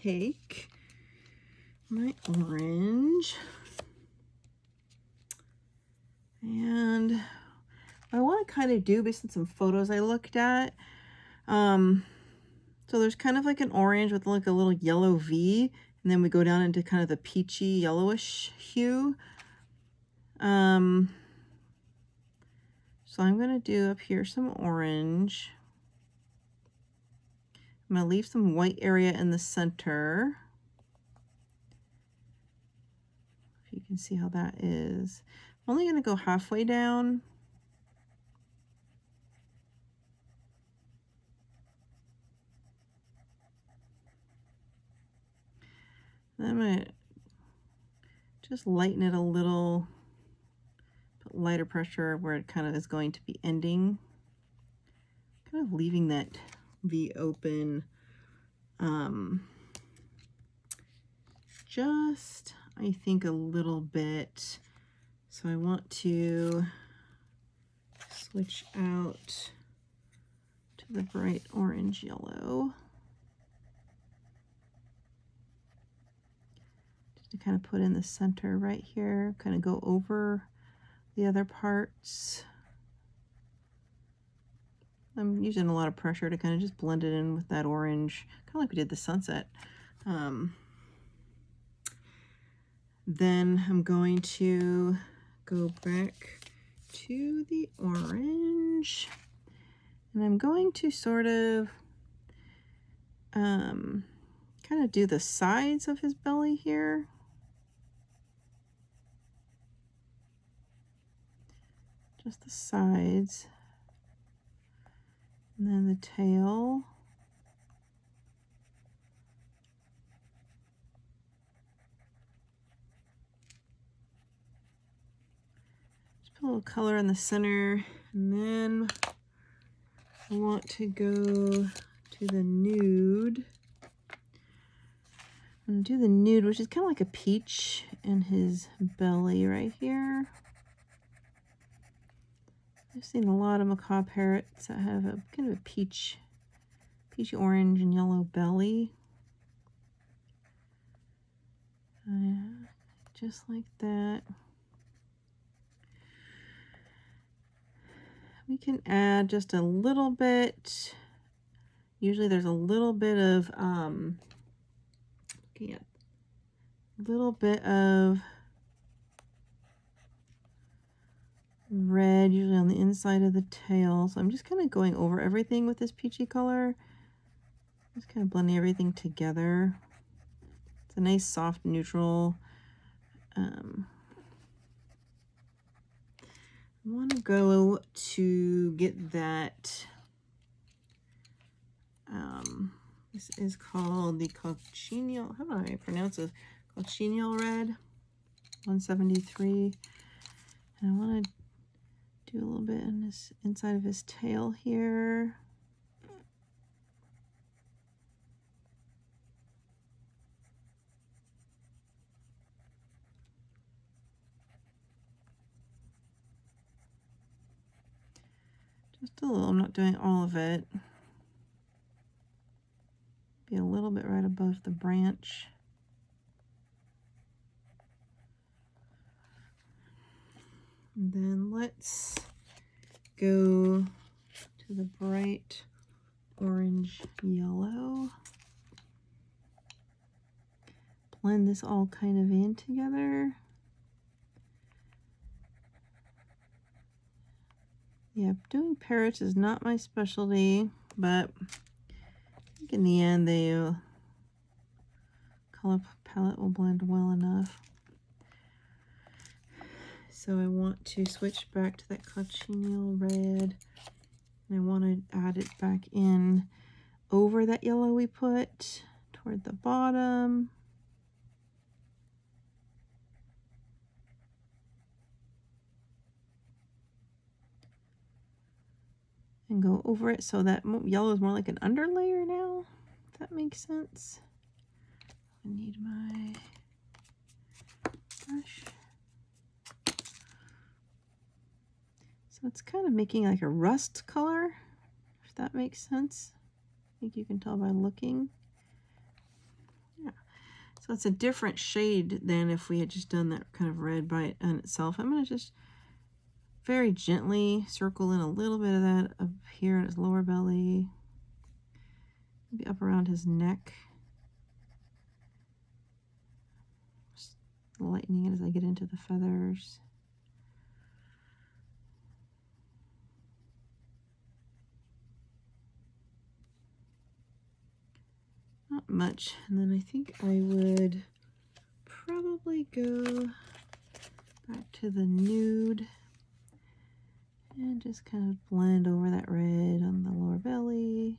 take my orange and what I want to kind of do based on some photos I looked at. So there's kind of like an orange with like a little yellow V, and then we go down into kind of the peachy yellowish hue. So I'm going to do up here some orange. I'm going to leave some white area in the center. If you can see how that is. I'm only going to go halfway down. Then I'm going to just lighten it a little, put lighter pressure where it kind of is going to be ending. Kind of leaving that V open. Just, I think, a little bit. So I want to switch out to the bright orange yellow. To kind of put in the center right here, kind of go over the other parts. I'm using a lot of pressure to kind of just blend it in with that orange, kind of like we did the sunset. Then I'm going to go back to the orange, and I'm going to sort of kind of do the sides of his belly here. Just the sides. And then the tail. Just put a little color in the center. And then I want to go to the nude. I'm going to do the nude, which is kind of like a peach in his belly right here. I've seen a lot of macaw parrots that have a kind of a peachy orange and yellow belly. Just like that. We can add just a little bit. Usually there's a little bit of looking at a little bit of red usually on the inside of the tail. So I'm just kind of going over everything with this peachy color. Just kind of blending everything together. It's a nice soft neutral. I want to go to get that. This is called the cochineal. How do I pronounce it? Cochineal red, 173. And I want to do a little bit in this inside of his tail here. Just a little, I'm not doing all of it. Be a little bit right above the branch. And then let's go to the bright orange yellow. Blend this all kind of in together. Yeah, doing parrots is not my specialty, but I think in the end the color palette will blend well enough. So I want to switch back to that cochineal red, and I want to add it back in over that yellow we put toward the bottom. And go over it so that yellow is more like an underlayer now, if that makes sense. I need my brush. So it's kind of making like a rust color, if that makes sense. I think you can tell by looking. So it's a different shade than if we had just done that kind of red by on itself. I'm going to just very gently circle in a little bit of that up here in his lower belly, maybe up around his neck. Just lightening it as I get into the feathers. Not much. And then I think I would probably go back to the nude and just kind of blend over that red on the lower belly,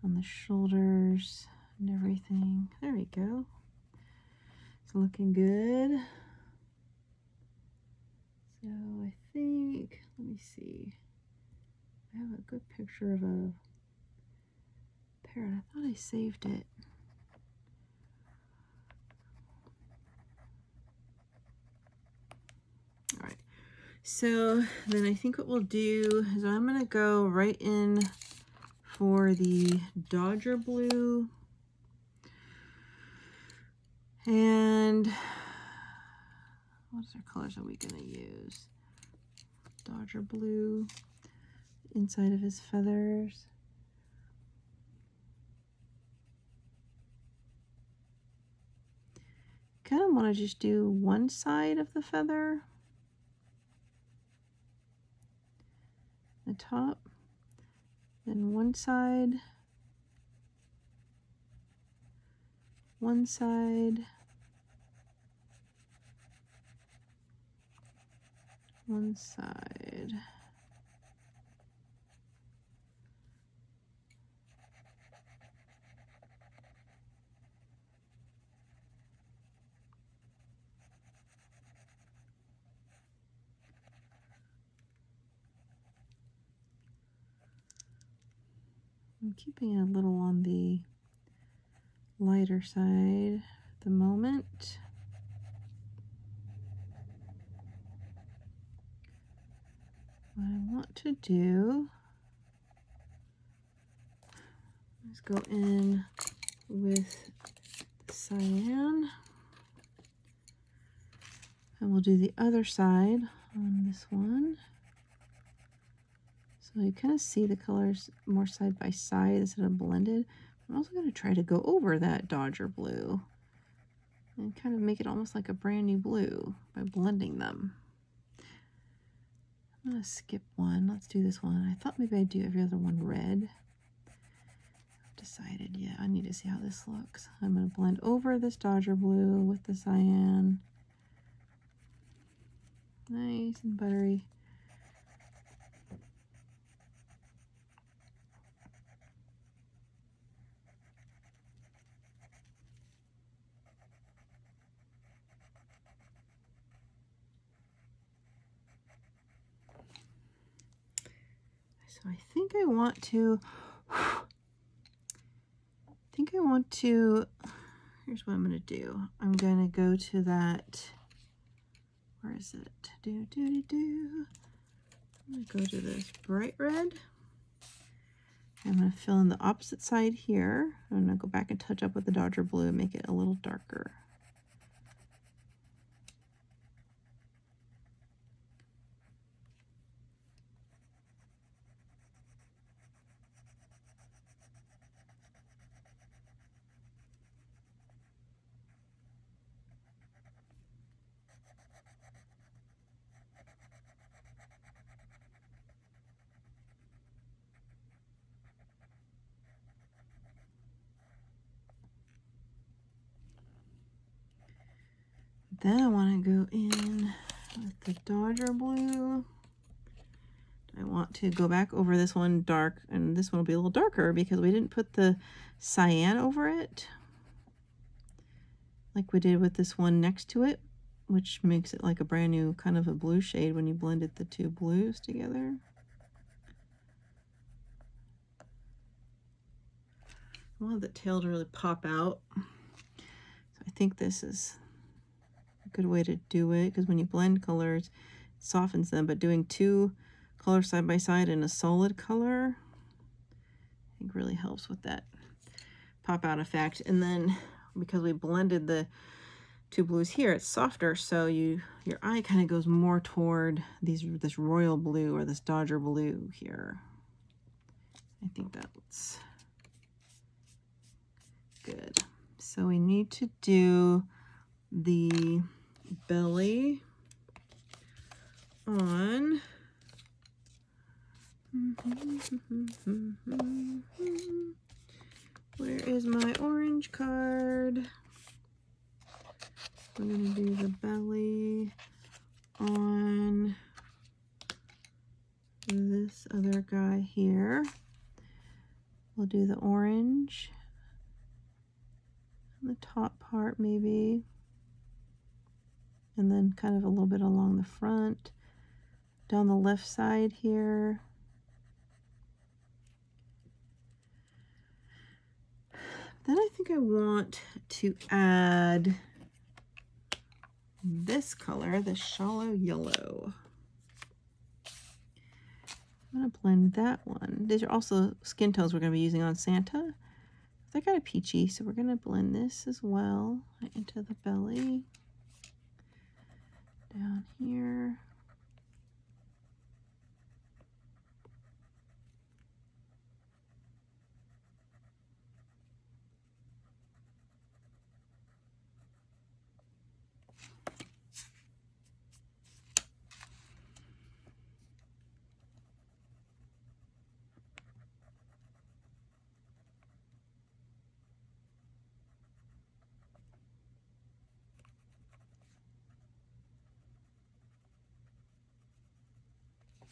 on the shoulders and everything. There we go. It's looking good. So I think, let me see. I have a good picture of a parrot. I thought I saved it. All right. So then I think what we'll do is I'm going to go right in for the Dodger blue. And what other colors are we going to use? Dodger blue inside of his feathers. Kind of want to just do one side of the feather, the top, then one side, one side, one side. I'm keeping it a little on the lighter side at the moment. What I want to do is go in with the cyan, and we'll do the other side on this one. So you kind of see the colors more side by side instead of blended. I'm also going to try to go over that Dodger blue and kind of make it almost like a brand new blue by blending them. I'm going to skip one. Let's do this one. I thought maybe I'd do every other one red. I've decided, yeah, I need to see how this looks. I'm going to blend over this Dodger blue with the cyan. Nice and buttery. So I think I want to, here's what I'm going to do. I'm going to go to that, where is it? I'm going to go to this bright red. I'm going to fill in the opposite side here. I'm going to go back and touch up with the Dodger blue and make it a little darker. Then I want to go in with the Dodger blue. I want to go back over this one dark, and this one will be a little darker because we didn't put the cyan over it like we did with this one next to it, which makes it like a brand new kind of a blue shade when you blended the two blues together. I want the tail to really pop out. So I think this is a good way to do it, because when you blend colors, it softens them, but doing two colors side by side in a solid color, I think really helps with that pop out effect. And then because we blended the two blues here, it's softer, so your eye kind of goes more toward this royal blue or this Dodger blue here. I think that's good. So we need to do the belly on where is my orange card? We're going to do the belly on this other guy here. We'll do the orange on the top part maybe, and then kind of a little bit along the front, down the left side here. Then I think I want to add this color, the shallow yellow. I'm going to blend that one. These are also skin tones we're going to be using on Santa. They're kind of peachy, so we're going to blend this as well into the belly. Down here.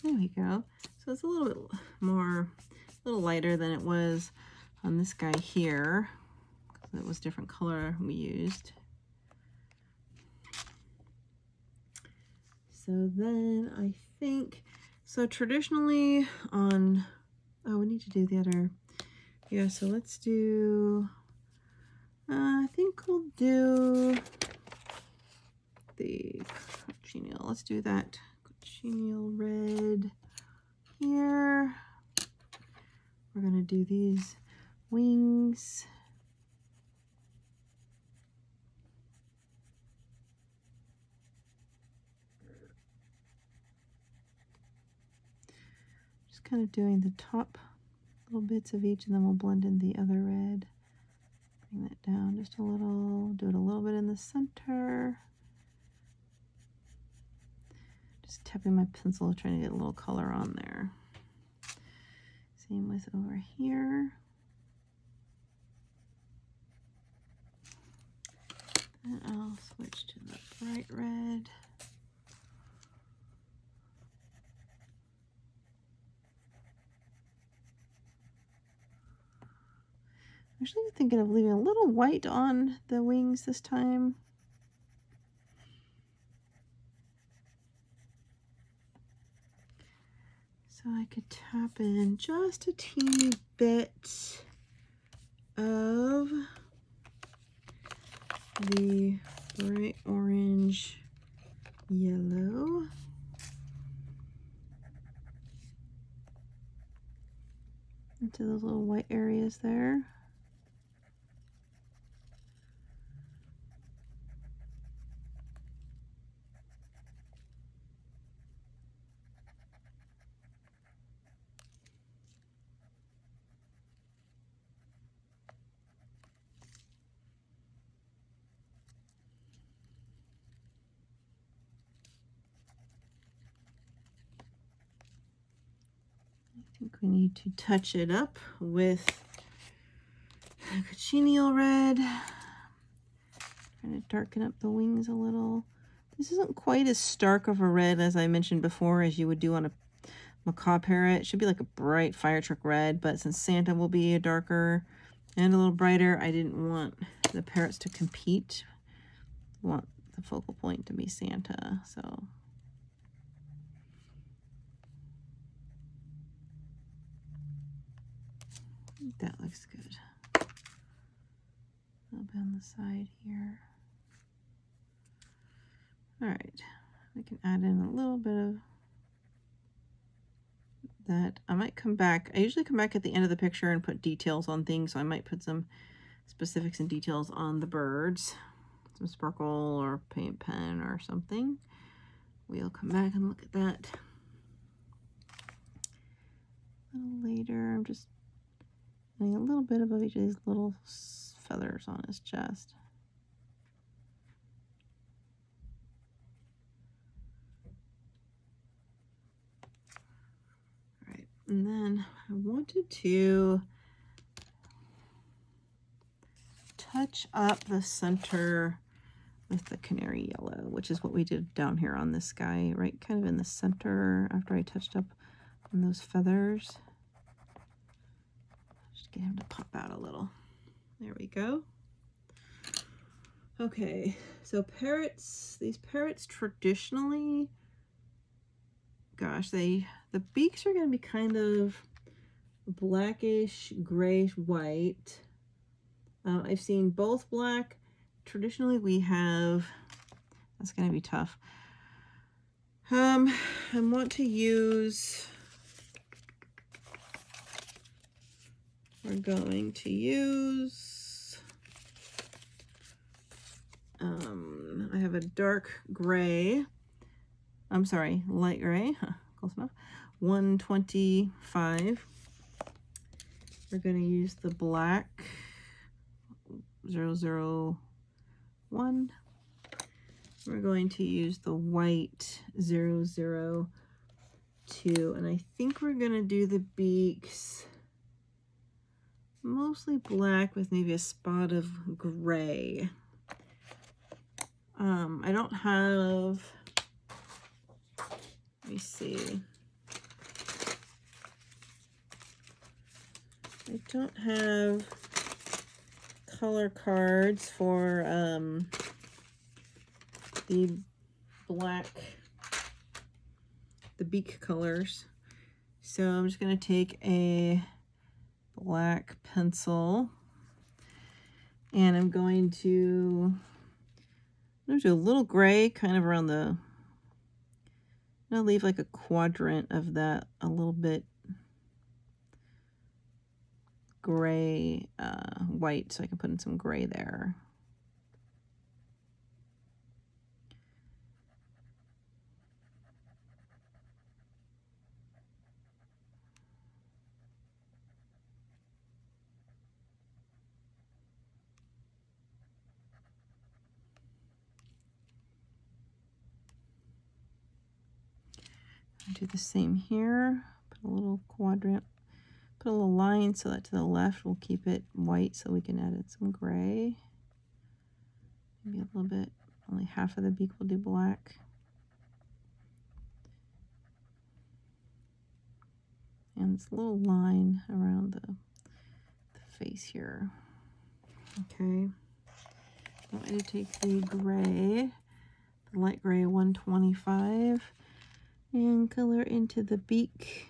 There we go. So it's a little bit more, a little lighter than it was on this guy here. It was different color we used. So then I think, so traditionally on, oh, we need to do the other, yeah, so let's do, I think we'll do the cochineal. Let's do that cochineal red here. We're going to do these wings. Just kind of doing the top little bits of each, and then we'll blend in the other red. Bring that down just a little, do it a little bit in the center. Just tapping my pencil, trying to get a little color on there. Same with over here. And I'll switch to the bright red. I'm actually thinking of leaving a little white on the wings this time. So I could tap in just a teeny bit of the bright orange yellow. Into those little white areas there. I think we need to touch it up with cochineal red. Trying to darken up the wings a little. This isn't quite as stark of a red as I mentioned before as you would do on a macaw parrot. It should be like a bright fire truck red, but since Santa will be a darker and a little brighter, I didn't want the parrots to compete. I want the focal point to be Santa, so. That looks good. A little bit on the side here. All right, we can add in a little bit of that. I might come back. I usually come back at the end of the picture and put details on things, so I might put some specifics and details on the birds. Some sparkle or paint pen or something. We'll come back and look at that a little later. I'm just adding a little bit above each of these little feathers on his chest. All right, and then I wanted to touch up the center with the canary yellow, which is what we did down here on this guy, right kind of in the center after I touched up on those feathers. Just get him to pop out a little. There we go. Okay, so parrots, these parrots traditionally, gosh, the beaks are going to be kind of blackish, grayish, white. I've seen both black. Traditionally we have, that's going to be tough. I want to use, we're going to use, I have a dark gray, I'm sorry, light gray, close enough, 125. We're going to use the black 001. We're going to use the white 002, and I think we're going to do the beaks mostly black with maybe a spot of gray. I don't have, let me see, I don't have color cards for the black, the beak colors. So I'm just going to take a black pencil and I'm going to do a little gray kind of around the, I'm going to leave like a quadrant of that, a little bit gray, white, so I can put in some gray there. Do the same here, put a little quadrant, put a little line so that to the left we'll keep it white so we can add in some gray. Maybe a little bit, only half of the beak will do black. And this little line around the face here. Okay, I want you to take the gray, the light gray 125, and color into the beak.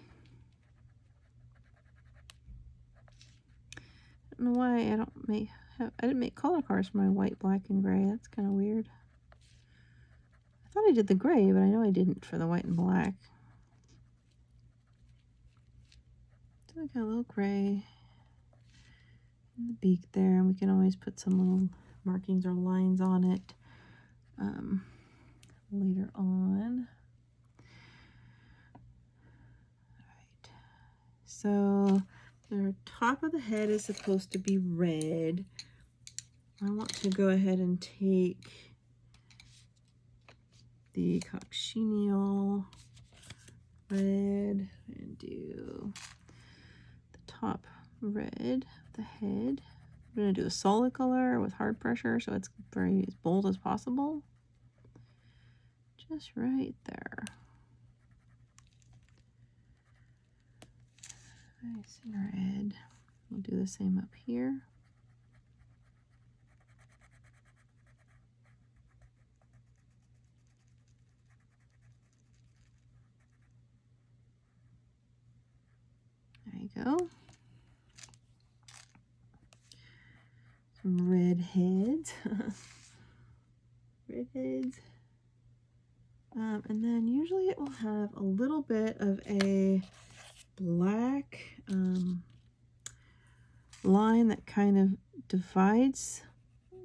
I don't know why I didn't make color cards for my white, black, and gray. That's kind of weird. I thought I did the gray, but I know I didn't for the white and black. So I got a little gray in the beak there, and we can always put some little markings or lines on it later on. Alright, so the top of the head is supposed to be red. I want to go ahead and take the cochineal red and do the top red of the head. I'm going to do a Soucolor with hard pressure so it's very as bold as possible. Just right there. Nice and red. We'll do the same up here. There you go. Some red heads. Red heads. And then usually it will have a little bit of a black line that kind of divides,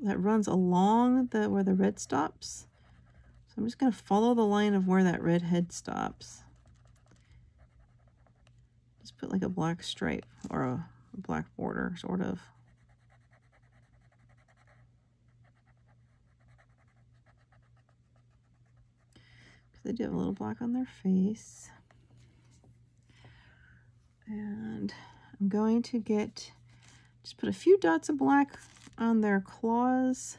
that runs along the where the red stops. So I'm just going to follow the line of where that red head stops. Just put like a black stripe or a black border, sort of. Because they do have a little black on their face. And I'm going to just put a few dots of black on their claws,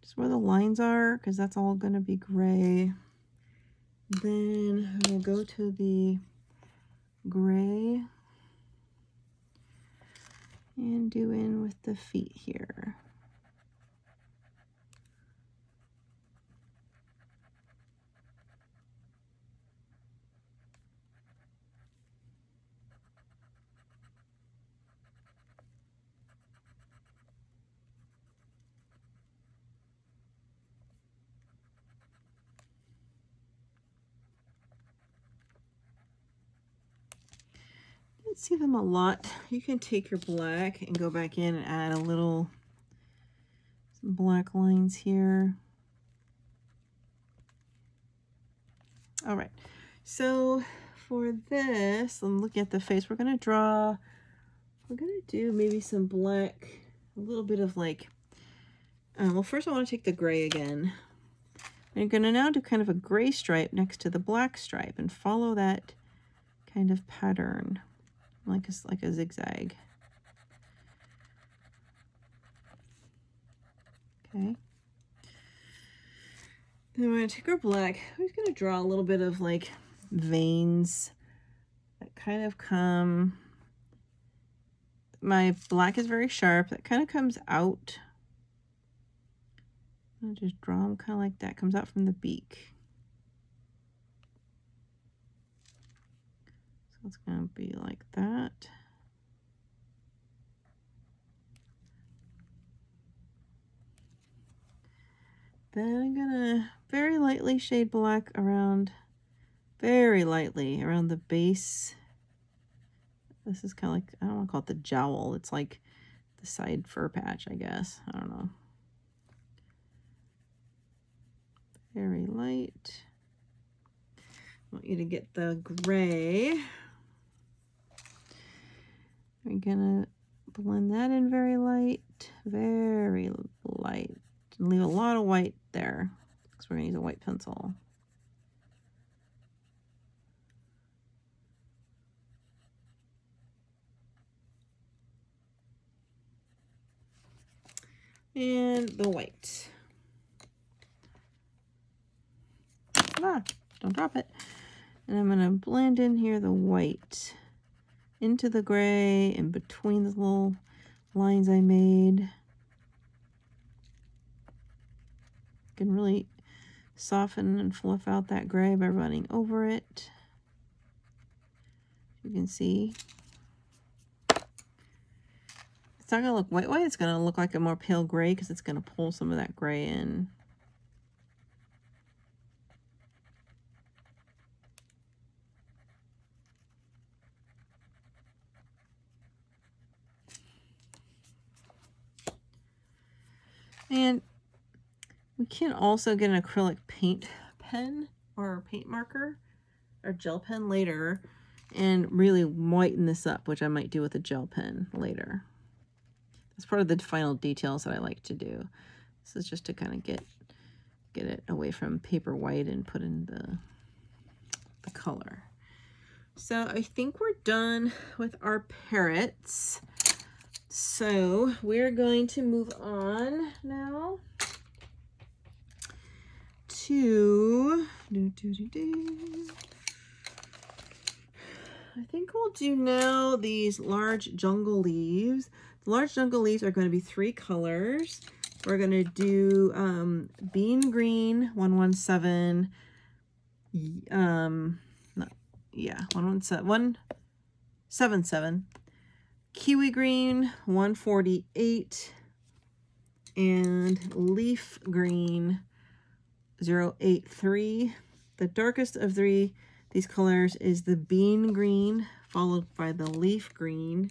just where the lines are, because that's all going to be gray. Then we'll go to the gray and do in with the feet here. See them a lot. You can take your black and go back in and add some black lines here. All right, so for this, I'm looking at the face. We're gonna do maybe some black, a little bit of like, well, first I want to take the gray again. I'm gonna now do kind of a gray stripe next to the black stripe and follow that kind of pattern. Like a zigzag. Okay. Then we're going to take our black. I'm just going to draw a little bit of like veins that kind of come. My black is very sharp. That kind of comes out. I'll just draw them kind of like that. Comes out from the beak. So it's going to be like that. Then I'm going to very lightly shade black around, very lightly around the base. This is kind of like, I don't want to call it the jowl. It's like the side fur patch, I guess. I don't know. Very light. I want you to get the gray. We're gonna blend that in very light, and leave a lot of white there because we're gonna use a white pencil. And the white. Don't drop it. And I'm gonna blend in here the white into the gray in between the little lines I made. Can really soften and fluff out that gray by running over it. You can see it's not gonna look white, it's gonna look like a more pale gray because it's gonna pull some of that gray in. And we can also get an acrylic paint pen or paint marker or gel pen later and really whiten this up, which I might do with a gel pen later. That's part of the final details that I like to do. This is just to kind of get it away from paper white and put in the color. So I think we're done with our parrots. So we're going to move on now to I think we'll do now these large jungle leaves. The large jungle leaves are going to be 3 colors. We're going to do bean green 117, 177, kiwi green 148, and leaf green 083. The darkest of these colors is the bean green, followed by the leaf green.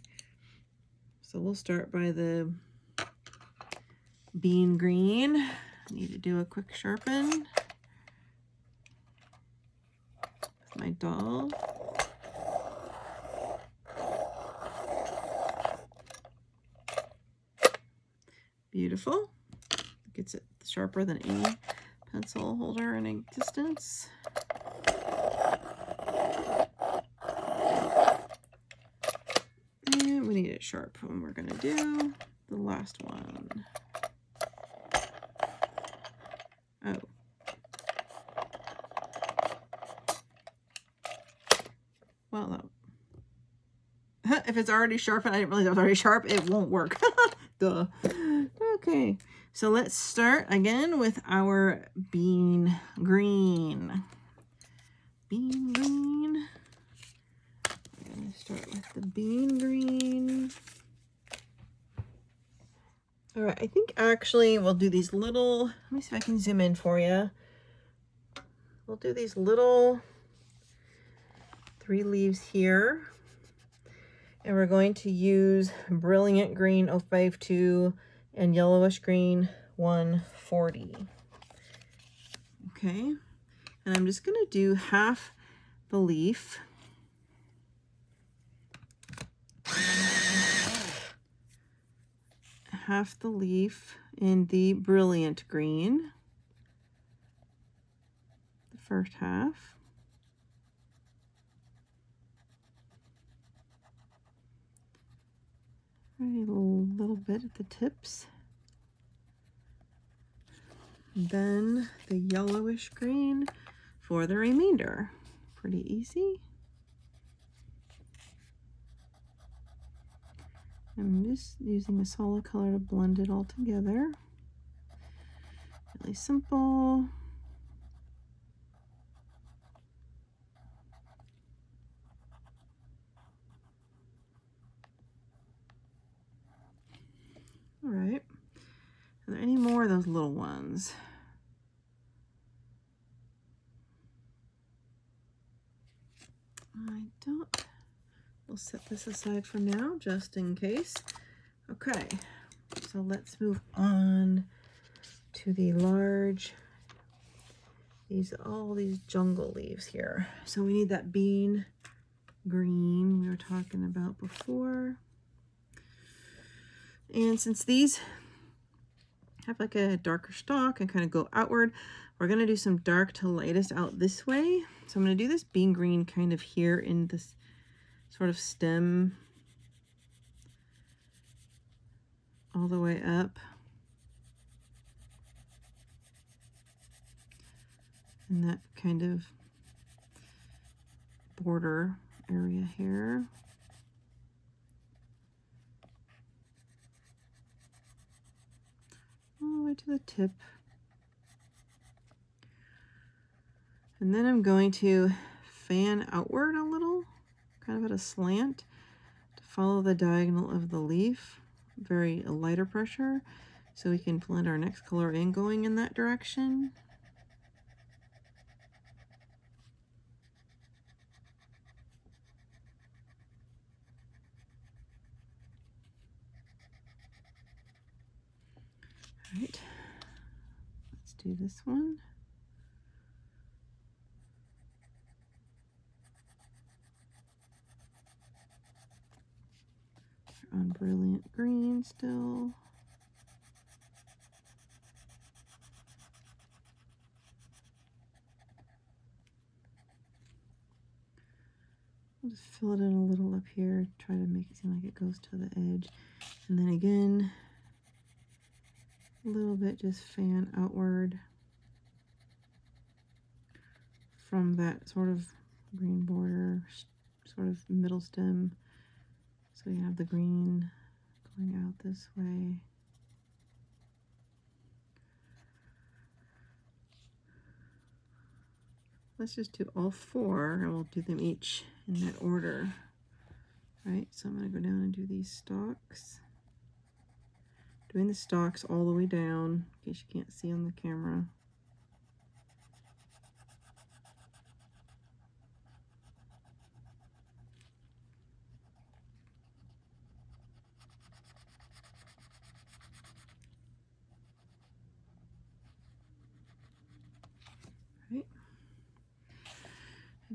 So we'll start by the bean green. I need to do a quick sharpen with my doll. Beautiful. Gets it sharper than any pencil holder in existence. And we need it sharp when we're going to do the last one. Oh. Well, no. If it's already sharpened, I didn't realize it was already sharp, it won't work. Duh. Okay, so let's start again with our bean green. Bean green. I'm going to start with the bean green. All right, I think actually we'll do these little, let me see if I can zoom in for you. We'll do these little 3 leaves here. And we're going to use Brilliant Green 052 and Yellowish Green 140. Okay, and I'm just going to do half the leaf. Half the leaf in the Brilliant Green. The first half. Right, a little bit at the tips. Then the yellowish green for the remainder. Pretty easy. I'm just using a Soucolor to blend it all together. Really simple. All right. Are there any more of those little ones? I don't. We'll set this aside for now, just in case. Okay, so let's move on to the large, all these jungle leaves here. So we need that bean green we were talking about before. And since these have like a darker stalk and kind of go outward, we're going to do some dark to lightest out this way. So I'm going to do this bean green kind of here in this sort of stem all the way up. In that kind of border area here. All the way to the tip. And then I'm going to fan outward a little, kind of at a slant, to follow the diagonal of the leaf. Very lighter pressure, so we can blend our next color in going in that direction. All right, let's do this one. We're on Brilliant Green still. I'll just fill it in a little up here, try to make it seem like it goes to the edge. And then again, a little bit just fan outward from that sort of green border, sort of middle stem. So you have the green going out this way. Let's just do all 4 and we'll do them each in that order. All right, so I'm going to go down and do these stalks. Doing the stalks all the way down, in case you can't see on the camera.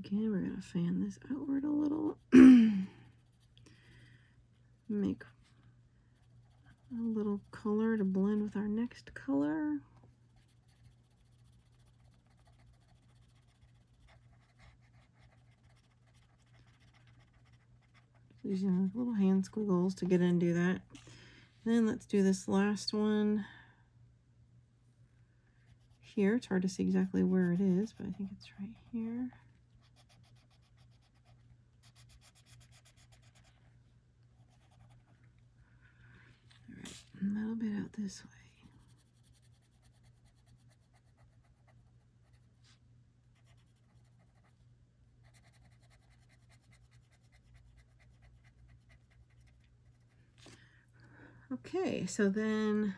Again, we're going to fan this outward a little. Make a little color to blend with our next color. Using little hand squiggles to get in and do that. Then let's do this last one here. It's hard to see exactly where it is, but I think it's right here. All right, a little bit out this way. Okay, so then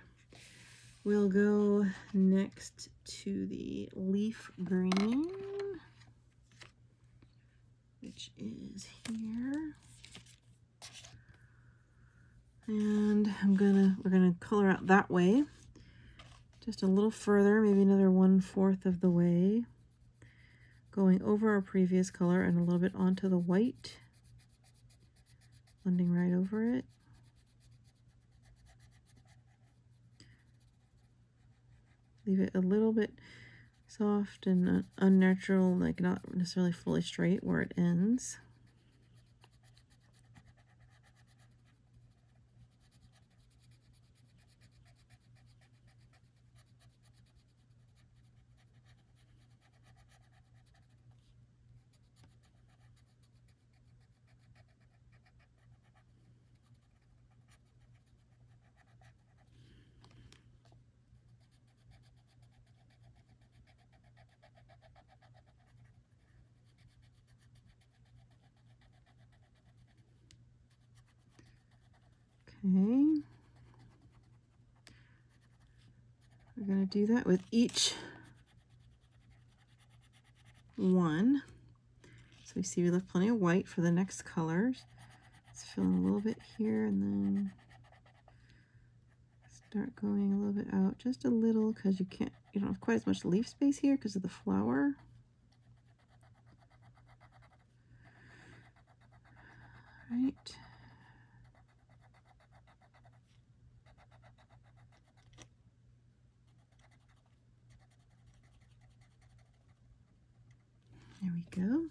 we'll go next to the leaf green, which is here. And we're gonna color out that way, just a little further, maybe another 1/4 of the way, going over our previous color and a little bit onto the white, blending right over it. Leave it a little bit soft and unnatural, like not necessarily fully straight where it ends. Okay, we're going to do that with each one. So we see we left plenty of white for the next colors. Let's fill in a little bit here and then start going a little bit out, just a little, because you don't have quite as much leaf space here because of the flower. All right. There we go.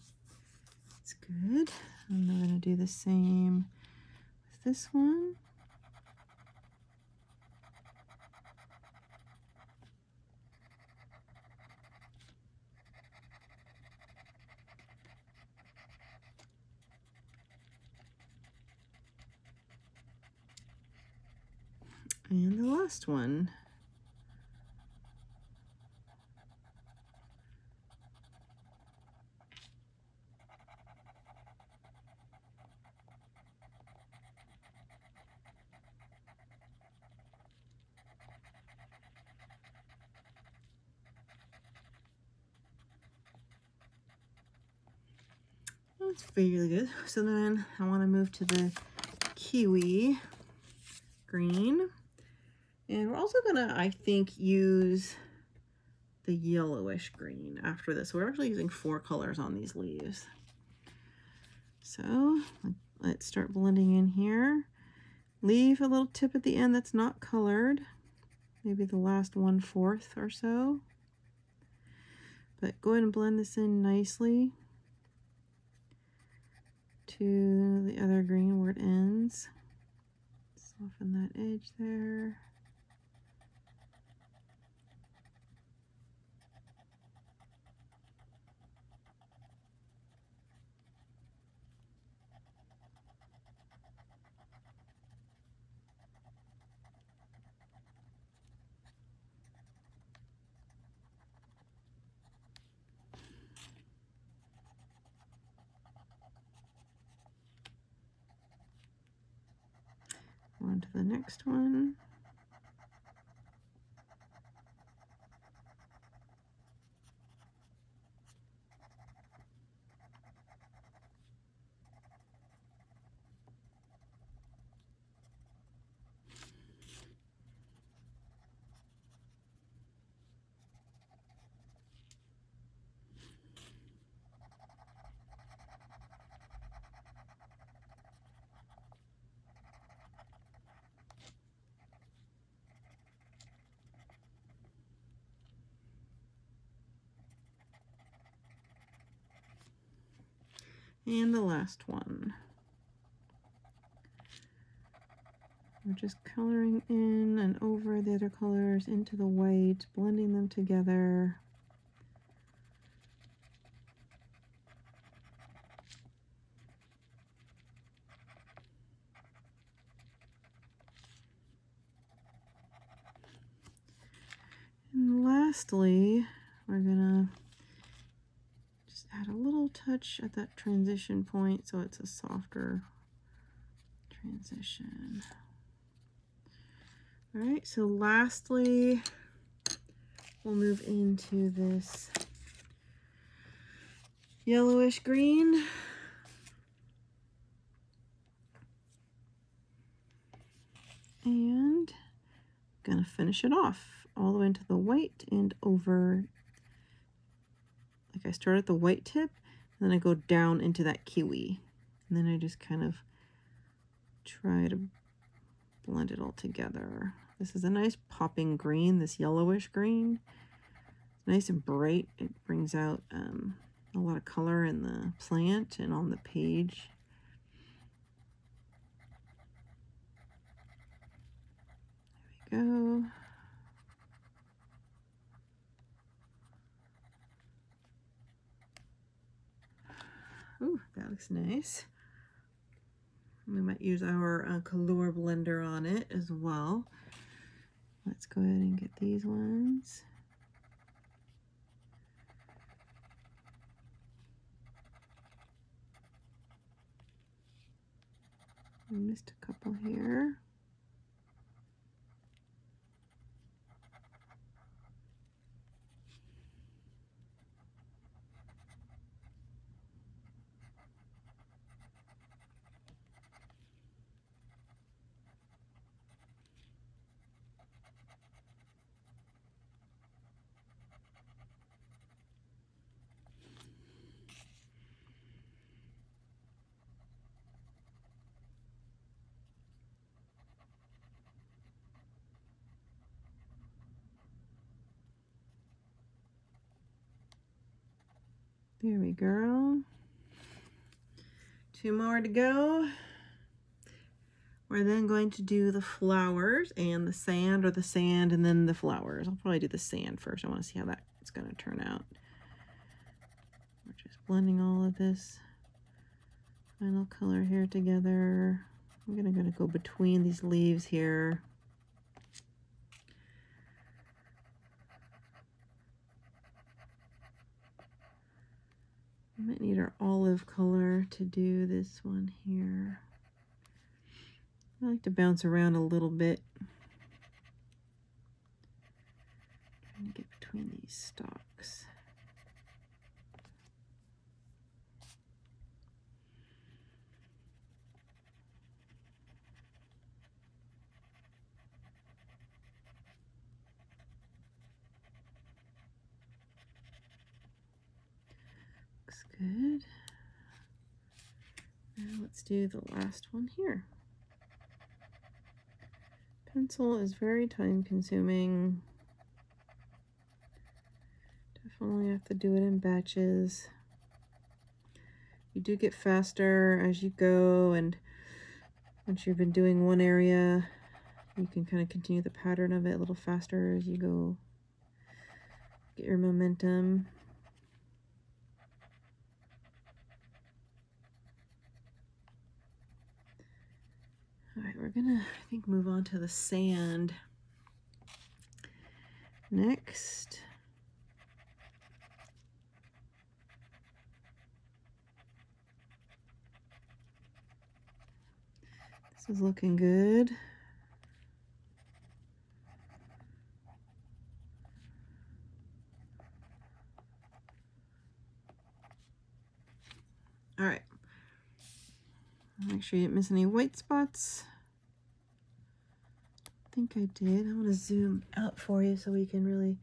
It's good. And we're going to do the same with this one. And the last one. That's really good. So then I want to move to the kiwi green. And we're also going to, I think, use the yellowish green after this. So we're actually using 4 colors on these leaves. So let's start blending in here. Leave a little tip at the end that's not colored. Maybe the last 1/4 or so. But go ahead and blend this in nicely to the other green where it ends. Soften that edge there. On to the next one. And the last one. We're just coloring in and over the other colors into the white, blending them together. And lastly, we're gonna just add a little touch at that transition point so it's a softer transition. All right, so lastly, we'll move into this yellowish green. And I'm gonna finish it off all the way into the white and over. Like I start at the white tip, and then I go down into that kiwi. And then I just kind of try to blend it all together. This is a nice popping green, this yellowish green. It's nice and bright. It brings out a lot of color in the plant and on the page. There we go. Ooh, that looks nice. We might use our color blender on it as well. Let's go ahead and get these ones. I missed a couple here. There we go. 2 more to go. We're then going to do the flowers and the sand, or the sand and then the flowers. I'll probably do the sand first. I want to see how that's going to turn out. We're just blending all of this final color here together. I'm gonna go between these leaves here. We might need our olive color to do this one here. I like to bounce around a little bit. Trying to get between these stalks. Looks good. Now let's do the last one here. Pencil is very time consuming. Definitely have to do it in batches. You do get faster as you go, and once you've been doing one area, you can kind of continue the pattern of it a little faster as you go. Get your momentum. All right, we're gonna, I think, move on to the sand next. This is looking good. All right. Make sure you didn't miss any white spots. I think I did. I want to zoom out for you so we can really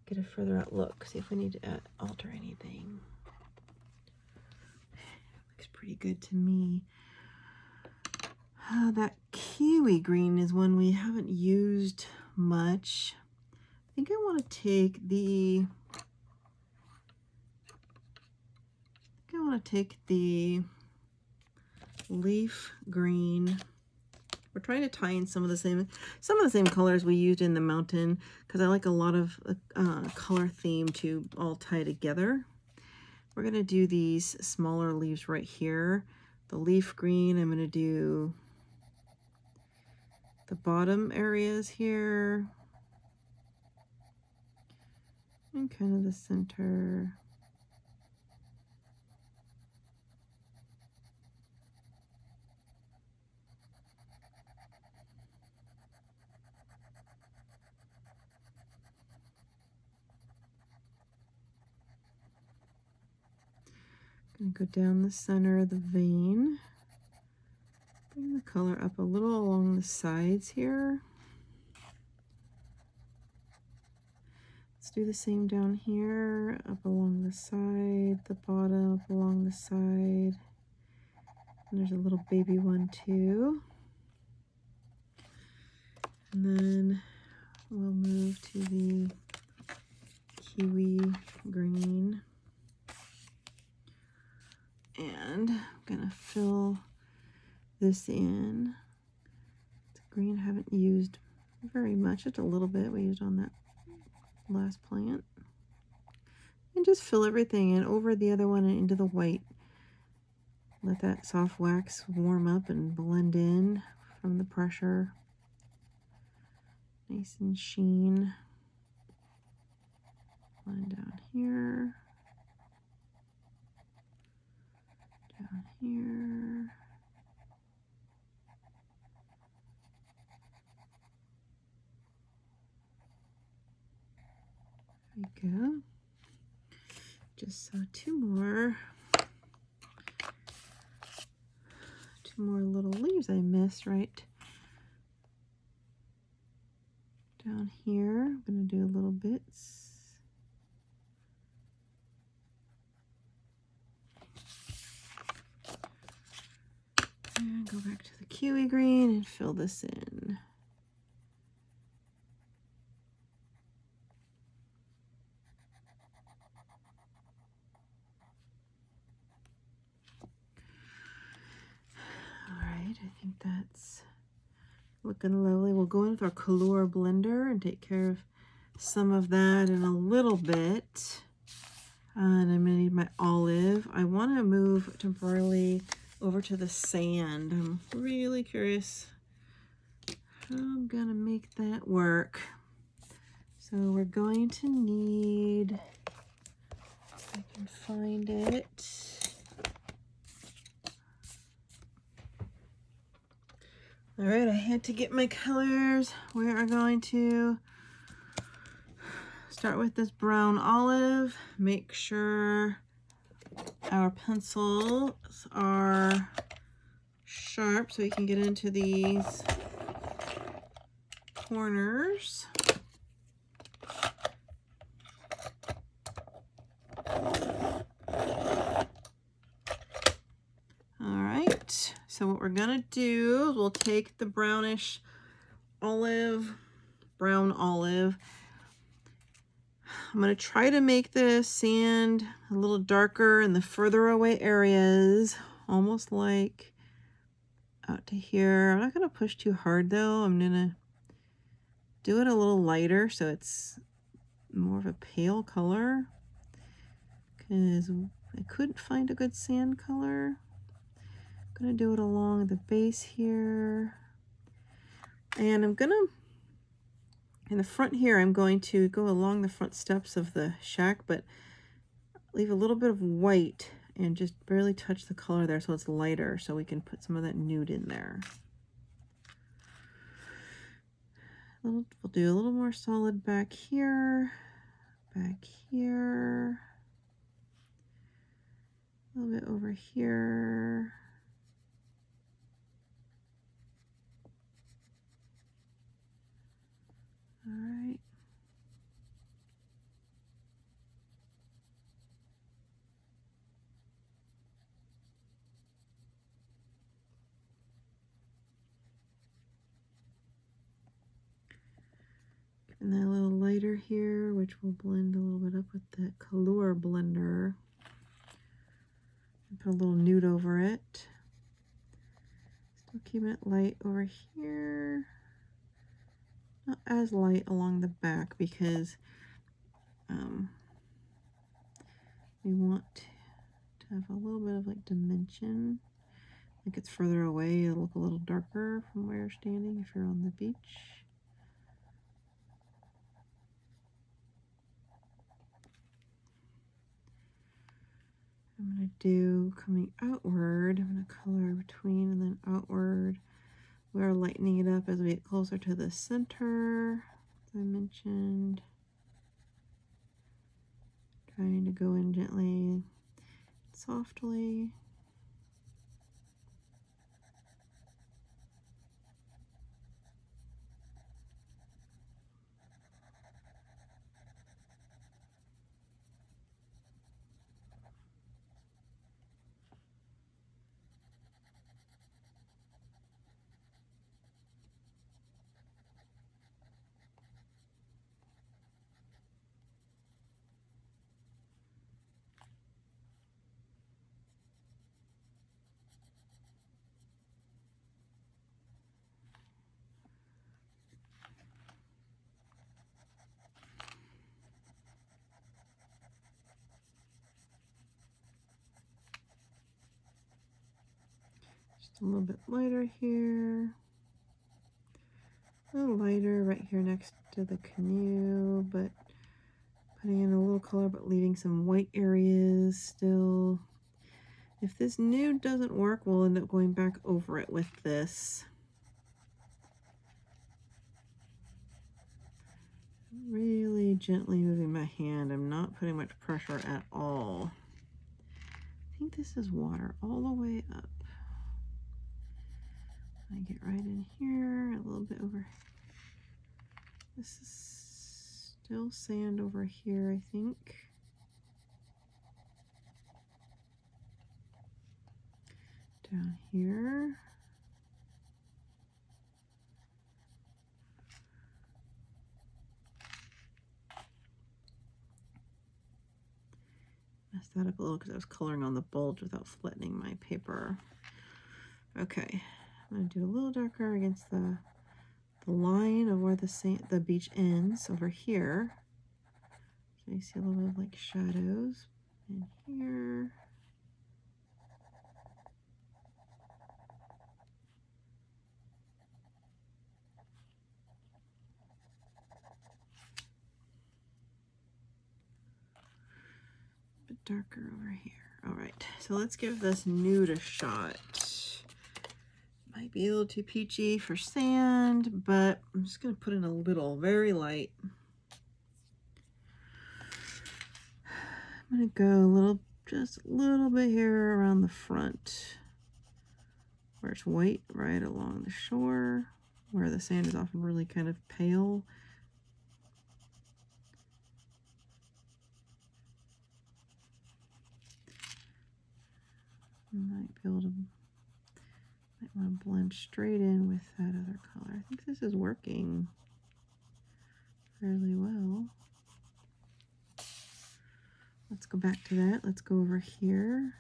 get a further out look. See if we need to alter anything. Looks pretty good to me. That kiwi green is one we haven't used much. I think I want to take the want to take the leaf green. We're trying to tie in some of the same colors we used in the mountain, because I like a lot of color theme to all tie together. We're going to do these smaller leaves right here. The leaf green, I'm going to do the bottom areas here and kind of the center. Going to go down the center of the vein. Bring the color up a little along the sides here. Let's do the same down here, up along the side, the bottom, up along the side. And there's a little baby one too. And then we'll move to the kiwi green. And I'm gonna fill this in. It's green I haven't used very much, just a little bit we used on that last plant. And just fill everything in over the other one and into the white. Let that soft wax warm up and blend in from the pressure. Nice and sheen. Blend down here. Down here. There we go. Just saw two more little leaves I missed right down here. I'm going to do little bits. And go back to the kiwi green and fill this in. All right, I think that's looking lovely. We'll go in with our Color blender and take care of some of that in a little bit. And I'm going to need my olive. I want to move temporarily over to the sand. I'm really curious how I'm gonna make that work. So we're going to need, if I can find it. All right, I had to get my colors. We are going to start with this brown olive. Make sure our pencils are sharp so we can get into these corners. All right, so what we're gonna do is we'll take the brownish olive, brown olive. I'm going to try to make the sand a little darker in the further away areas, almost like out to here. I'm not going to push too hard though. I'm going to do it a little lighter so it's more of a pale color, because I couldn't find a good sand color. I'm going to do it along the base here. And I'm going to, in the front here, I'm going to go along the front steps of the shack, but leave a little bit of white and just barely touch the color there so it's lighter, so we can put some of that nude in there. We'll do a little more solid back here, a little bit over here. All right. And then a little lighter here, which will blend a little bit up with that Color blender. Put a little nude over it. Still keeping it light over here. Not as light along the back because we want to have a little bit of like dimension. Like it's further away, it'll look a little darker from where you're standing if you're on the beach. I'm going to do coming outward, I'm going to color between and then outward. We're lightening it up as we get closer to the center, as I mentioned. Trying to go in gently, softly. A little bit lighter here, a little lighter right here next to the canoe, but putting in a little color but leaving some white areas still. If this nude doesn't work, we'll end up going back over it with this. Really gently moving my hand. I'm not putting much pressure at all. I think this is water all the way up. I get right in here, a little bit over. This is still sand over here, I think. Down here. Messed that up a little because I was coloring on the bulge without flattening my paper. Okay. I'm going to do a little darker against the line of where the beach ends over here. So you see a little bit of like shadows in here. A bit darker over here. All right, so let's give this nude a shot. Might be a little too peachy for sand, but I'm just going to put in a little, very light. I'm going to go just a little bit here around the front, where it's white right along the shore, where the sand is often really kind of pale. Might be able to. Might want to blend straight in with that other color. I think this is working fairly well. Let's go back to that. Let's go over here.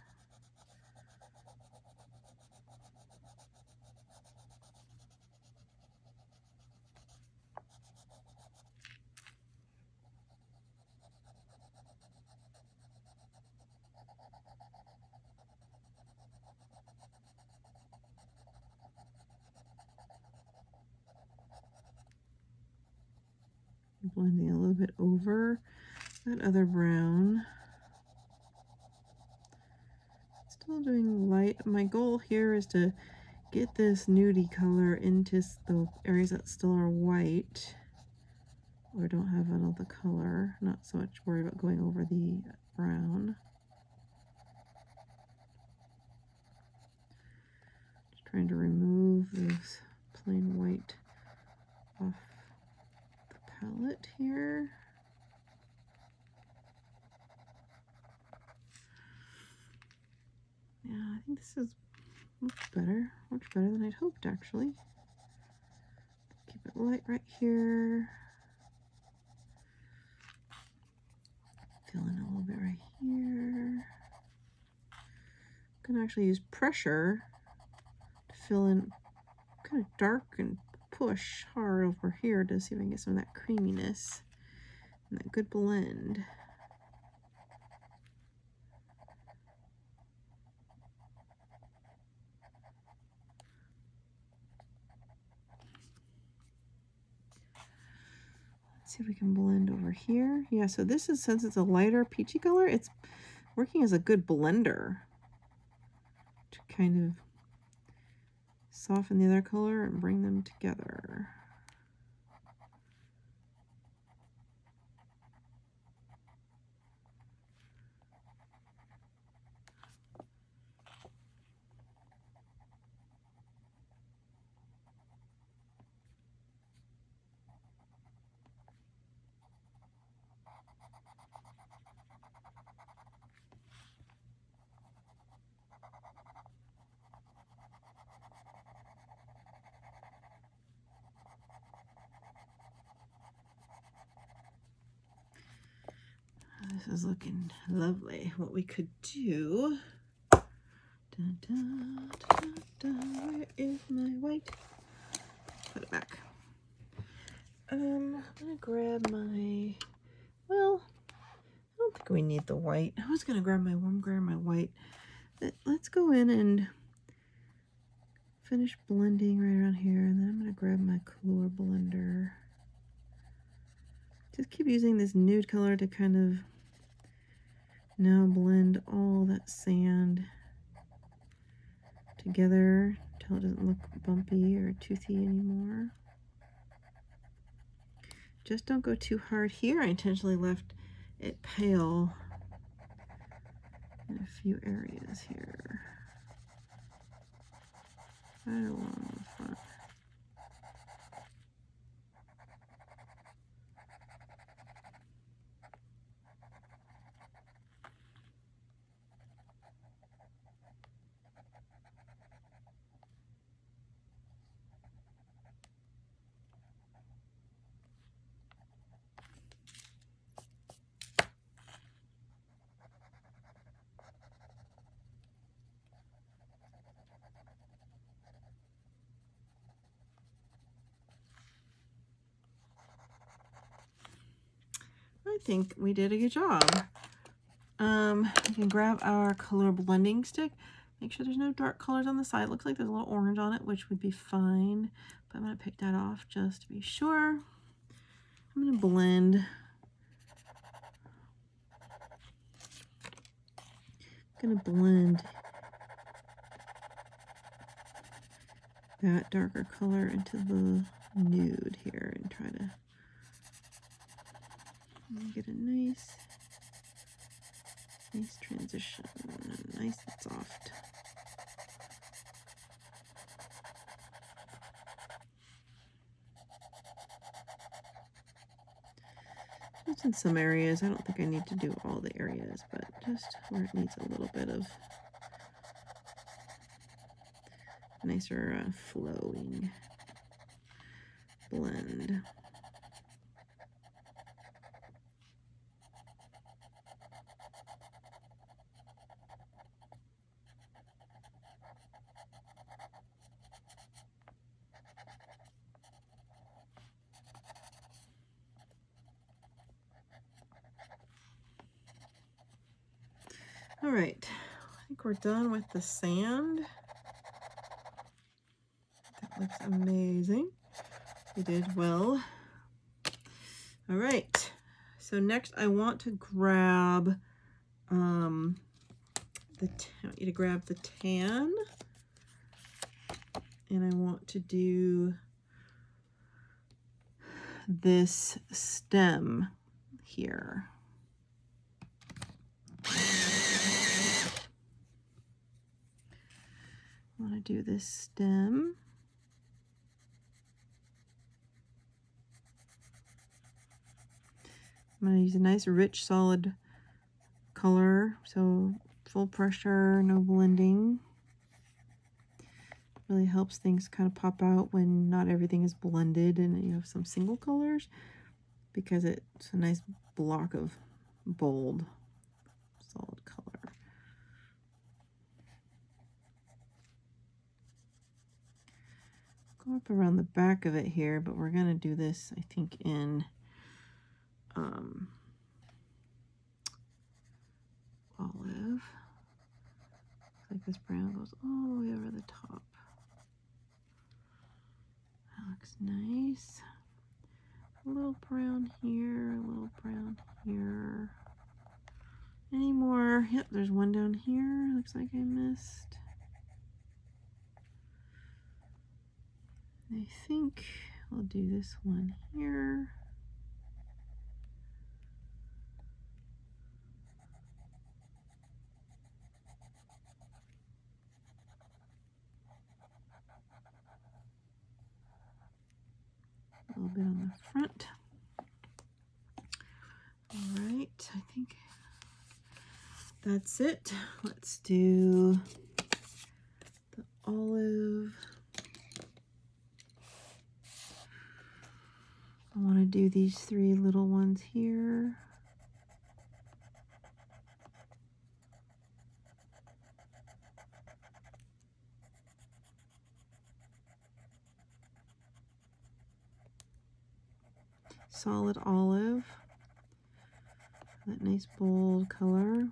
Blending a little bit over that other brown. Still doing light. My goal here is to get this nudie color into the areas that still are white or don't have another color. Not so much worried about going over the brown. Just trying to remove this plain white off palette here. Yeah, I think this is much better than I'd hoped actually. Keep it light right here. Fill in a little bit right here. gonna actually use pressure to fill in kind of dark and push hard over here to see if I can get some of that creaminess and that good blend. Let's see if we can blend over here. Yeah, so this is, since it's a lighter peachy color, it's working as a good blender to kind of soften the other color and bring them together. This is looking lovely. What we could do, dun, dun, dun, dun, where is my white? Put it back. I'm gonna grab my, well, I don't think we need the white. I was gonna grab my white. But let's go in and finish blending right around here, and then I'm gonna grab my color blender. Just keep using this nude color to kind of now blend all that sand together until it doesn't look bumpy or toothy anymore. Just don't go too hard here. I intentionally left it pale in a few areas here. Right along the front. I think we did a good job. We can grab our color blending stick. Make sure there's no dark colors on the side. It looks like there's a little orange on it, which would be fine. But I'm going to pick that off just to be sure. I'm going to blend. I'm going to blend that darker color into the nude here and try to get a nice transition, nice and soft. Just in some areas, I don't think I need to do all the areas, but just where it needs a little bit of nicer flowing blend. All right, I think we're done with the sand. That looks amazing. We did well. All right, so next I want to grab I want you to grab the tan, and I want to do this stem here. I want to do this stem. I'm going to use a nice rich solid color, so full pressure, no blending. Really helps things kind of pop out when not everything is blended and you have some single colors, because it's a nice block of bold solid color. go up around the back of it here, but we're gonna do this, I think, in olive. Looks like this brown goes all the way over the top. That looks nice. A little brown here, a little brown here. Any more? Yep, there's one down here. Looks like I missed. I think I'll do this one here. A little bit on the front. All right, I think that's it. Let's do the olive. I want to do these three little ones here. Solid olive, that nice bold color.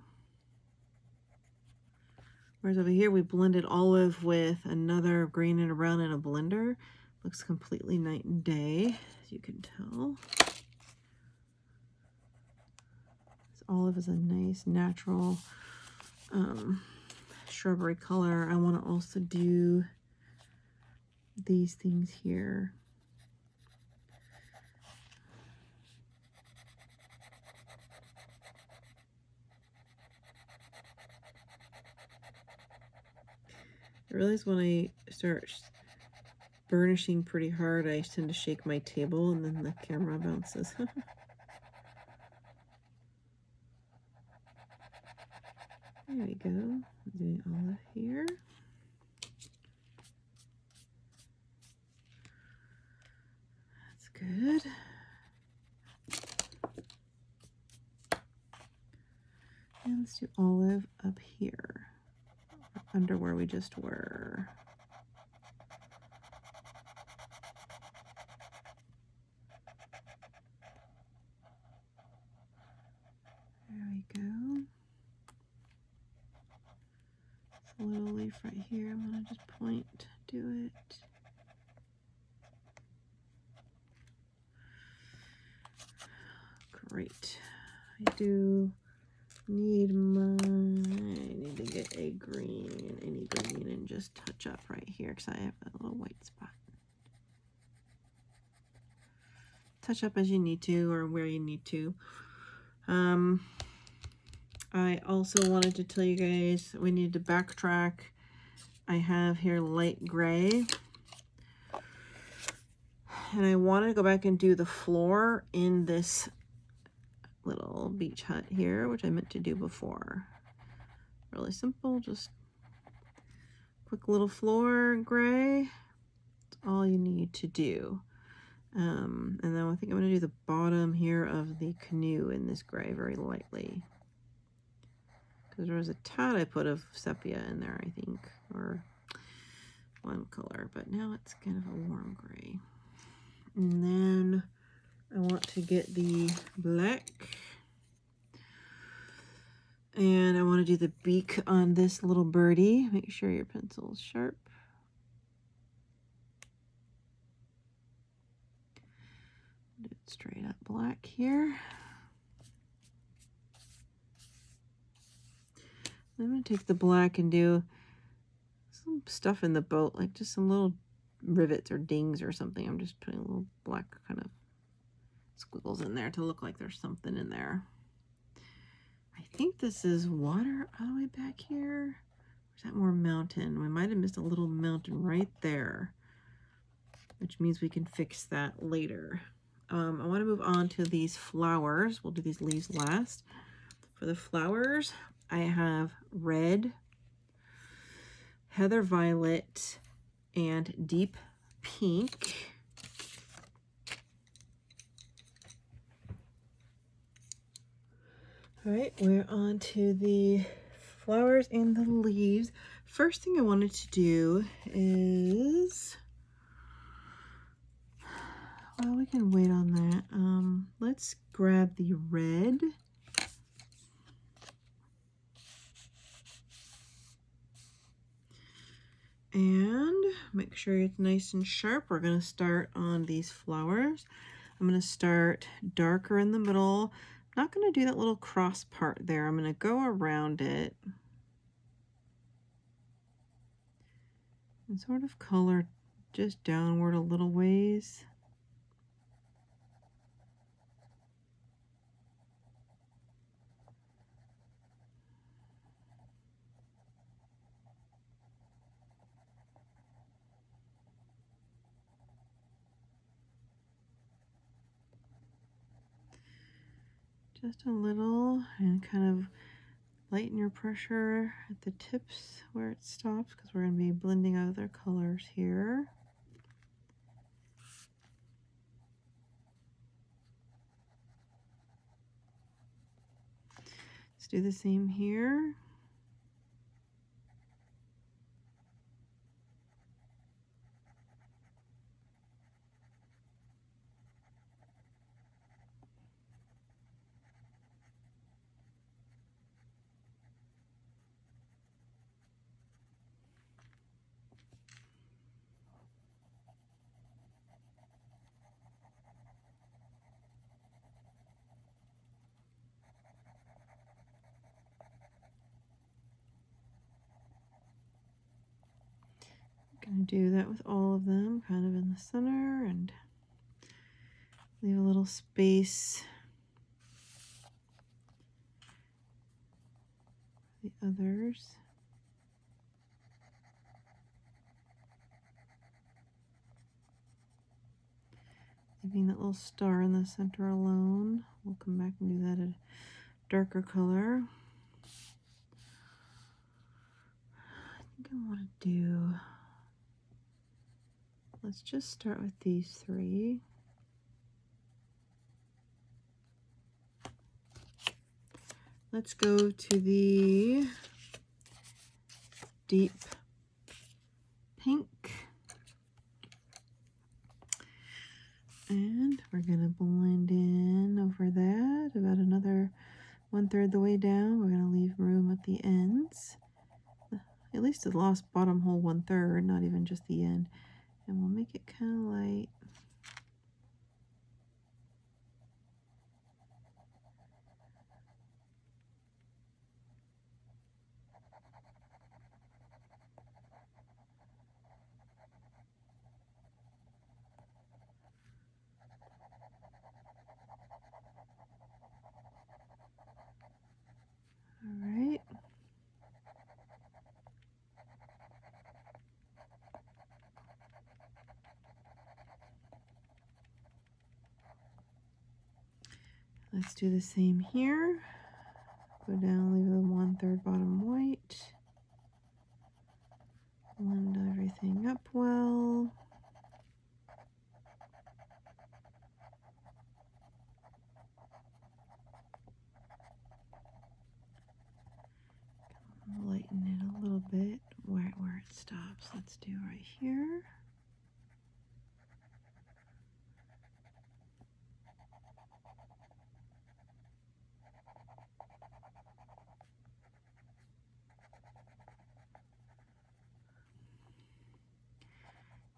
Whereas over here we blended olive with another green and a brown in a blender. Looks completely night and day, as you can tell. This olive is a nice natural shrubbery color. I want to also do these things here. I realize when I start burnishing pretty hard, I tend to shake my table and then the camera bounces. There we go. I'm doing olive here. That's good. And let's do olive up here, under where we just were. There we go. It's a little leaf right here. I'm gonna just point to it. Great. I do need I need to get a green, any green, and just touch up right here because I have a little white spot. Touch up as you need to or where you need to. I also wanted to tell you guys we need to backtrack. I have here light gray. And I want to go back and do the floor in this little beach hut here, which I meant to do before. Really simple, just quick little floor gray. That's all you need to do. And then I think I'm going to do the bottom here of the canoe in this gray very lightly. Because there was a tad I put of sepia in there, I think, or one color, but now it's kind of a warm gray. And then I want to get the black. And I want to do the beak on this little birdie. Make sure your pencil is sharp. Do it straight up black here. I'm going to take the black and do some stuff in the boat, like just some little rivets or dings or something. I'm just putting a little black kind of squiggles in there to look like there's something in there. I think this is water all the way back here. Or is that more mountain? We might have missed a little mountain right there, which means we can fix that later. I want to move on to these flowers. We'll do these leaves last. For the flowers, I have red, heather violet, and deep pink. All right, we're on to the flowers and the leaves. First thing I wanted to do is Well, we can wait on that. Let's grab the red. And make sure it's nice and sharp. We're going to start on these flowers. I'm going to start darker in the middle. I'm not going to do that little cross part there. I'm going to go around it and sort of color just downward a little ways. Just a little, and kind of lighten your pressure at the tips where it stops, because we're going to be blending other colors here. Let's do the same here. Gonna do that with all of them, kind of in the center, and leave a little space for the others. Leaving that little star in the center alone. We'll come back and do that in a darker color. I think I want to do, let's just start with these three. Let's go to the deep pink. And we're going to blend in over that about another 1/3 the way down. We're going to leave room at the ends. At least the last bottom hole 1/3, not even just the end. And we'll make it kind of light. All right. Let's do the same here. Go down, leave the 1/3 bottom white. Blend everything up well. Lighten it a little bit where it stops. Let's do right here.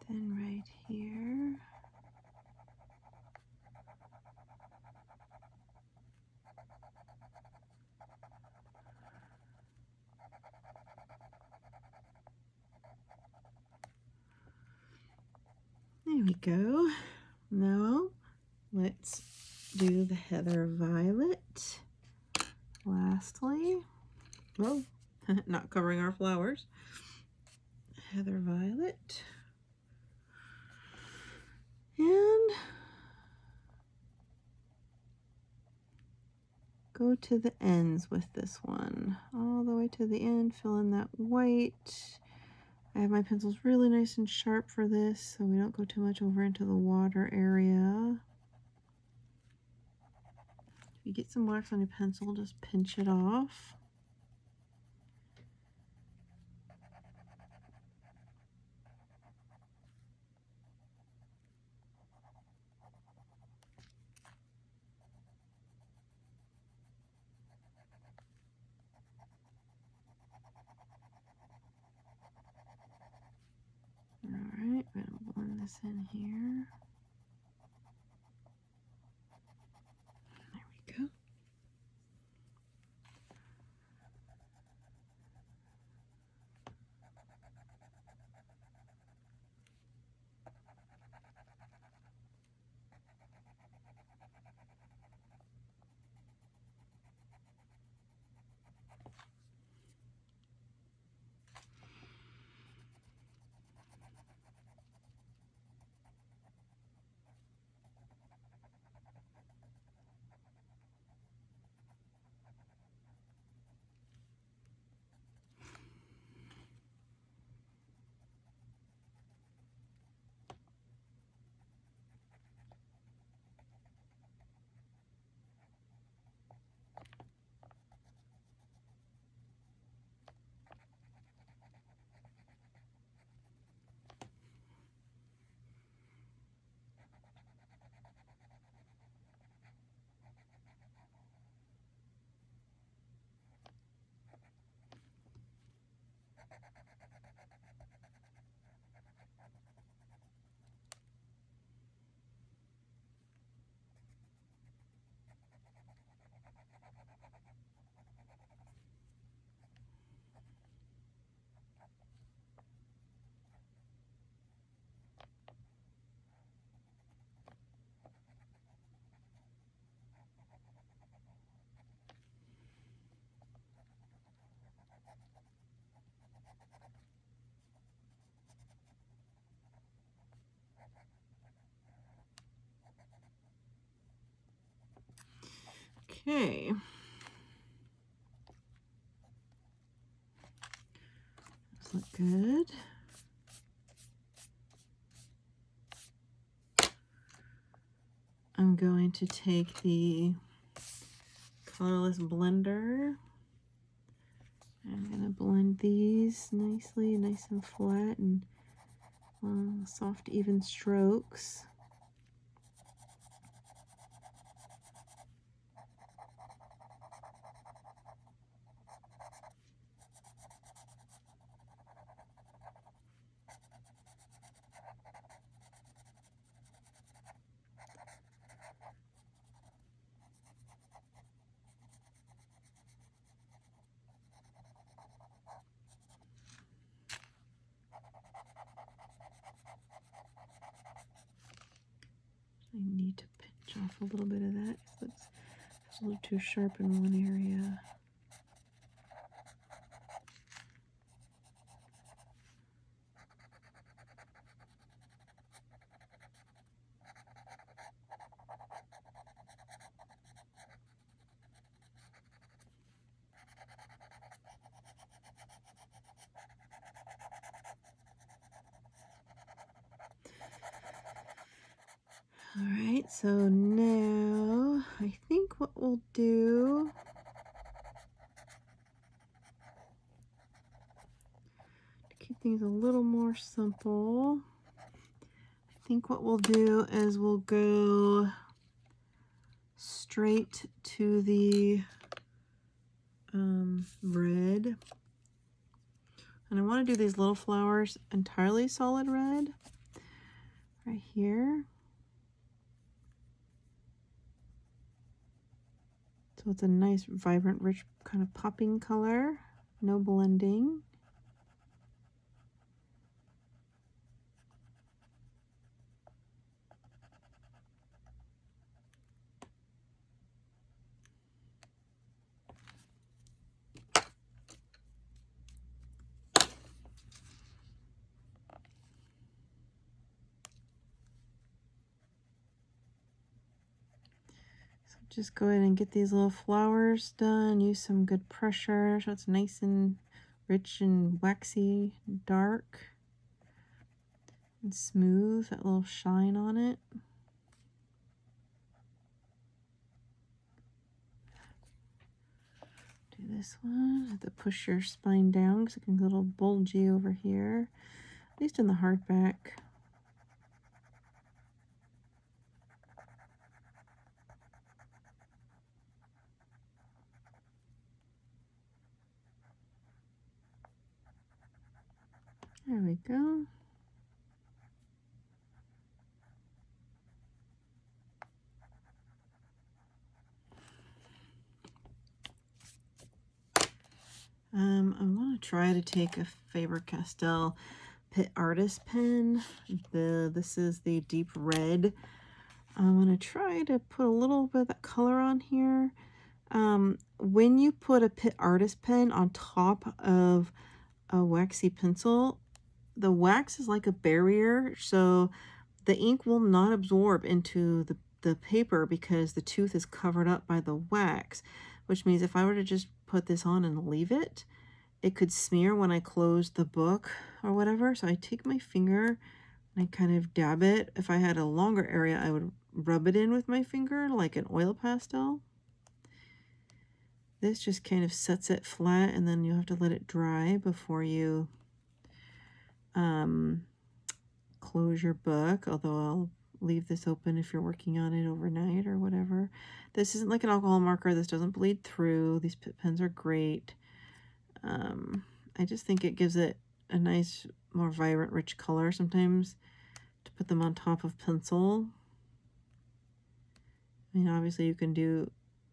Then right here. There we go. Now let's do the heather violet. Lastly, well, not covering our flowers. Heather violet. And go to the ends with this one. All the way to the end, fill in that white. I have my pencils really nice and sharp for this, so we don't go too much over into the water area. If you get some wax on your pencil, just pinch it off. this in here. There we go. Okay. Those look good. I'm going to take the colorless blender. I'm going to blend these nicely, nice and flat and soft, even strokes. I need to pinch off a little bit of that. It looks a little too sharp in one area. All right, so now I think what we'll do, to keep things a little more simple, I think what we'll do is we'll go straight to the red. And I want to do these little flowers entirely solid red right here. So it's a nice, vibrant, rich, kind of popping color. No blending. Just go ahead and get these little flowers done. Use some good pressure so it's nice and rich and waxy and dark and smooth, that little shine on it. Do this one. Have to push your spine down because it can get a little bulgy over here, at least in the hardback. There we go. I want to try to take a Faber-Castell Pit Artist pen. This is the deep red. I'm going to try to put a little bit of that color on here. When you put a Pit Artist pen on top of a waxy pencil, the wax is like a barrier, so the ink will not absorb into the paper because the tooth is covered up by the wax, which means if I were to just put this on and leave it, it could smear when I close the book or whatever. So I take my finger and I kind of dab it. If I had a longer area, I would rub it in with my finger like an oil pastel. This just kind of sets it flat, and then you have to let it dry before you close your book, although I'll leave this open if you're working on it overnight or whatever. This isn't like an alcohol marker. This doesn't bleed through. These Pitt pens are great. I just think it gives it a nice, more vibrant, rich color sometimes to put them on top of pencil. I mean, obviously you can do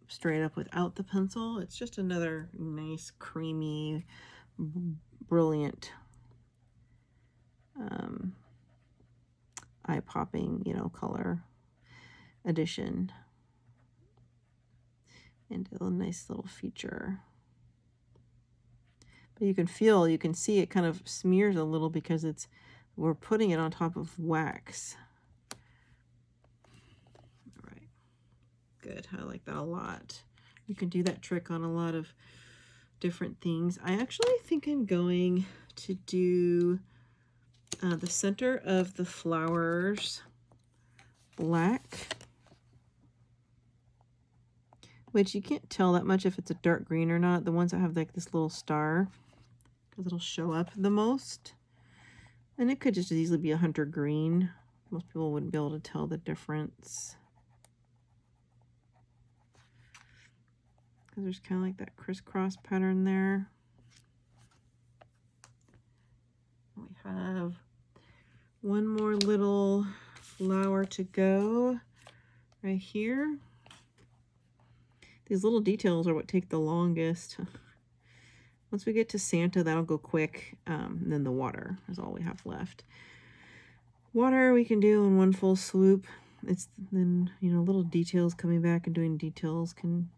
straight up without the pencil. It's just another nice, creamy, brilliant, eye-popping, you know, color addition. And a nice little feature. But you can feel, you can see it kind of smears a little because we're putting it on top of wax. All right, good. I like that a lot. You can do that trick on a lot of different things. I actually think I'm going to do the center of the flowers black, which you can't tell that much if it's a dark green or not. The ones that have like this little star, because it'll show up the most. And it could just as easily be a hunter green. Most people wouldn't be able to tell the difference, because there's kind of like that crisscross pattern there. We have one more little flower to go right here. These little details are what take the longest. Once we get to Santa, that'll go quick. And then the water is all we have left. Water we can do in one full swoop. It's then, you know, little details coming back and doing details can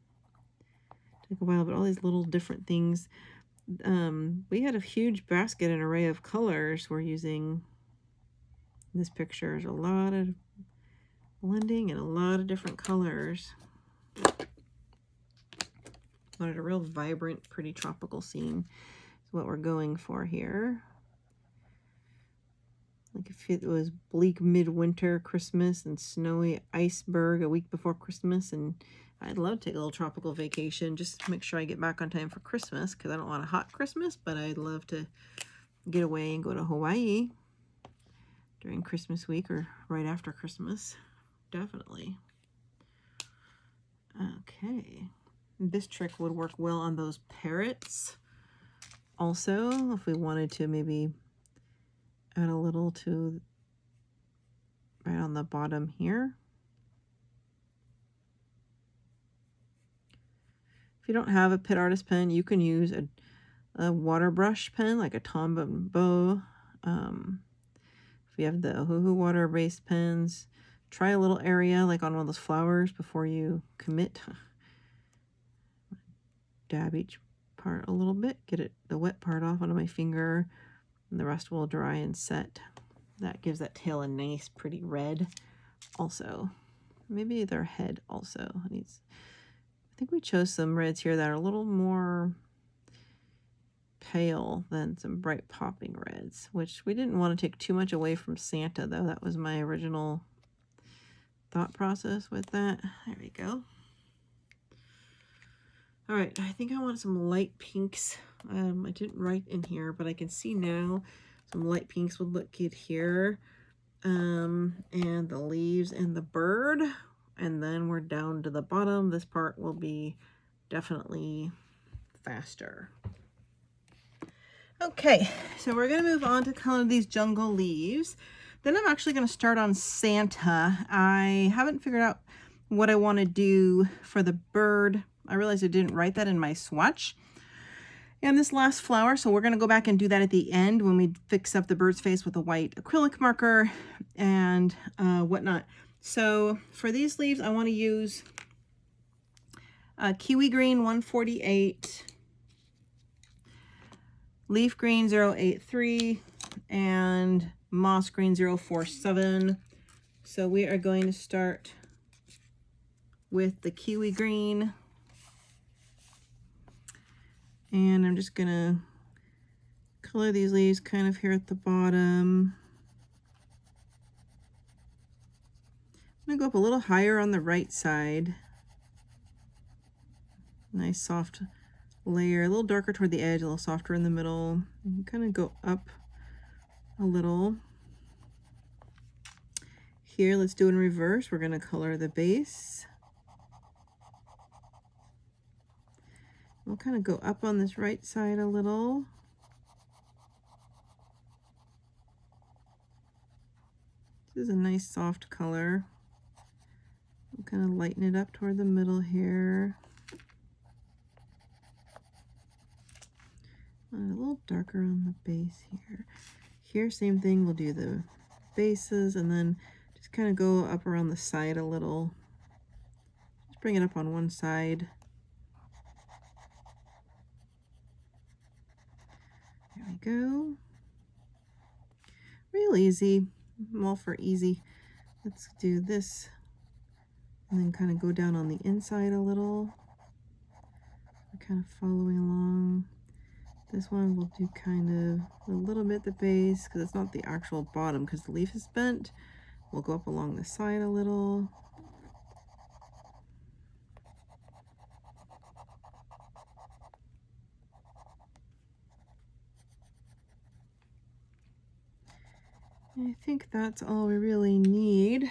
take a while, but all these little different things. We had a huge basket and array of colors we're using. This picture is a lot of blending and a lot of different colors. Wanted a real vibrant, pretty tropical scene is what we're going for here. Like if it was bleak midwinter Christmas and snowy iceberg a week before Christmas, and I'd love to take a little tropical vacation just to make sure I get back on time for Christmas, because I don't want a hot Christmas, but I'd love to get away and go to Hawaii during Christmas week or right after Christmas. Definitely. Okay. This trick would work well on those parrots. Also, if we wanted to maybe add a little to right on the bottom here. If you don't have a Pit Artist pen, you can use a water brush pen, like a Tombow. If you have the Oahu water-based pens, try a little area like on one of those flowers before you commit. Dab each part a little bit, get the wet part off onto my finger, and the rest will dry and set. That gives that tail a nice pretty red also. Maybe their head also needs, I think we chose some reds here that are a little more pale than some bright popping reds, which we didn't want to take too much away from Santa though. That was my original thought process with that. There we go. All right, I think I want some light pinks. I didn't write in here, but I can see now some light pinks would look good here. And the leaves and the bird. And then we're down to the bottom. This part will be definitely faster. Okay, so we're gonna move on to color these jungle leaves. Then I'm actually gonna start on Santa. I haven't figured out what I wanna do for the bird. I realized I didn't write that in my swatch. And this last flower, so we're going to go back and do that at the end when we fix up the bird's face with a white acrylic marker and whatnot. So for these leaves, I want to use Kiwi Green 148, Leaf Green 083, and Moss Green 047. So we are going to start with the Kiwi Green. And I'm just going to color these leaves kind of here at the bottom. I'm going to go up a little higher on the right side. Nice soft layer, a little darker toward the edge, a little softer in the middle. And kind of go up a little. Here, let's do it in reverse. We're going to color the base. We'll kind of go up on this right side a little. This is a nice soft color. We'll kind of lighten it up toward the middle here. And a little darker on the base here. Here, same thing, we'll do the bases and then just kind of go up around the side a little. Just bring it up on one side. There we go. Real easy. I'm all for easy. Let's do this and then kind of go down on the inside a little. We're kind of following along. This one we'll do kind of a little bit the base because it's not the actual bottom because the leaf is bent. We'll go up along the side a little. I think that's all we really need.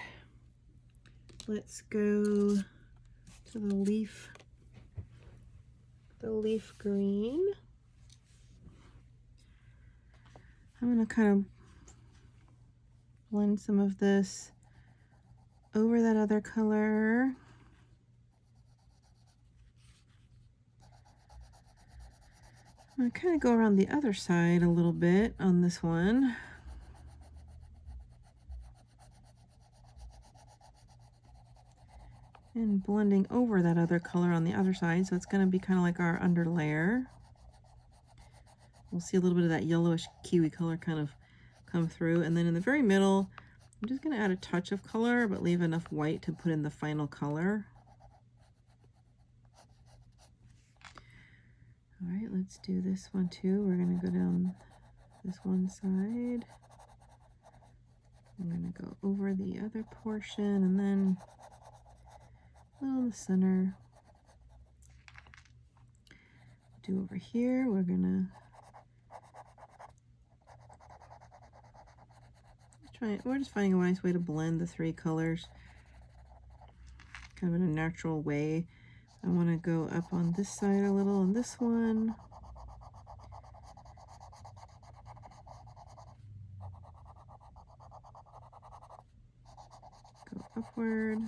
Let's go to the leaf green. I'm going to kind of blend some of this over that other color. I'm going to kind of go around the other side a little bit on this one. And blending over that other color on the other side, so it's going to be kind of like our under layer. We'll see a little bit of that yellowish kiwi color kind of come through. And then in the very middle, I'm just going to add a touch of color, but leave enough white to put in the final color. All right, let's do this one too. We're going to go down this one side. I'm going to go over the other portion and then a little in the center. Do over here, we're just finding a nice way to blend the three colors kind of in a natural way. I want to go up on this side a little on this one. Go upward.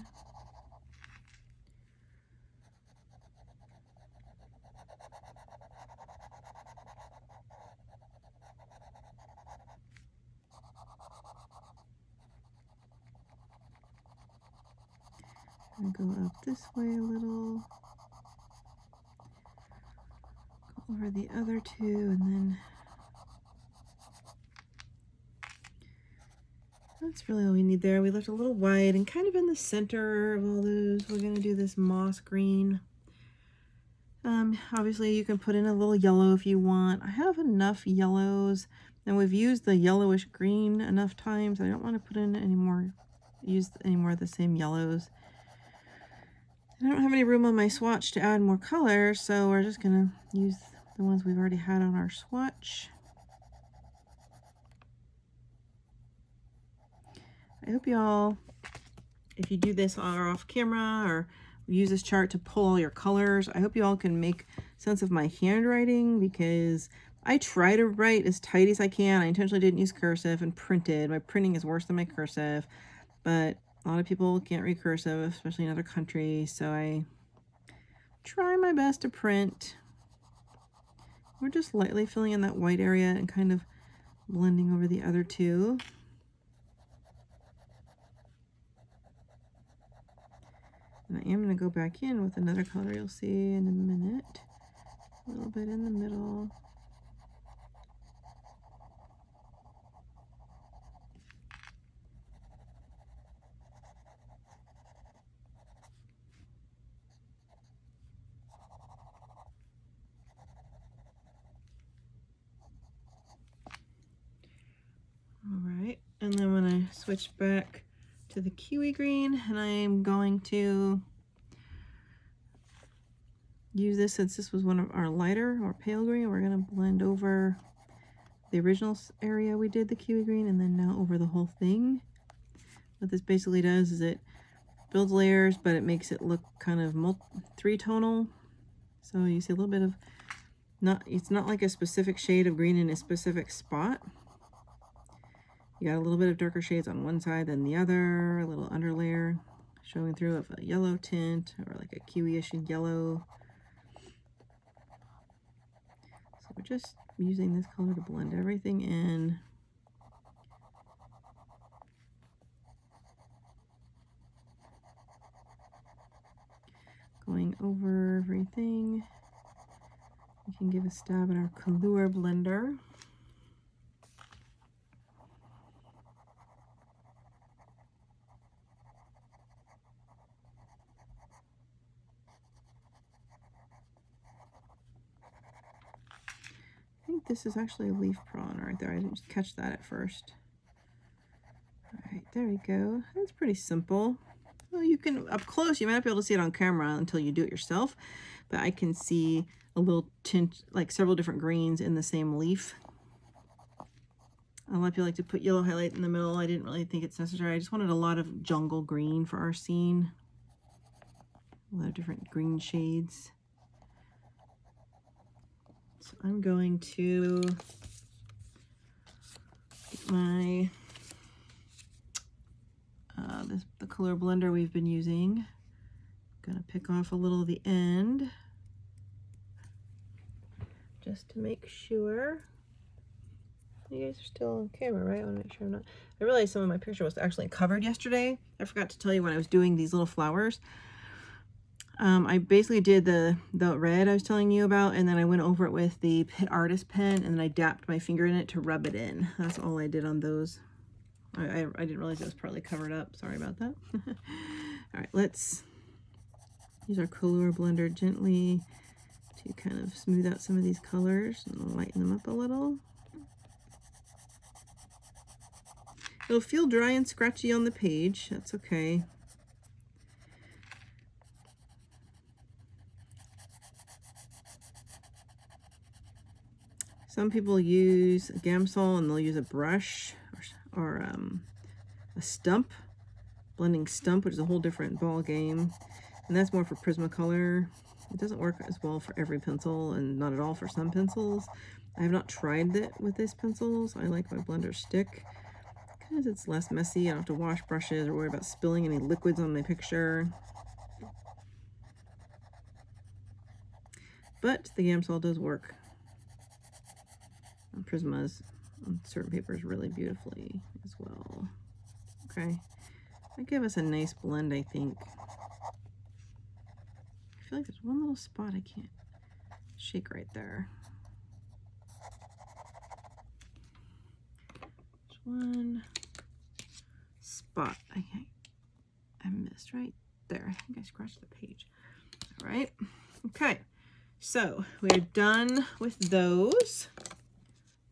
And go up this way a little, go over the other two, and then that's really all we need there. We left a little white and kind of in the center of all those, we're going to do this moss green. Obviously you can put in a little yellow if you want. I have enough yellows, and we've used the yellowish green enough times. I don't want to put in use any more of the same yellows. I don't have any room on my swatch to add more color, so we're just going to use the ones we've already had on our swatch. I hope y'all, if you do this off camera or use this chart to pull all your colors, I hope you all can make sense of my handwriting, because I try to write as tight as I can. I intentionally didn't use cursive and printed. My printing is worse than my cursive, but a lot of people can't read cursive, especially in other countries, so I try my best to print We're just lightly filling in that white area and kind of blending over the other two. And I am going to go back in with another color, you'll see in a minute. A little bit in the middle. All right, and then when I switch back to the kiwi green, and I'm going to use this since this was one of our lighter or pale green, we're going to blend over the original area we did the kiwi green and then now over the whole thing. What this basically does is it builds layers, but it makes it look kind of three-tonal. So you see a little bit of, it's not like a specific shade of green in a specific spot. You got a little bit of darker shades on one side than the other, a little underlayer showing through of a yellow tint or like a kiwi-ish yellow. So we're just using this color to blend everything in. Going over everything. We can give a stab in our color blender. I think this is actually a leaf prawn right there. I didn't catch that at first. All right, there we go. That's pretty simple. Well, you can, up close, you might not be able to see it on camera until you do it yourself, but I can see a little tint, like several different greens in the same leaf. A lot of people like to put yellow highlight in the middle. I didn't really think it's necessary. I just wanted a lot of jungle green for our scene. A lot of different green shades. So I'm going to get my the color blender we've been using. I'm gonna pick off a little of the end just to make sure. You guys are still on camera, right? I want to make sure I'm not. I realized some of my picture was actually covered yesterday. I forgot to tell you when I was doing these little flowers. I basically did the red I was telling you about, and then I went over it with the artist pen, and then I dapped my finger in it to rub it in. That's all I did on those. I didn't realize it was partly covered up. Sorry about that. All right, let's use our color blender gently to kind of smooth out some of these colors and lighten them up a little. It'll feel dry and scratchy on the page. That's okay. Some people use a Gamsol and they'll use a brush or a stump, blending stump, which is a whole different ball game. And that's more for Prismacolor. It doesn't work as well for every pencil and not at all for some pencils. I have not tried it with these pencils. I like my blender stick because it's less messy. I don't have to wash brushes or worry about spilling any liquids on my picture. But the Gamsol does work on Prismas on certain papers really beautifully as well. Okay, that gave us a nice blend, I think. I feel like there's one little spot I can't shake right there. There's one spot I missed right there. I think I scratched the page. All right. Okay. So we're done with those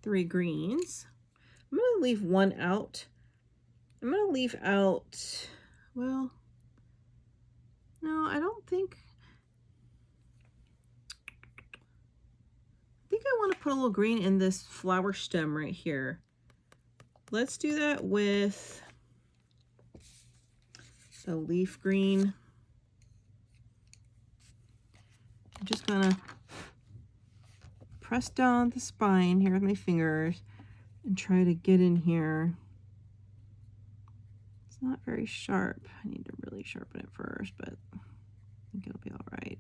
3 greens. I'm going to leave one out. I'm going to leave out, well, no, I don't think. I think I want to put a little green in this flower stem right here. Let's do that with the leaf green. I'm just gonna press down the spine here with my fingers and try to get in here. It's not very sharp. I need to really sharpen it first, but I think it'll be all right.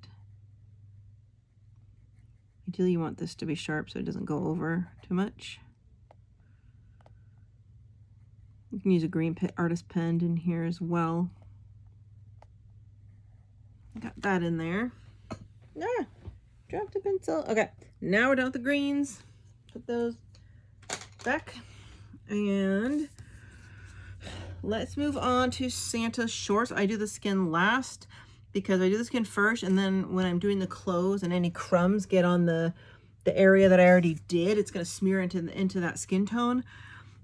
Ideally you want this to be sharp so it doesn't go over too much. You can use a green artist pen in here as well. Got that in there. Ah, dropped a pencil. Okay, now we're done with the greens. Put those back. And let's move on to Santa's shorts. I do the skin last because I do the skin first, and then when I'm doing the clothes and any crumbs get on the area that I already did, it's going to smear into that skin tone.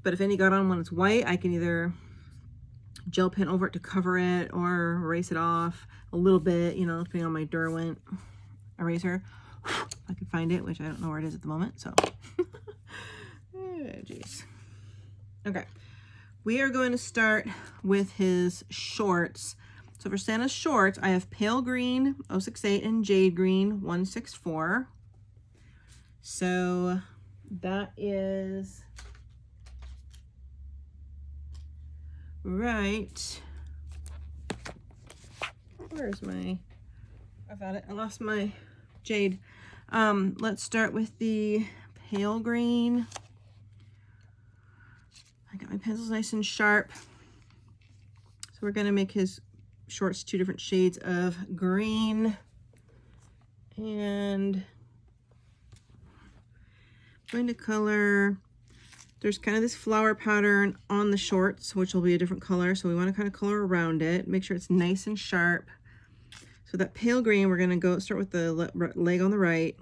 But if any got on when it's white, I can either gel pen over it to cover it or erase it off a little bit, you know, depending on my Derwent eraser. I can find it, which I don't know where it is at the moment, so. Oh, geez. Okay, we are going to start with his shorts. So for Santa's shorts, I have pale green 068 and jade green 164. So that is right. Where's my, I found it. I lost my jade. Let's start with the pale green. I got my pencils nice and sharp. So we're going to make his shorts 2 different shades of green. And I'm going to color, there's kind of this flower pattern on the shorts, which will be a different color. So we want to kind of color around it, make sure it's nice and sharp. So that pale green, we're going to start with the leg on the right.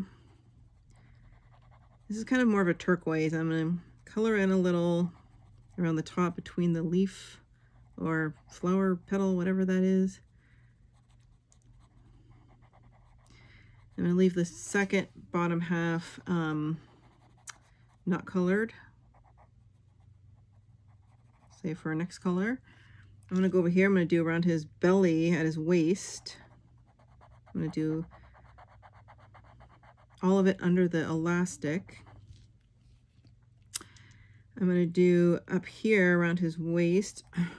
This is kind of more of a turquoise. I'm going to color in a little around the top between the leaf or flower petal, whatever that is. I'm going to leave the second bottom half not colored. Save for our next color. I'm going to go over here. I'm going to do around his belly at his waist. I'm going to do all of it under the elastic. I'm going to do up here around his waist. I'm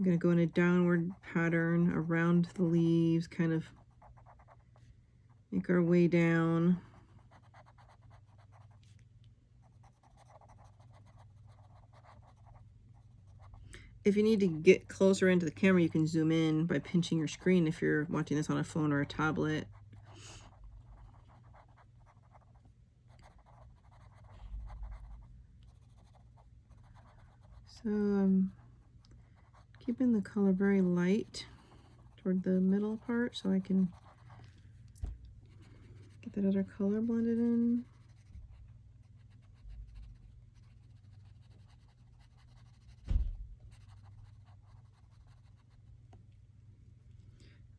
going to go in a downward pattern around the leaves, kind of make our way down. If you need to get closer into the camera, you can zoom in by pinching your screen if you're watching this on a phone or a tablet. So I'm keeping the color very light toward the middle part so I can get that other color blended in.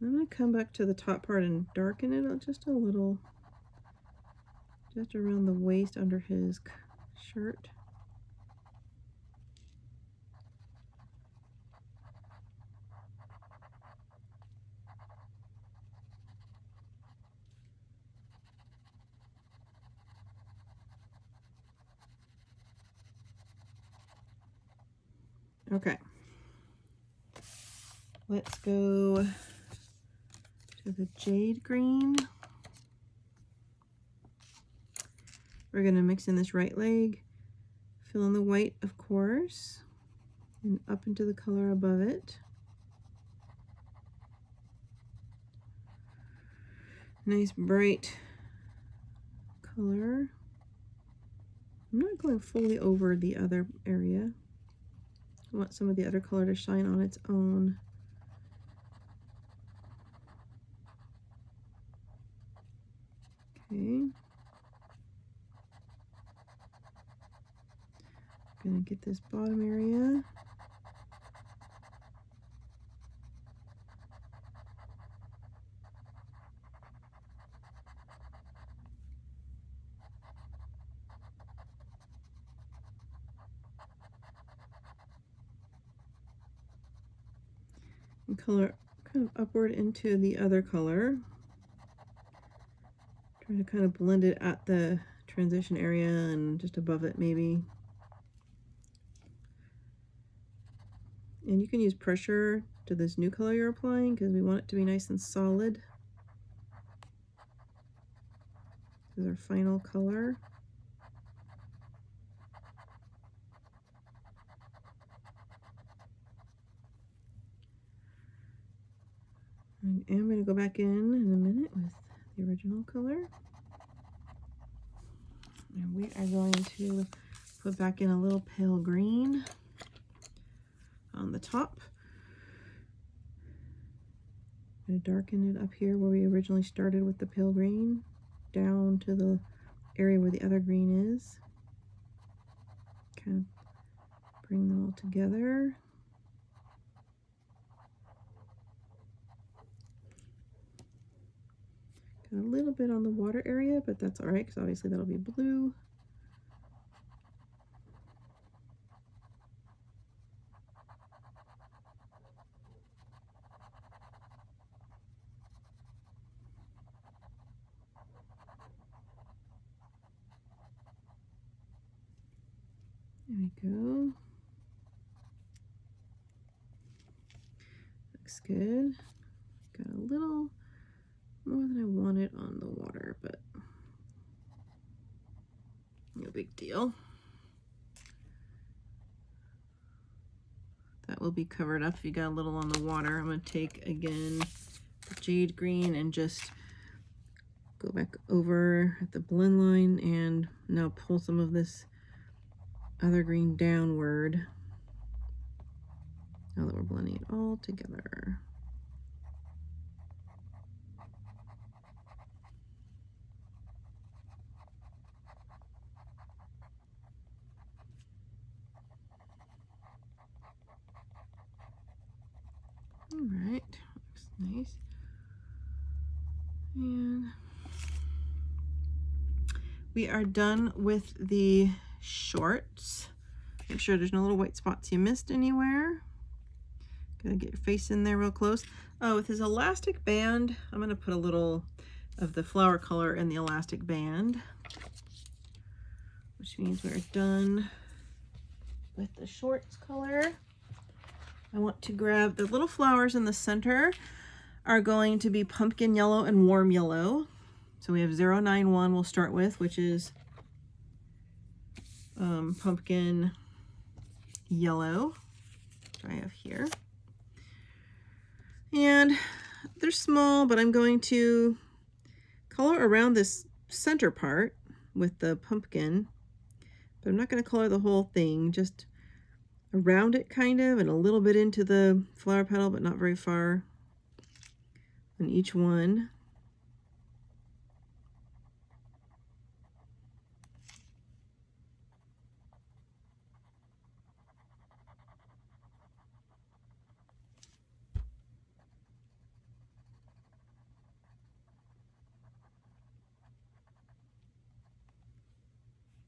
I'm going to come back to the top part and darken it just a little, just around the waist under his shirt. Okay, let's go to the jade green. We're going to mix in this right leg, fill in the white, of course, and up into the color above it. Nice bright color. I'm not going fully over the other area. I want some of the other color to shine on its own. Okay. Gonna get this bottom area. And color kind of upward into the other color. Trying to kind of blend it at the transition area and just above it maybe. And you can use pressure to this new color you're applying because we want it to be nice and solid. This is our final color. I am going to go back in a minute with the original color. And we are going to put back in a little pale green on the top. I'm going to darken it up here where we originally started with the pale green, down to the area where the other green is. Kind of bring them all together. Got a little bit on the water area, but that's all right because obviously that'll be blue. There we go. Looks good. Got a little more than I wanted on the water, but no big deal. That will be covered up if you got a little on the water. I'm going to take again the jade green and just go back over at the blend line and now pull some of this other green downward now that we're blending it all together. All right, looks nice. And we are done with the shorts. Make sure there's no little white spots you missed anywhere. Gotta get your face in there real close. Oh, with his elastic band, I'm gonna put a little of the flower color in the elastic band, which means we're done with the shorts color. I want to grab the little flowers in the center are going to be pumpkin yellow and warm yellow. So we have 091 we'll start with, which is pumpkin yellow, which I have here. And they're small, but I'm going to color around this center part with the pumpkin, but I'm not going to color the whole thing, just around it kind of, and a little bit into the flower petal, but not very far on each one.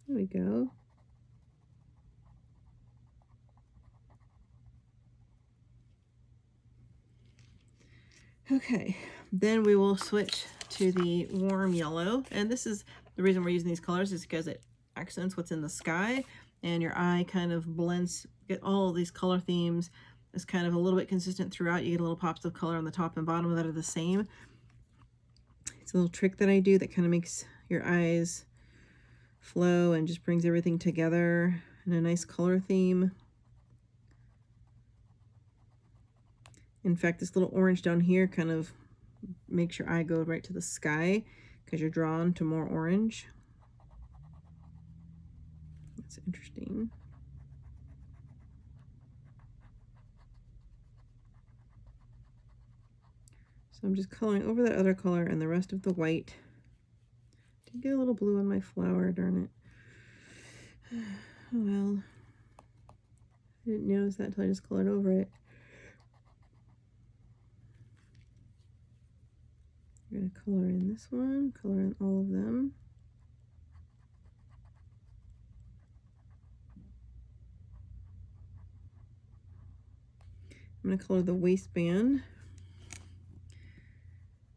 There we go. Okay, then we will switch to the warm yellow. And this is the reason we're using these colors is because it accents what's in the sky and your eye kind of blends, get all of these color themes is kind of a little bit consistent throughout. You get a little pops of color on the top and bottom that are the same. It's a little trick that I do that kind of makes your eyes flow and just brings everything together in a nice color theme. In fact, this little orange down here kind of makes your eye go right to the sky because you're drawn to more orange. That's interesting. So I'm just coloring over that other color and the rest of the white. Did get a little blue on my flower, darn it. Oh well. I didn't notice that until I just colored over it. I'm going to color in this one, color in all of them. I'm going to color the waistband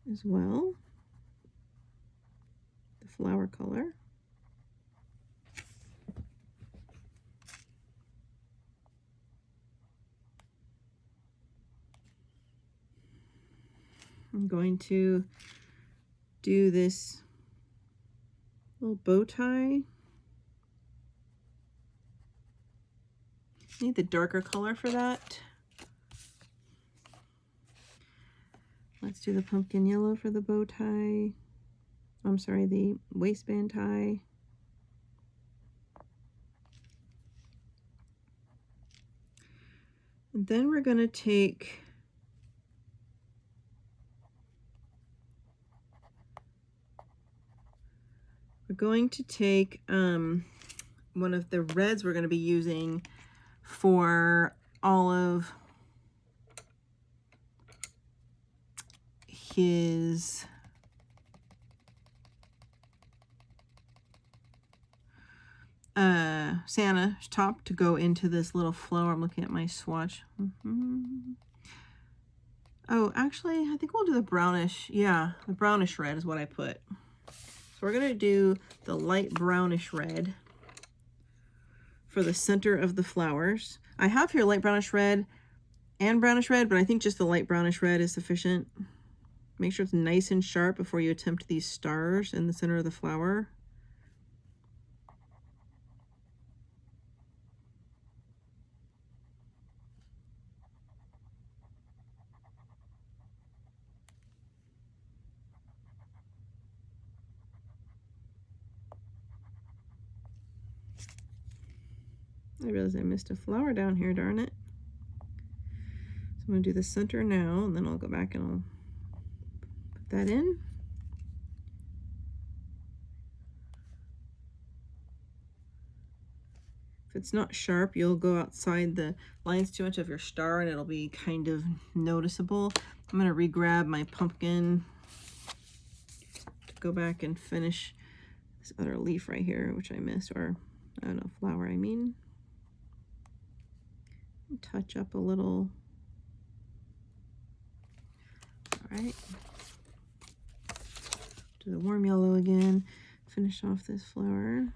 as well, the flower color. I'm going to do this Little bow tie. Need the darker color for that. Let's do the pumpkin yellow for the bow tie. I'm sorry, the waistband tie. And then we're going to take one of the reds we're going to be using for all of his Santa top to go into this little flower. I'm looking at my swatch. Oh, actually, I think we'll do the brownish. Yeah, the brownish red is what I put. So we're going to do the light brownish red for the center of the flowers. I have here light brownish red and brownish red, but I think just the light brownish red is sufficient. Make sure it's nice and sharp before you attempt these stars in the center of the flower. I realized I missed a flower down here, darn it. So I'm going to do the center now, and then I'll go back and I'll put that in. If it's not sharp, you'll go outside the lines too much of your star and it'll be kind of noticeable. I'm going to re-grab my pumpkin to go back and finish this other leaf right here, which I missed, or I don't know, flower I mean. Touch up a little. All right. Do the warm yellow again. Finish off this flower.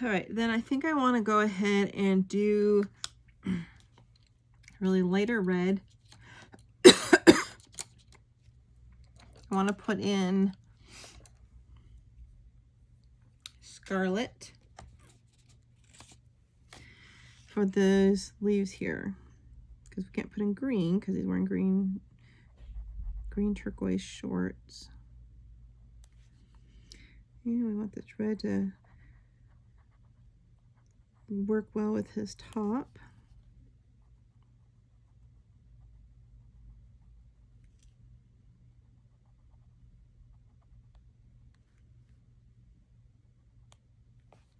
All right, then I think I want to go ahead and do really lighter red. I want to put in scarlet for those leaves here, because we can't put in green because he's wearing green turquoise shorts. And we want this red to work well with his top.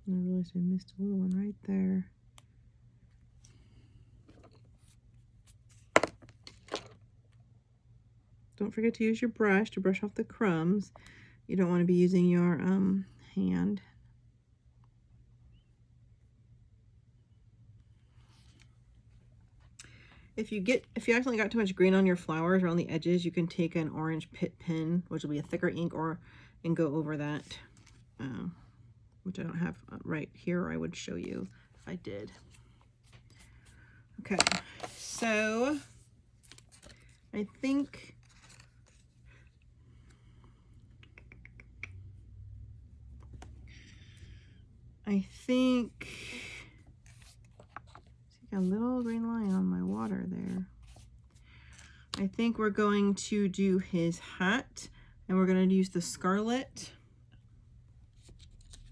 I realized I missed a little one right there. Don't forget to use your brush to brush off the crumbs. You don't want to be using your hand. If you accidentally got too much green on your flowers around the edges, you can take an orange pit pen, which will be a thicker ink, and go over that. Which I don't have right here, or I would show you if I did. Okay, so I think see a little green line on my water there. I think we're going to do his hat, and we're going to use the scarlet.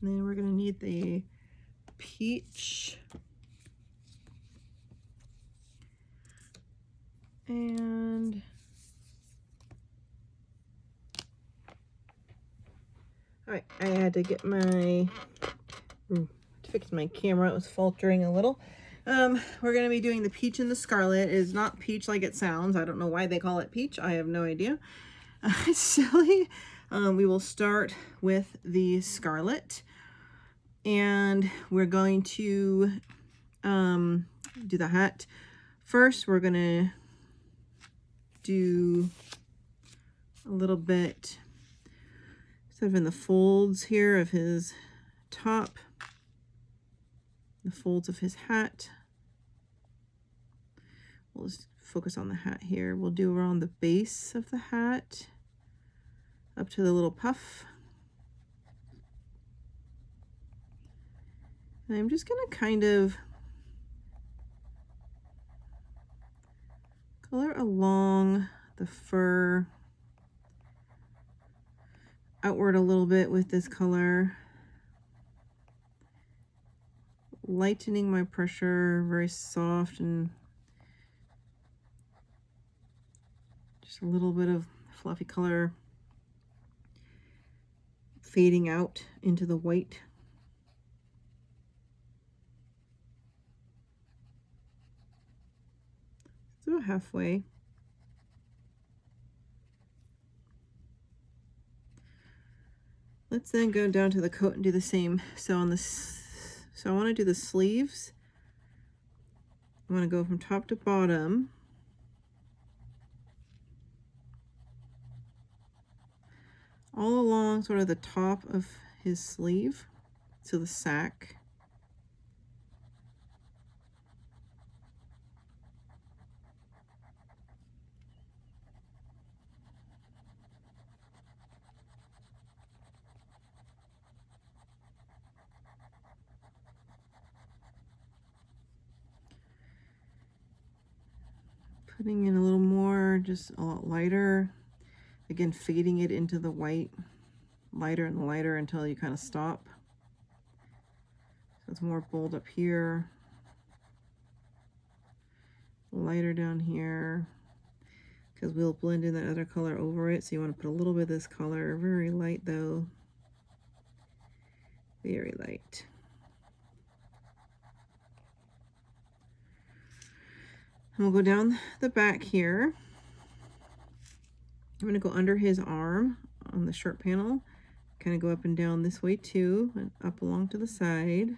And then we're going to need the peach. And all right, I had to get my to fix my camera. It was faltering a little. We're going to be doing the peach and the scarlet. It is not peach like it sounds. I don't know why they call it peach. I have no idea. It's silly. We will start with the scarlet, and we're going to do the hat. First, we're going to do a little bit sort of in the folds here of his top, the folds of his hat. We'll just focus on the hat here. We'll do around the base of the hat, up to the little puff. And I'm just gonna kind of color along the fur outward a little bit with this color, lightening my pressure, very soft, and just a little bit of fluffy color fading out into the white. So halfway. Let's then go down to the coat and do the same. So on this, so I want to do the sleeves. I want to go from top to bottom. All along sort of the top of his sleeve to the sack. Putting in a little more, just a lot lighter. Again, fading it into the white, lighter and lighter until you kind of stop. So it's more bold up here, lighter down here, because we'll blend in that other color over it. So you want to put a little bit of this color, very light though, very light. And we'll go down the back here. I'm going to go under his arm on the shirt panel, kind of go up and down this way too, and up along to the side.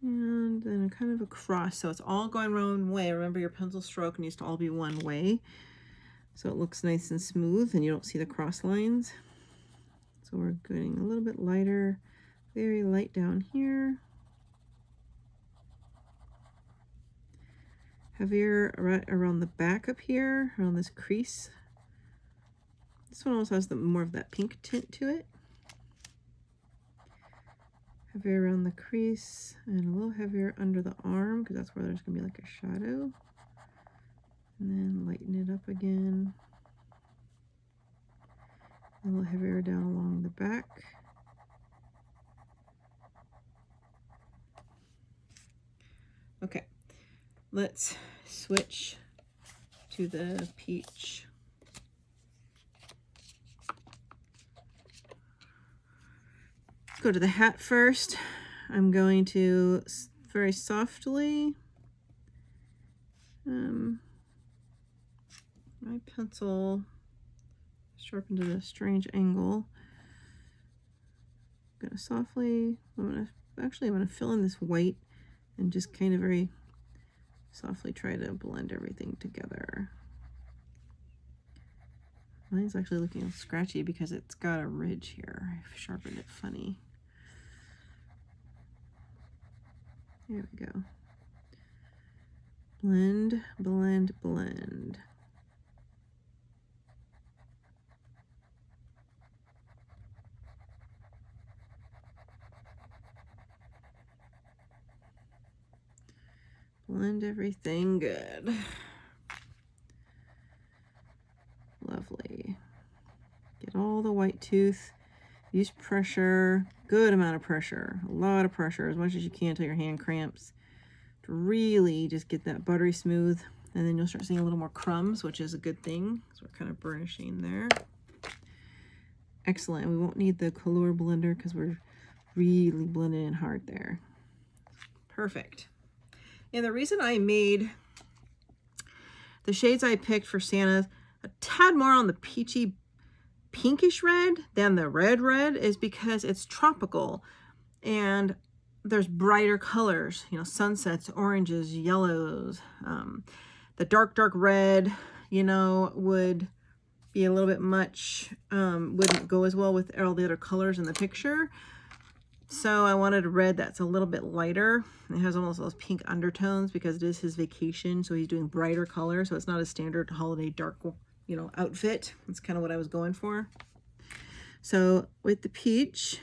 And then kind of across, so it's all going one way. Remember, your pencil stroke needs to all be one way, so it looks nice and smooth and you don't see the cross lines. So we're getting a little bit lighter, very light down here. Heavier right around the back up here, around this crease. This one also has more of that pink tint to it. Heavier around the crease and a little heavier under the arm, because that's where there's going to be like a shadow. And then lighten it up again. A little heavier down along the back. Okay, let's switch to the peach. Go to the hat first. I'm going to very softly, my pencil sharpened at a strange angle. I'm gonna softly, I'm gonna fill in this white and just kind of very softly try to blend everything together. Mine's actually looking a little scratchy because it's got a ridge here. I've sharpened it funny. There we go. Blend, blend, blend. Blend everything good. Lovely. Get all the white tooth. Use pressure, good amount of pressure, a lot of pressure, as much as you can until your hand cramps, to really just get that buttery smooth. And then you'll start seeing a little more crumbs, which is a good thing. So we're kind of burnishing there. Excellent. We won't need the color blender because we're really blending in hard there. Perfect. And the reason I made the shades I picked for Santa a tad more on the peachy pinkish red than the red is because it's tropical and there's brighter colors, you know, sunsets, oranges, yellows. The dark red, you know, would be a little bit much, wouldn't go as well with all the other colors in the picture. So I wanted a red that's a little bit lighter. It has almost those pink undertones because it is his vacation. So he's doing brighter colors. So it's not a standard holiday dark, you know, outfit. That's kind of what I was going for. So with the peach,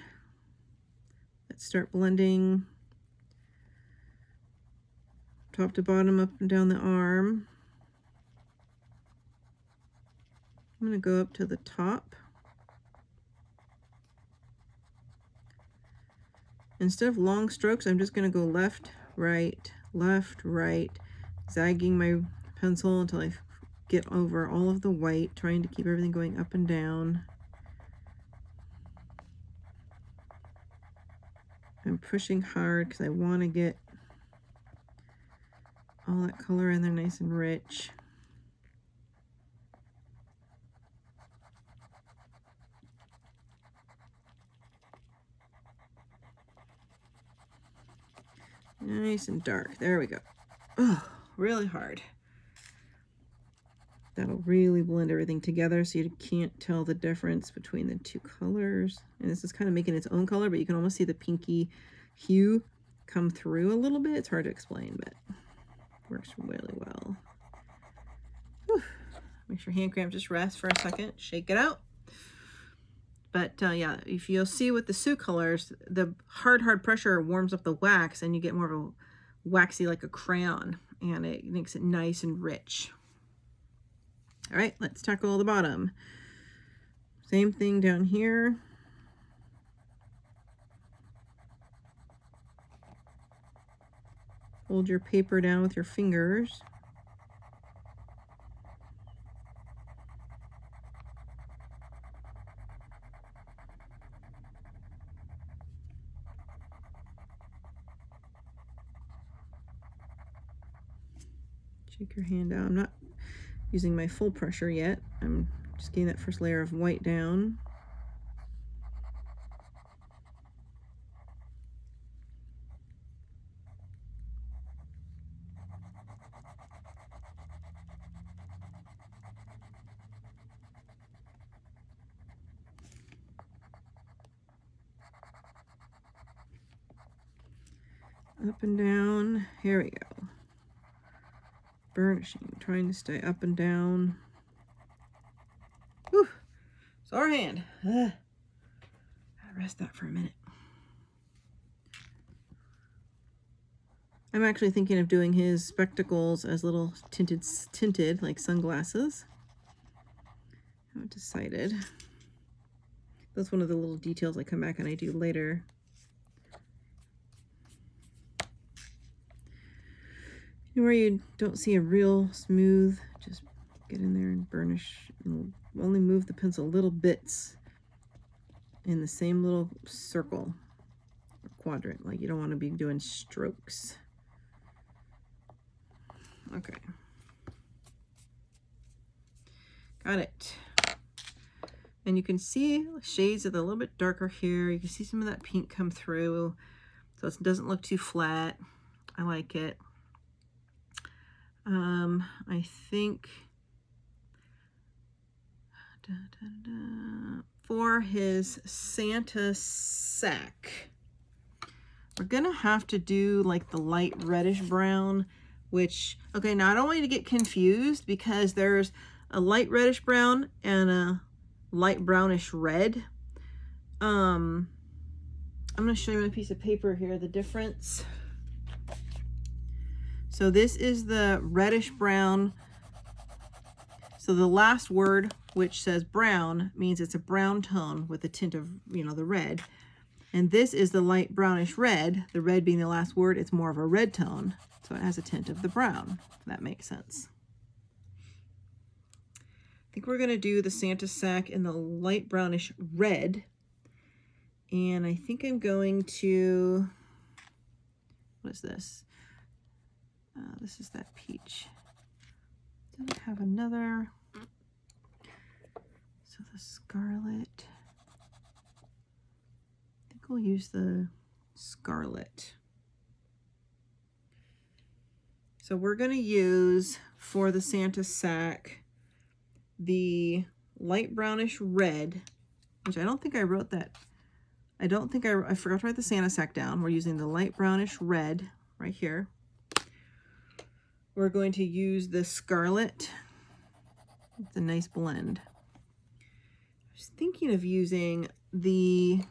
let's start blending top to bottom, up and down the arm. I'm going to go up to the top. Instead of long strokes, I'm just going to go left, right, zagging my pencil until I get over all of the white, trying to keep everything going up and down. I'm pushing hard because I want to get all that color in there nice and rich. Nice and dark. There we go. Oh, really hard. That'll really blend everything together so you can't tell the difference between the two colors. And this is kind of making its own color, but you can almost see the pinky hue come through a little bit. It's hard to explain, but works really well. Whew. Make sure hand cramp just rest for a second. Shake it out. But yeah, if you'll see with the Soucolors, the hard pressure warms up the wax and you get more of a waxy, like a crayon, and it makes it nice and rich. All right, let's tackle the bottom. Same thing down here. Hold your paper down with your fingers. Shake your hand out. I'm not using my full pressure yet. I'm just getting that first layer of white down. Up and down. Here we go. Burnishing, trying to stay up and down. Whew, sore hand. I'll rest that for a minute. I'm actually thinking of doing his spectacles as little tinted like sunglasses. I haven't decided. That's one of the little details I come back and I do later. Where you don't see a real smooth, just get in there and burnish, and we'll only move the pencil little bits in the same little circle or quadrant. Like, you don't want to be doing strokes. Okay, got it. And you can see shades of the little bit darker here. You can see some of that pink come through, so it doesn't look too flat. I like it. I think for his Santa sack, we're gonna have to do like the light reddish brown, which, okay, now I don't want you to get confused because there's a light reddish brown and a light brownish red. I'm gonna show you on a piece of paper here the difference. So this is the reddish brown. So the last word, which says brown, means it's a brown tone with a tint of, you know, the red. And this is the light brownish red, the red being the last word. It's more of a red tone, so it has a tint of the brown. If that makes sense. I think we're gonna do the Santa sack in the light brownish red. And I think I'm going to, what is this? This is that peach. Didn't have another. So So the scarlet. I think we'll use the scarlet. So we're going to use, for the Santa sack, the light brownish red, which I don't think I wrote that. I forgot to write the Santa sack down. We're using the light brownish red right here. We're going to use the scarlet. It's a nice blend. I was thinking of using the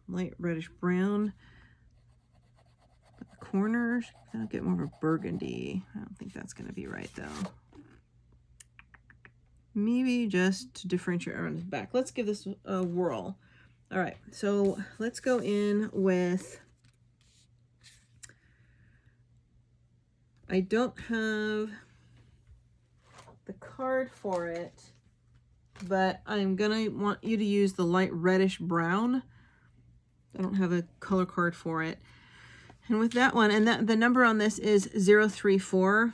light reddish brown. But the corners, I'll get more of a burgundy. I don't think that's going to be right though. Maybe just to differentiate around his back. Let's give this a whirl. All right, so let's go in with, I don't have the card for it, but I'm gonna want you to use the light reddish brown. I don't have a color card for it. And with that one, and the number on this is 034.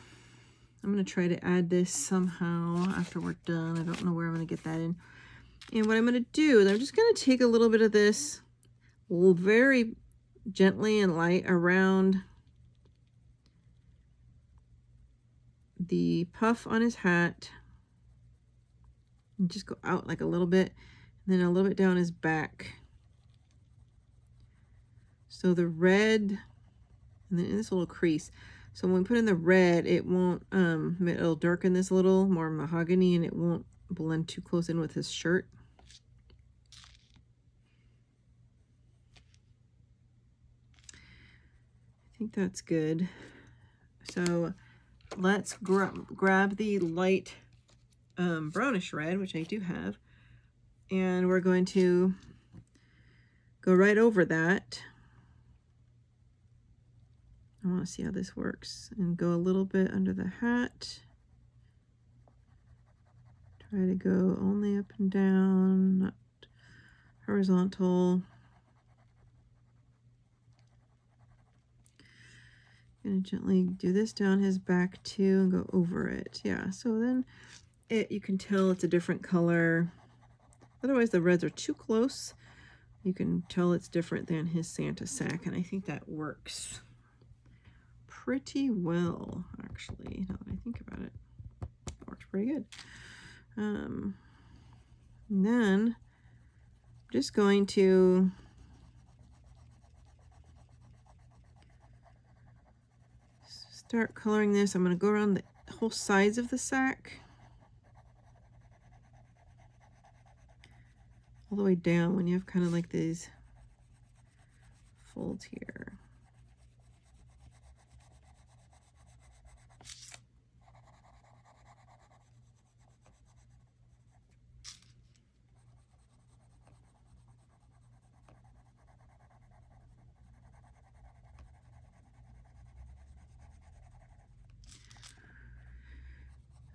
I'm going to try to add this somehow after we're done. I don't know where I'm going to get that in. And what I'm going to do is I'm just going to take a little bit of this very gently and light around the puff on his hat. And just go out like a little bit. And then a little bit down his back. So the red, and then in this little crease. So when we put in the red, it won't, it'll darken this a little more mahogany and it won't blend too close in with his shirt. I think that's good. So let's grab the light brownish red, which I do have, and we're going to go right over that. I want to see how this works and go a little bit under the hat. Try to go only up and down, not horizontal. Gonna gently do this down his back too and go over it. Yeah, so then you can tell it's a different color. Otherwise the reds are too close. You can tell it's different than his Santa sack, and I think that works pretty well, actually, now that I think about it. It works pretty good. And then I'm just going to start coloring this. I'm going to go around the whole sides of the sack, all the way down when you have kind of like these folds here.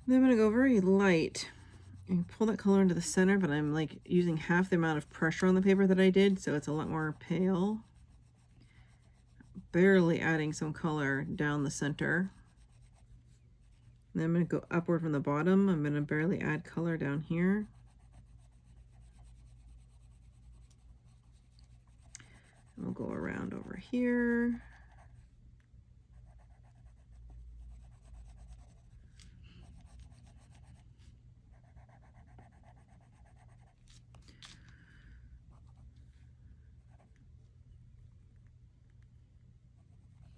Then I'm going to go very light and pull that color into the center, but I'm like using half the amount of pressure on the paper that I did, so it's a lot more pale. Barely adding some color down the center. And then I'm going to go upward from the bottom. I'm going to barely add color down here. And we'll go around over here.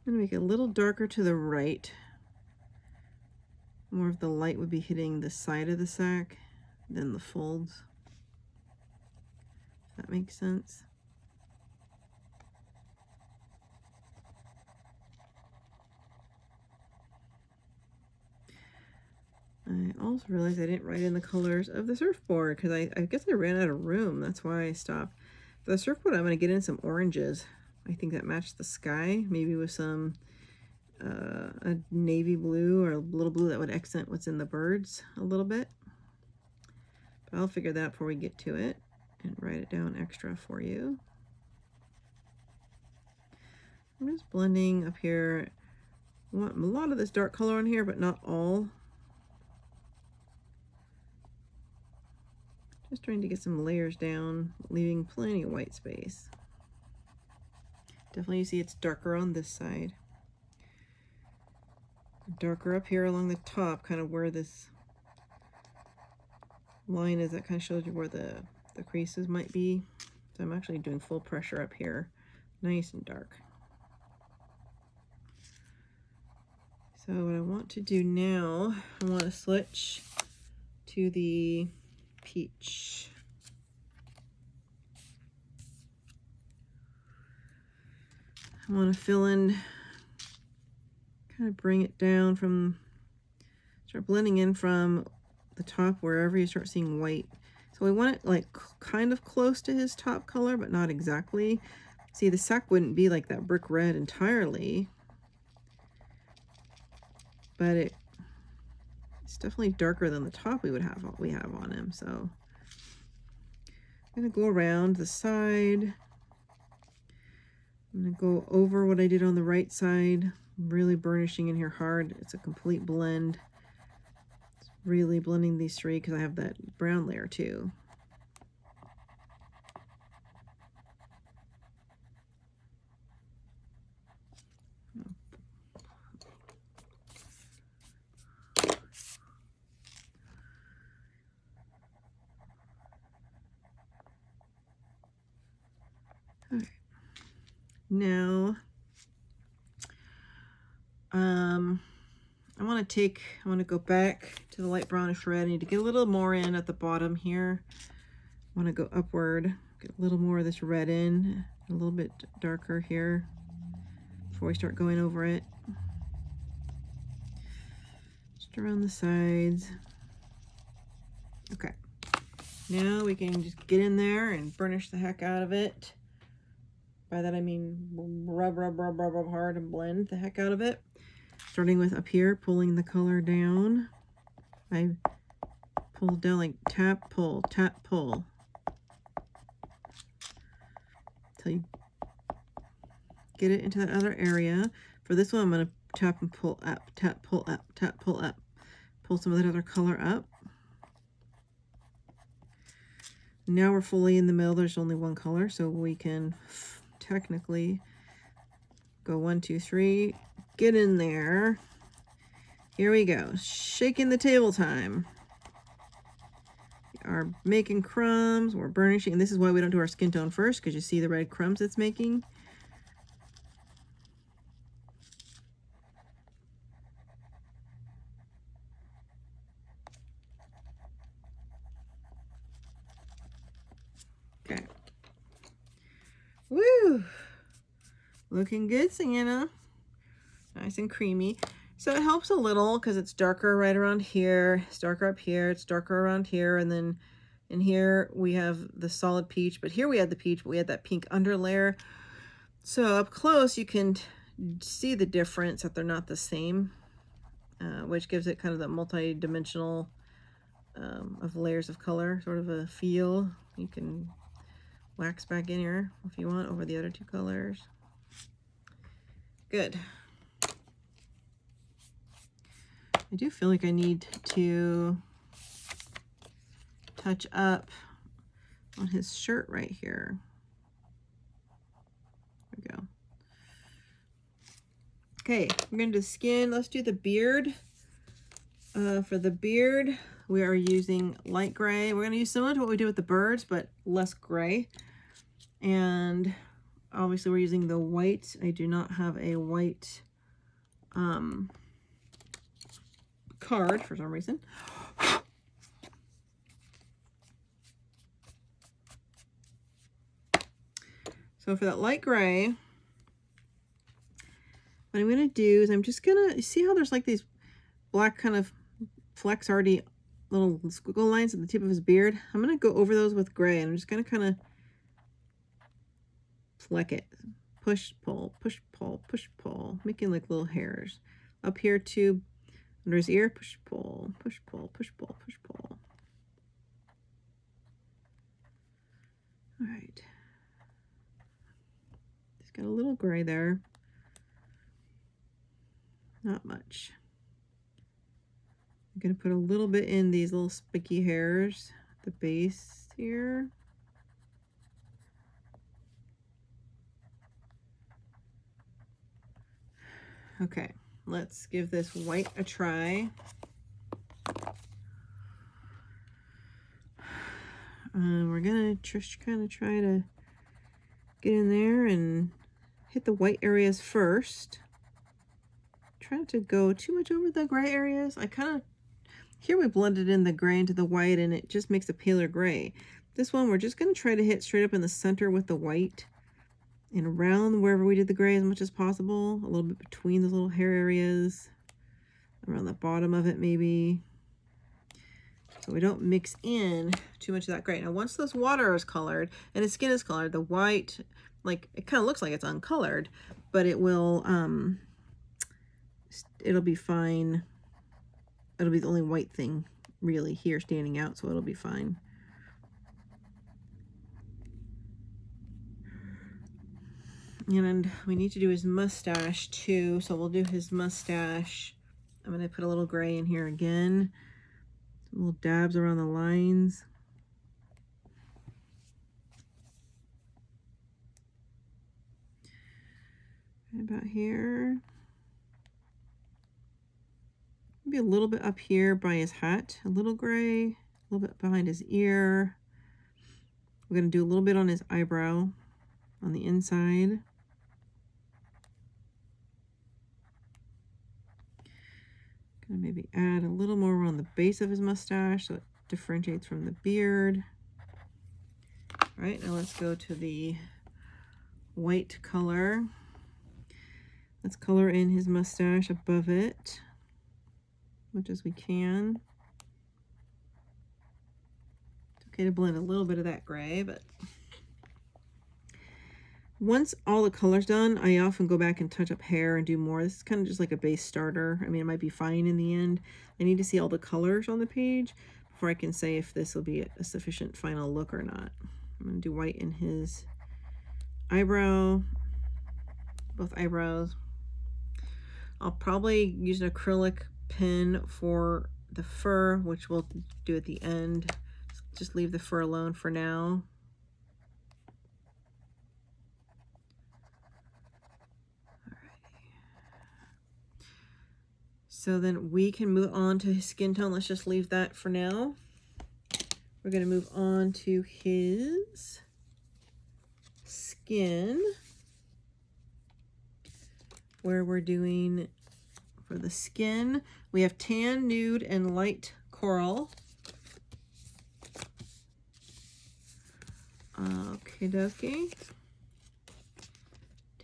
I'm going to make it a little darker to the right. More of the light would be hitting the side of the sack than the folds. If that makes sense. I also realized I didn't write in the colors of the surfboard because I guess I ran out of room. That's why I stopped. For the surfboard, I'm going to get in some oranges. I think that matched the sky, maybe with some a navy blue or a little blue that would accent what's in the birds a little bit. But I'll figure that out before we get to it and write it down extra for you. I'm just blending up here. I want a lot of this dark color on here, but not all. Just trying to get some layers down, leaving plenty of white space. Definitely you see it's darker on this side. Darker up here along the top, kind of where this line is. That kind of shows you where the creases might be. So I'm actually doing full pressure up here, nice and dark. So what I want to do now, I want to switch to the peach. I want to fill in, kind of bring it down from, start blending in from the top wherever you start seeing white. So we want it like kind of close to his top color, but not exactly. See, the sack wouldn't be like that brick red entirely, but it's definitely darker than the top we have on him. So I'm gonna go around the side. I'm gonna go over what I did on the right side, really burnishing in here hard. It's a complete blend. It's really blending these three because I have that brown layer too. Okay. Now, I want to go back to the light brownish red. I need to get a little more in at the bottom here. I want to go upward, get a little more of this red in, a little bit darker here before we start going over it. Just around the sides. Okay. Now we can just get in there and burnish the heck out of it. By that I mean rub hard and blend the heck out of it. Starting with up here, pulling the color down. I pull down like tap, pull, till you get it into that other area. For this one, I'm going to tap and pull up, tap, pull up, tap, pull up. Pull some of that other color up. Now we're fully in the middle. There's only one color, so we can technically go 1, 2, 3. Get in there. Here we go. Shaking the table time. We are making crumbs. We're burnishing. And this is why we don't do our skin tone first, because you see the red crumbs it's making. Okay. Woo! Looking good, Sienna. Nice and creamy. So it helps a little because it's darker right around here. It's darker up here. It's darker around here. And then in here we have the solid peach. But here we had the peach, but we had that pink underlayer. So up close you can see the difference, that they're not the same, which gives it kind of that multi-dimensional of layers of color sort of a feel. You can wax back in here if you want over the other two colors. Good. I do feel like I need to touch up on his shirt right here. There we go. Okay, we're going to do skin. Let's do the beard. For the beard, we are using light gray. We're going to use similar to what we did with the birds, but less gray. And obviously we're using the white. I do not have a white card for some reason. So for that light gray, what I'm going to do is I'm just going to see how there's like these black kind of flecks already, little squiggle lines at the tip of his beard. I'm going to go over those with gray, and I'm just going to kind of fleck it. Push, pull, push, pull, making like little hairs. Up here too, under his ear, push, pull, push, pull, push, pull, push, pull. All right. Just got a little gray there. Not much. I'm going to put a little bit in these little spiky hairs the base here. Okay, let's give this white a try. We're gonna just kind of try to get in there and hit the white areas first. Try not to go too much over the gray areas. I kind of, here we blended in the gray into the white and it just makes a paler gray. This one, we're just gonna try to hit straight up in the center with the white and around wherever we did the gray as much as possible. A little bit between those little hair areas, around the bottom of it maybe. So we don't mix in too much of that gray. Now once this water is colored and his skin is colored, the white, like it kind of looks like it's uncolored, but it will, it'll be fine. It'll be the only white thing really here standing out, so it'll be fine. And we need to do his mustache too, so we'll do his mustache. I'm going to put a little gray in here again. Little dabs around the lines. Right about here. Maybe a little bit up here by his hat. A little gray. A little bit behind his ear. We're going to do a little bit on his eyebrow on the inside. Gonna maybe add a little more around the base of his mustache so it differentiates from the beard. All right, now let's go to the white color. Let's color in his mustache above it as much as we can. It's okay to blend a little bit of that gray, but once all the color's done, I often go back and touch up hair and do more. This is kind of just like a base starter. I mean, it might be fine in the end. I need to see all the colors on the page before I can say if this will be a sufficient final look or not. I'm going to do white in his eyebrow, both eyebrows. I'll probably use an acrylic pen for the fur, which we'll do at the end. Just leave the fur alone for now. So then we can move on to his skin tone. Let's just leave that for now. We're going to move on to his skin, where we're doing, for the skin, we have tan, nude, and light coral. Okay, dokie.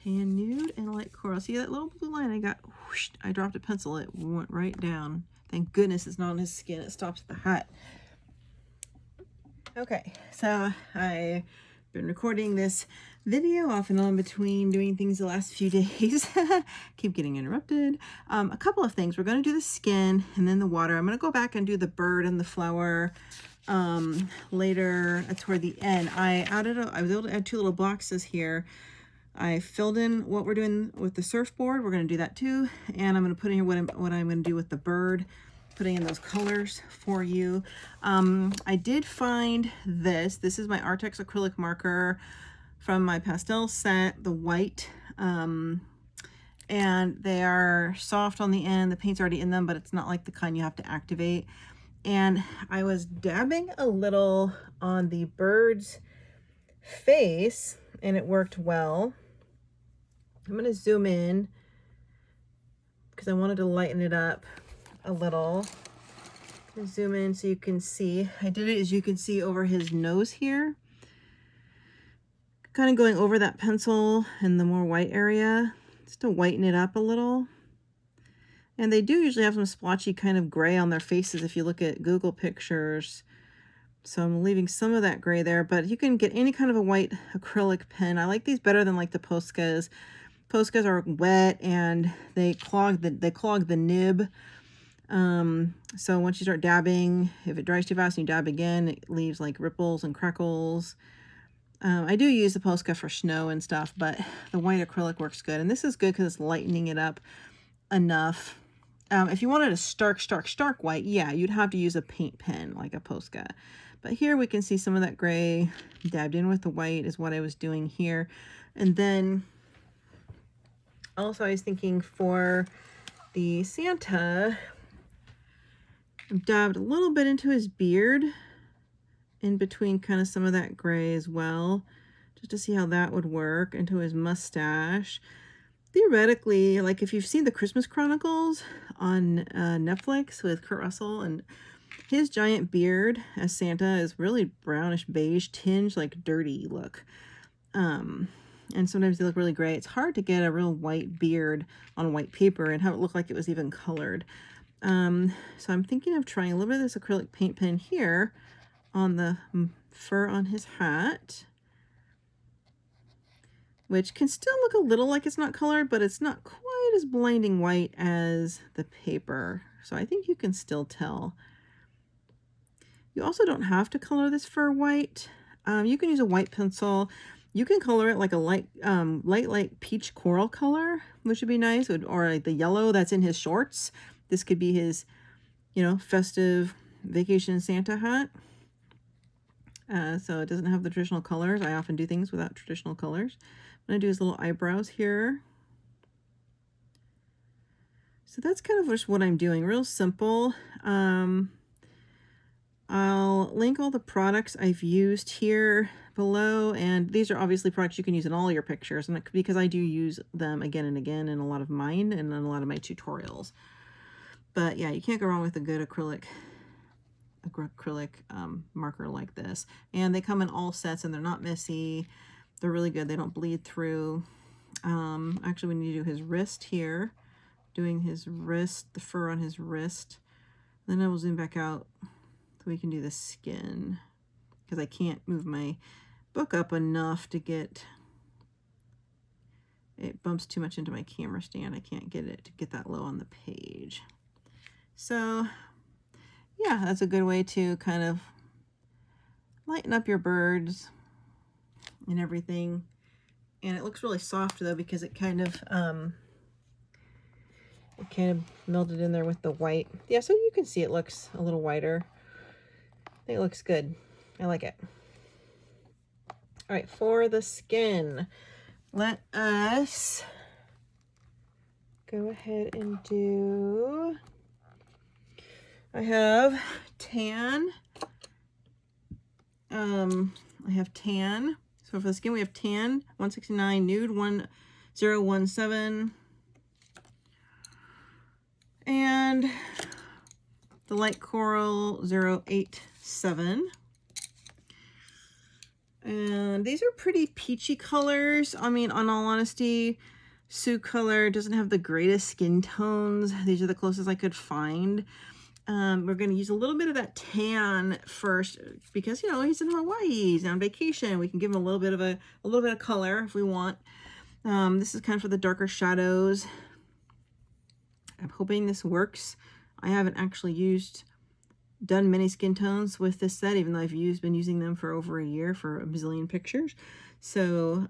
Tan, nude, and light coral. See that little blue line I got? Whoosh, I dropped a pencil. It went right down. Thank goodness it's not on his skin. It stops at the hat. Okay, so I've been recording this video off and on between doing things the last few days. Keep getting interrupted. A couple of things. We're going to do the skin and then the water. I'm going to go back and do the bird and the flower later toward the end. I was able to add two little boxes here. I filled in what we're doing with the surfboard. We're going to do that too. And I'm going to put in here what I'm going to do with the bird, putting in those colors for you. I did find this. This is my Artex acrylic marker from my pastel set, the white. And they are soft on the end. The paint's already in them, but it's not like the kind you have to activate. And I was dabbing a little on the bird's face and it worked well. I'm going to zoom in because I wanted to lighten it up a little. Zoom in so you can see. I did it, as you can see, over his nose here. Kind of going over that pencil in the more white area just to whiten it up a little. And they do usually have some splotchy kind of gray on their faces if you look at Google pictures. So I'm leaving some of that gray there, but you can get any kind of a white acrylic pen. I like these better than like the Poscas. Poscas are wet and they clog the nib. So once you start dabbing, if it dries too fast and you dab again, it leaves like ripples and crackles. I do use the Posca for snow and stuff, but the white acrylic works good. And this is good because it's lightening it up enough if you wanted a stark white, yeah, you'd have to use a paint pen like a Posca. But here we can see some of that gray dabbed in with the white is what I was doing here. And then also I was thinking for the Santa, I dabbed a little bit into his beard in between kind of some of that gray as well, just to see how that would work, into his mustache. Theoretically, like if you've seen the Christmas Chronicles on Netflix with Kurt Russell, and his giant beard as Santa is really brownish beige tinge, like dirty look. And sometimes they look really gray. It's hard to get a real white beard on white paper and have it look like it was even colored. So I'm thinking of trying a little bit of this acrylic paint pen here on the fur on his hat, which can still look a little like it's not colored, but it's not quite as blinding white as the paper. So I think you can still tell. You also don't have to color this fur white. You can use a white pencil. You can color it like a light peach coral color, which would be nice, or like the yellow that's in his shorts. This could be his, you know, festive vacation Santa hat. So it doesn't have the traditional colors. I often do things without traditional colors. I'm going to do his little eyebrows here. So that's kind of just what I'm doing. Real simple. I'll link all the products I've used here below, and these are obviously products you can use in all your pictures, and because I do use them again and again in a lot of mine and in a lot of my tutorials. But yeah, you can't go wrong with a good acrylic marker like this. And they come in all sets and they're not messy. They're really good. They don't bleed through. Actually, we need to do his wrist here. Doing his wrist, the fur on his wrist. Then I will zoom back out so we can do the skin, because I can't move my book up enough to get, it bumps too much into my camera stand. I can't get it to get that low on the page. So yeah, that's a good way to kind of lighten up your birds and everything. And it looks really soft though, because it kind of melted in there with the white. Yeah, so you can see it looks a little whiter. I think it looks good. I like it. All right, for the skin, let us go ahead and do, I have tan. So for the skin, we have tan 169, nude 1017, and the light coral 087. And these are pretty peachy colors. I mean, on all honesty, SOUCOLOR doesn't have the greatest skin tones. These are the closest I could find. We're going to use a little bit of that tan first, because, you know, he's in Hawaii, he's on vacation. We can give him a little bit of color if we want. This is kind of for the darker shadows. I'm hoping this works. I haven't actually done many skin tones with this set, even though I've been using them for over a year for a bazillion pictures. So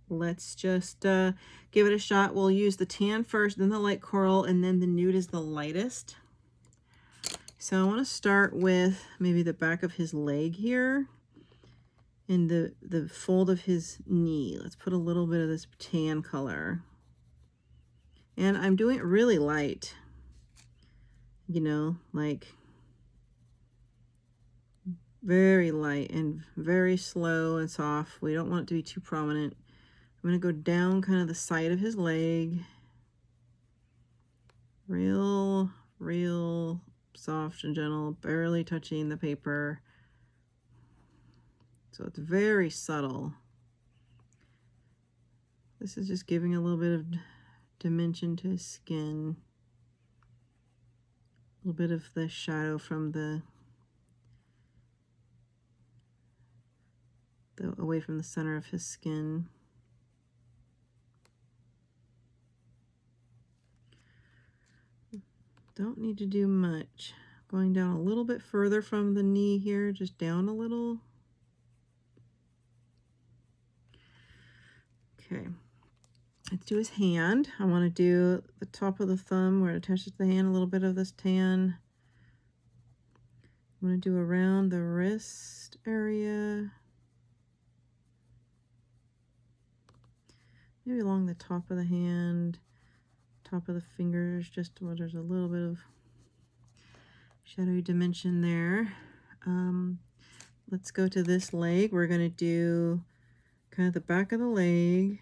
let's just give it a shot. We'll use the tan first, then the light coral, and then the nude is the lightest. So I want to start with maybe the back of his leg here and the fold of his knee. Let's put a little bit of this tan color. And I'm doing it really light, you know, like very light and very slow and soft. We don't want it to be too prominent. I'm going to go down kind of the side of his leg. Real soft and gentle, barely touching the paper. So it's very subtle. This is just giving a little bit of dimension to his skin. A little bit of the shadow from the away from the center of his skin. Don't need to do much. Going down a little bit further from the knee here, just down a little. Okay. Let's do his hand. I want to do the top of the thumb where it attaches to the hand, a little bit of this tan. I'm going to do around the wrist area. Maybe along the top of the hand, top of the fingers, just where there's a little bit of shadowy dimension there. Let's go to this leg. We're going to do kind of the back of the leg,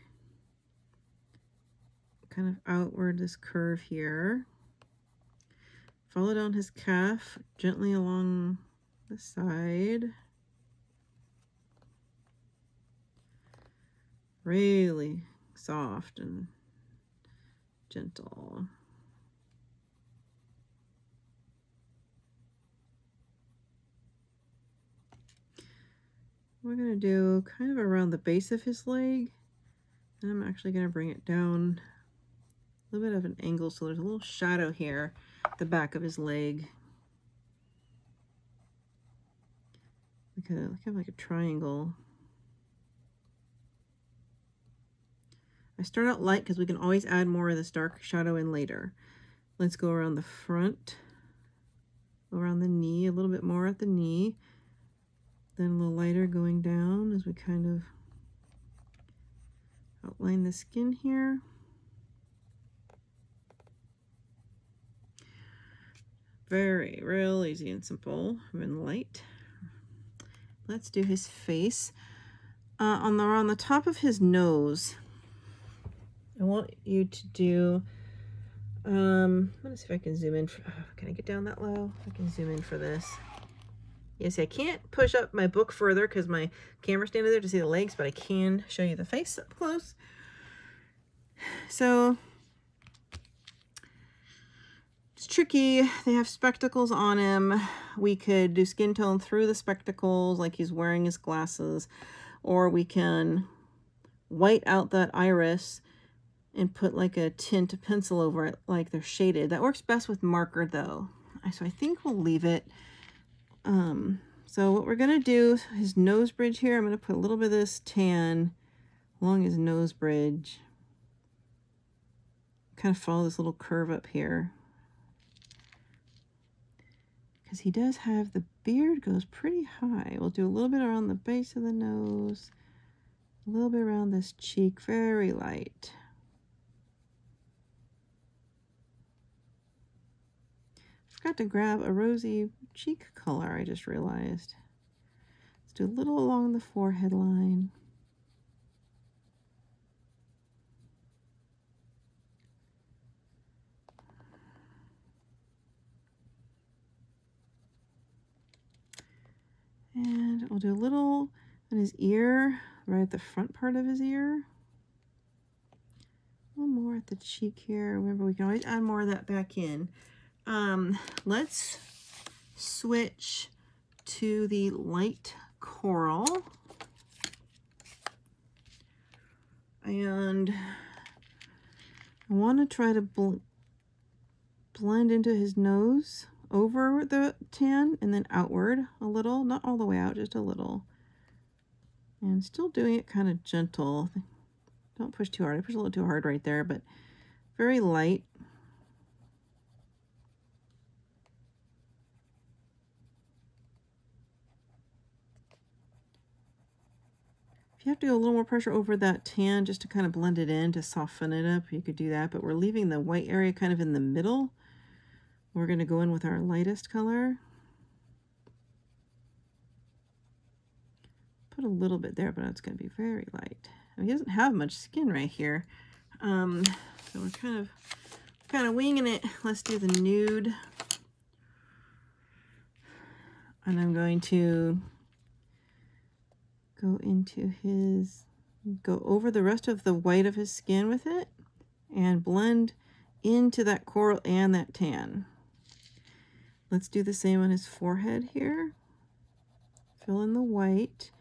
kind of outward this curve here. Follow down his calf gently along the side. Really soft and gentle. We're going to do kind of around the base of his leg. And I'm actually going to bring it down a little bit of an angle so there's a little shadow here at the back of his leg. Kind of like a triangle. I start out light because we can always add more of this dark shadow in later. Let's go around the front, around the knee, a little bit more at the knee, then a little lighter going down as we kind of outline the skin here. Real easy and simple and light. Let's do his face. On the top of his nose, I want you to do, let me see if I can zoom in. Can I get down that low? I can zoom in for this. Yes, I can't push up my book further because my camera's standing there to see the legs, but I can show you the face up close. So it's tricky. They have spectacles on him. We could do skin tone through the spectacles like he's wearing his glasses, or we can white out that iris and put like a tint pencil over it like they're shaded. That works best with marker though. So I think we'll leave it. So what we're gonna do, his nose bridge here, I'm gonna put a little bit of this tan along his nose bridge. Kind of follow this little curve up here. Because he does have, the beard goes pretty high. We'll do a little bit around the base of the nose, a little bit around this cheek, very light. Forgot to grab a rosy cheek color, I just realized. Let's do a little along the forehead line. And we'll do a little on his ear, right at the front part of his ear. A little more at the cheek here. Remember, we can always add more of that back in. Let's switch to the light coral. And I want to try to blend into his nose over the tan and then outward a little, not all the way out, just a little. And still doing it kind of gentle. Don't push too hard. I pushed a little too hard right there, but very light. If you have to go a little more pressure over that tan just to kind of blend it in, to soften it up, you could do that, but we're leaving the white area kind of in the middle. We're going to go in with our lightest color. Put a little bit there, but it's going to be very light. I mean, he doesn't have much skin right here. So we're kind of winging it. Let's do the nude. And I'm going to go into go over the rest of the white of his skin with it and blend into that coral and that tan. Let's do the same on his forehead here. Fill in the white.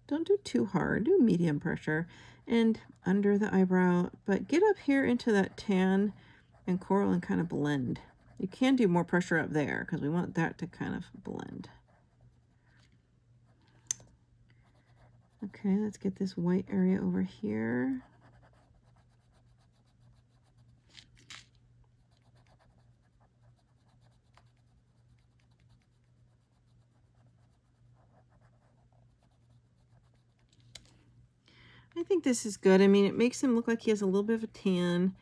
Don't do too hard, do medium pressure. And under the eyebrow, but get up here into that tan and coral and kind of blend. You can do more pressure up there because we want that to kind of blend. Okay, let's get this white area over here. I think this is good. I mean, it makes him look like he has a little bit of a tan.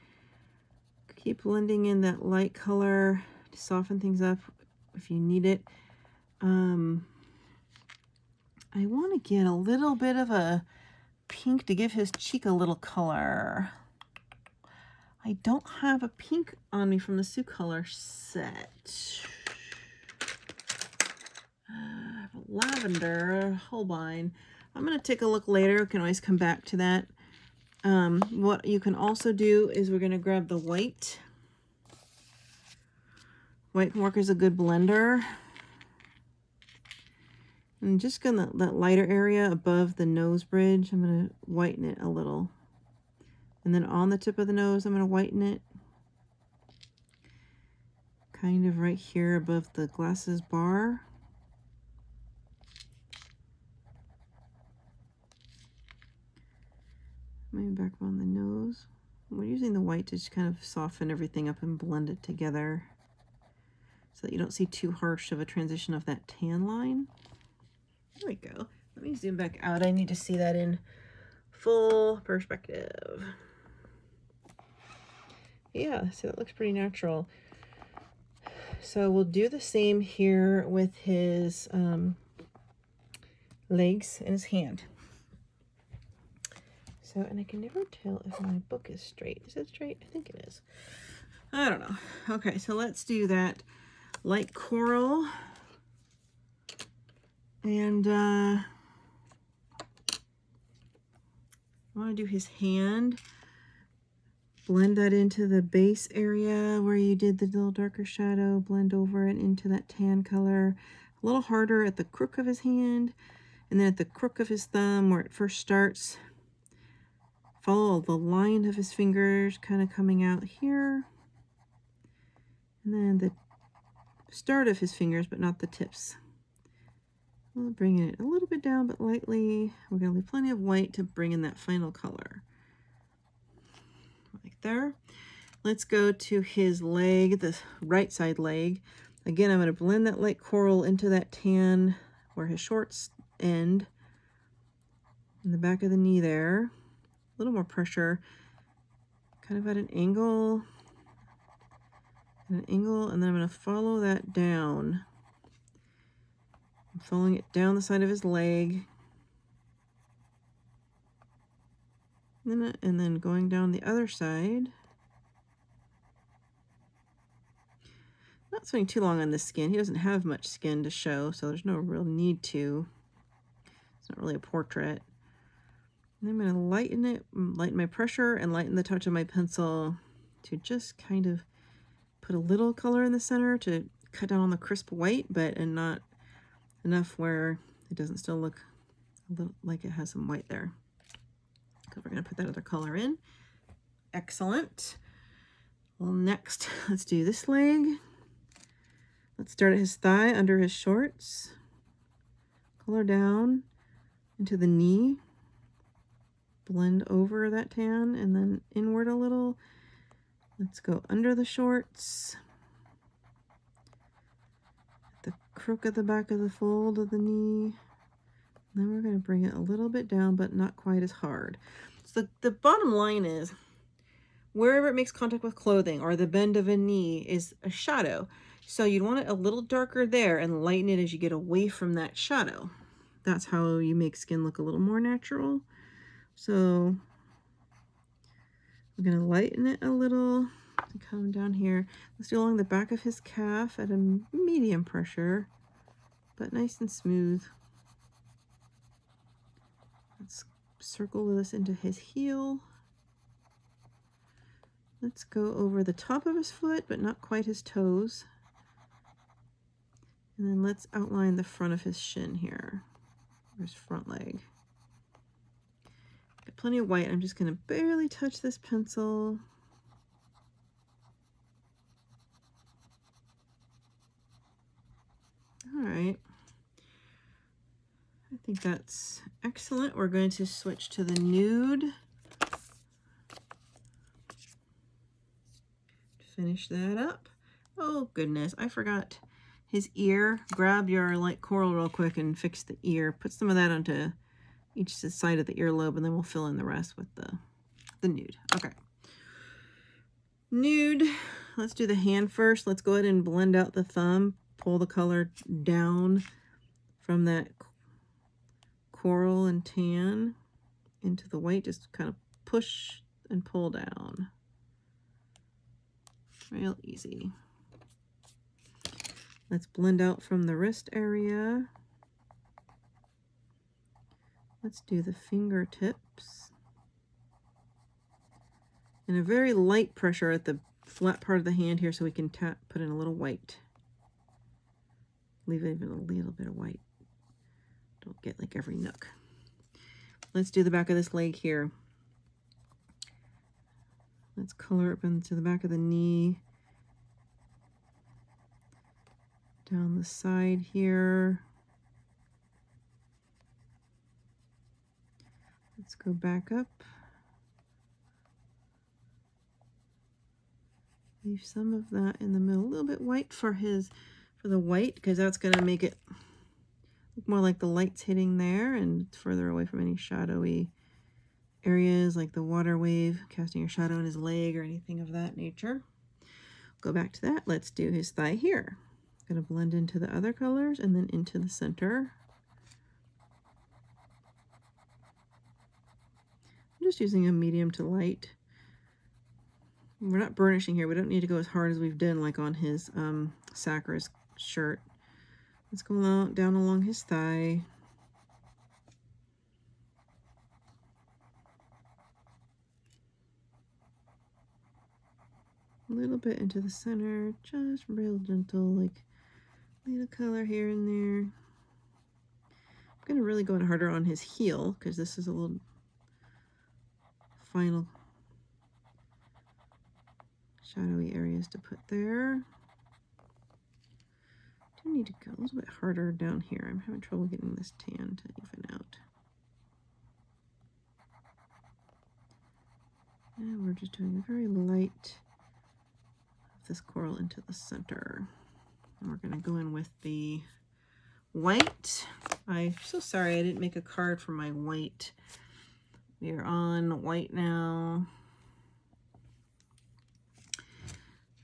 Keep blending in that light color to soften things up if you need it. I want to get a little bit of a pink to give his cheek a little color. I don't have a pink on me from the Soucolor set. I have a lavender, Holbein. I'm going to take a look later. Can always come back to that. What you can also do is we're going to grab the white. White can work as a good blender. And just gonna that lighter area above the nose bridge, I'm gonna whiten it a little. And then on the tip of the nose, I'm gonna whiten it. Kind of right here above the glasses bar. Maybe back on the nose. We're using the white to just kind of soften everything up and blend it together so that you don't see too harsh of a transition of that tan line. There we go. Let me zoom back out. I need to see that in full perspective. Yeah, so that looks pretty natural. So we'll do the same here with his legs and his hand. So, and I can never tell if my book is straight. Is it straight? I think it is. I don't know. Okay, so let's do that light coral. And I want to do his hand. Blend that into the base area where you did the little darker shadow. Blend over it into that tan color. A little harder at the crook of his hand. And then at the crook of his thumb where it first starts. Follow the line of his fingers kind of coming out here. And then the start of his fingers, but not the tips. We'll bring it a little bit down, but lightly. We're going to leave plenty of white to bring in that final color. Like there. Let's go to his leg, the right side leg. Again, I'm going to blend that light coral into that tan where his shorts end. In the back of the knee there. A little more pressure. Kind of at an angle. And then I'm going to follow that down. I'm following it down the side of his leg. And then going down the other side. Not spending too long on this skin. He doesn't have much skin to show, so there's no real need to. It's not really a portrait. And I'm going to lighten it, lighten my pressure, and lighten the touch of my pencil to just kind of put a little color in the center to cut down on the crisp white, and not enough where it doesn't still look a little like it has some white there. Because we're going to put that other color in. Excellent. Well, next, let's do this leg. Let's start at his thigh, under his shorts. Color down into the knee. Blend over that tan and then inward a little. Let's go under the shorts. The crook at the back of the fold of the knee. And then we're going to bring it a little bit down, but not quite as hard. So the bottom line is, wherever it makes contact with clothing or the bend of a knee is a shadow. So you'd want it a little darker there and lighten it as you get away from that shadow. That's how you make skin look a little more natural. So we're going to lighten it a little to come down here. Let's do along the back of his calf at a medium pressure, but nice and smooth. Let's circle this into his heel. Let's go over the top of his foot, but not quite his toes. And then let's outline the front of his shin here, or his front leg. Got plenty of white. I'm just going to barely touch this pencil. All right. I think that's excellent. We're going to switch to the nude. Finish that up. Oh goodness, I forgot his ear. Grab your light coral real quick and fix the ear. Put some of that onto each side of the earlobe, and then we'll fill in the rest with the nude. Okay. Nude. Let's do the hand first. Let's go ahead and blend out the thumb. Pull the color down from that coral and tan into the white. Just kind of push and pull down. Real easy. Let's blend out from the wrist area. Let's do the fingertips. And a very light pressure at the flat part of the hand here so we can put in a little white. Leave even a little bit of white. Don't get like every nook. Let's do the back of this leg here. Let's color up into the back of the knee. Down the side here. Let's go back up. Leave some of that in the middle. A little bit white for the white, because that's going to make it look more like the light's hitting there and further away from any shadowy areas like the water wave, casting your shadow on his leg or anything of that nature. Go back to that. Let's do his thigh here. Going to blend into the other colors and then into the center. I'm just using a medium to light. We're not burnishing here. We don't need to go as hard as we've done like on his Sacra's shirt. Let's go down along his thigh. A little bit into the center, just real gentle, like little color here and there. I'm going to really go in harder on his heel because this is a little final shadowy areas to put there. I do need to go a little bit harder down here. I'm having trouble getting this tan to even out. And we're just doing a very light of this coral into the center. And we're going to go in with the white. I'm so sorry I didn't make a card for my white. We are on white now.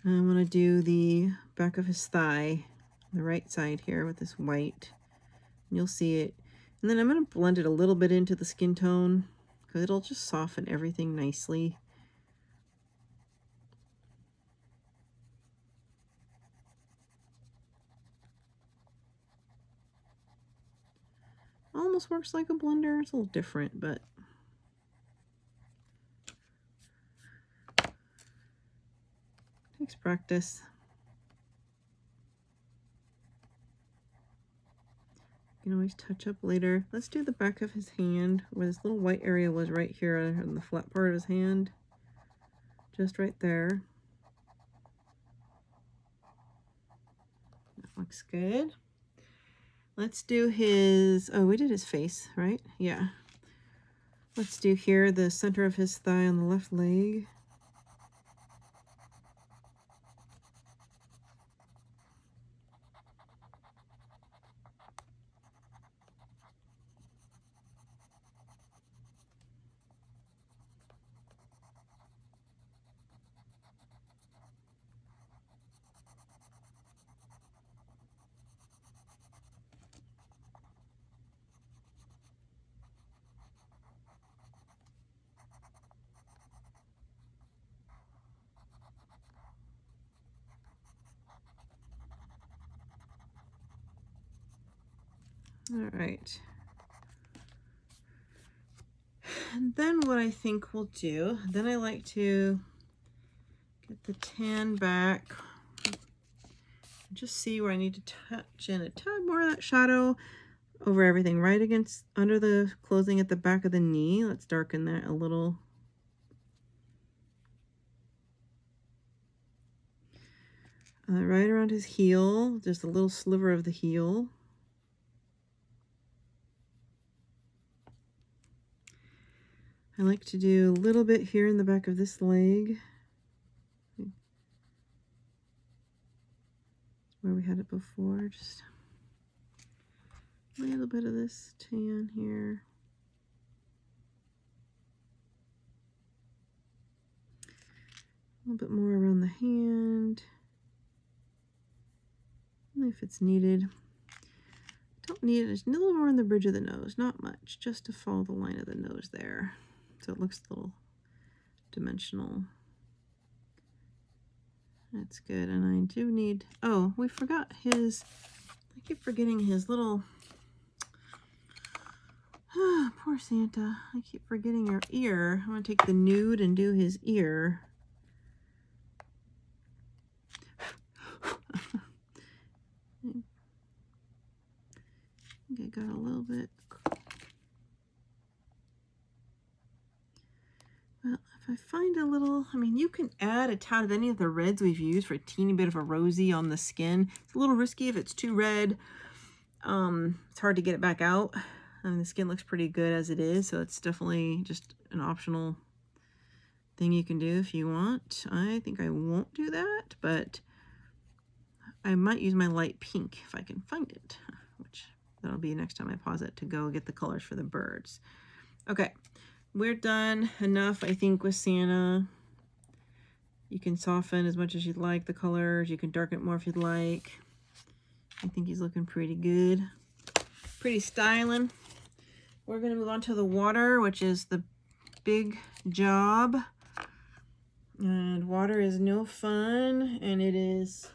I'm going to do the back of his thigh, the right side here with this white. You'll see it. And then I'm going to blend it a little bit into the skin tone because it'll just soften everything nicely. Almost works like a blender. It's a little different, but takes practice. You can always touch up later. Let's do the back of his hand where this little white area was right here on the flat part of his hand. Just right there. That looks good. Let's do his, oh, we did his face, right? Yeah. Let's do here the center of his thigh on the left leg. All right. And then what I think we'll do, then I like to get the tan back. Just see where I need to touch in a tad more of that shadow over everything, right against, under the closing at the back of the knee. Let's darken that a little. Right around his heel, just a little sliver of the heel. I like to do a little bit here in the back of this leg. Where we had it before, just a little bit of this tan here. A little bit more around the hand. If it's needed. Don't need it. Just a little more on the bridge of the nose. Not much. Just to follow the line of the nose there. So it looks a little dimensional. That's good. And I do need, oh, we forgot his, I keep forgetting his little, poor Santa. I keep forgetting your ear. I'm going to take the nude and do his ear. I think I got a little bit. Well, if I find a little, I mean, you can add a tad of any of the reds we've used for a teeny bit of a rosy on the skin. It's a little risky if it's too red. It's hard to get it back out. I mean, the skin looks pretty good as it is, so it's definitely just an optional thing you can do if you want. I think I won't do that, but I might use my light pink if I can find it, which that'll be next time I pause it to go get the colors for the birds. Okay, we're done enough, I think, with Santa. You can soften as much as you'd like the colors. You can darken it more if you'd like. I think he's looking pretty good. Pretty styling. We're going to move on to the water, which is the big job. And water is no fun, and it is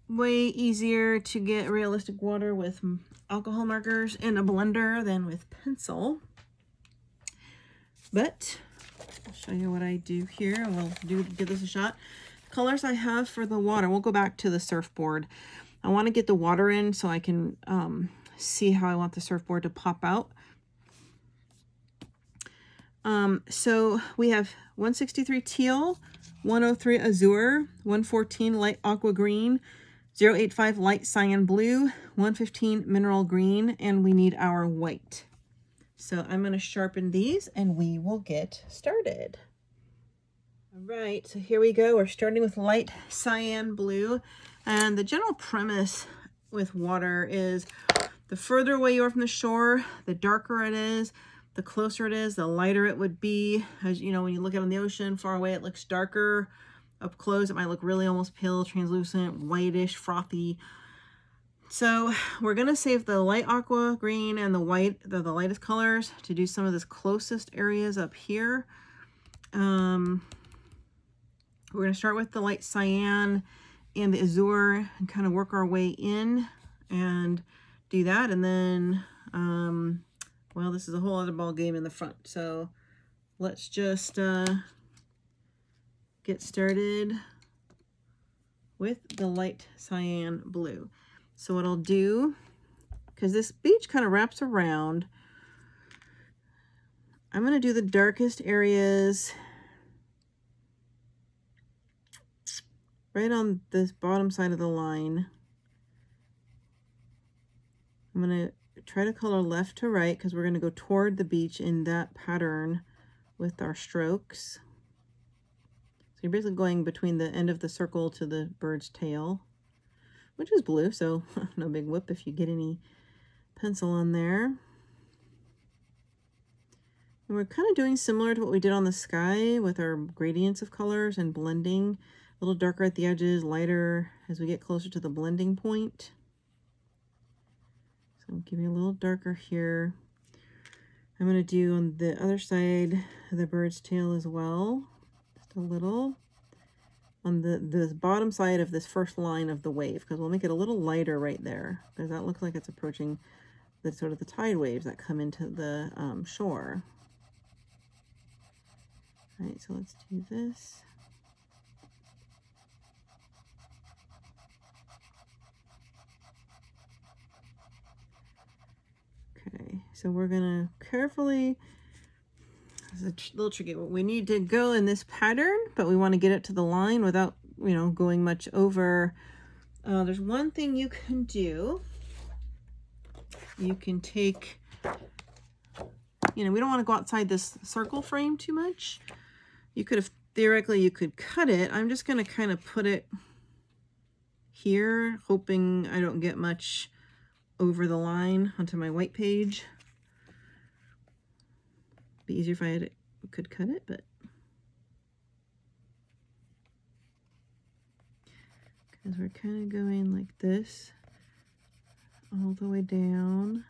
way easier to get realistic water with alcohol markers in a blender than with pencil. But I'll show you what I do here, and we'll give this a shot. The colors I have for the water, we'll go back to the surfboard. I want to get the water in so I can see how I want the surfboard to pop out. So we have 163 teal, 103 azure, 114 light aqua green, 085 light cyan blue, 115 mineral green, and we need our white. So I'm going to sharpen these and we will get started. All right, so here we go. We're starting with light cyan blue. And the general premise with water is the further away you are from the shore, the darker it is. The closer it is, the lighter it would be. As you know, when you look out on the ocean, far away it looks darker. Up close, it might look really almost pale, translucent, whitish, frothy. So we're gonna save the light aqua green and the white, the lightest colors, to do some of this closest areas up here. We're gonna start with the light cyan and the azure and kind of work our way in and do that. And then, well, this is a whole other ball game in the front. So let's just get started with the light cyan blue. So what I'll do, because this beach kind of wraps around, I'm going to do the darkest areas right on this bottom side of the line. I'm going to try to color left to right because we're going to go toward the beach in that pattern with our strokes. So you're basically going between the end of the circle to the bird's tail, which is blue, so no big whoop if you get any pencil on there. And we're kind of doing similar to what we did on the sky with our gradients of colors and blending. A little darker at the edges, lighter as we get closer to the blending point. So I'll give you a little darker here. I'm going to do on the other side of the bird's tail as well, just a little. On the bottom side of this first line of the wave, because we'll make it a little lighter right there, because that looks like it's approaching the sort of the tide waves that come into the shore. All right, so let's do this. Okay, so we're gonna carefully, it's a little tricky, we need to go in this pattern, but we want to get it to the line without, you know, going much over. There's one thing you can do. You can take, you know, we don't want to go outside this circle frame too much. You could have, theoretically, you could cut it. I'm just going to kind of put it here, hoping I don't get much over the line onto my white page. Be easier if I could cut it, but Because we're kind of going like this all the way down.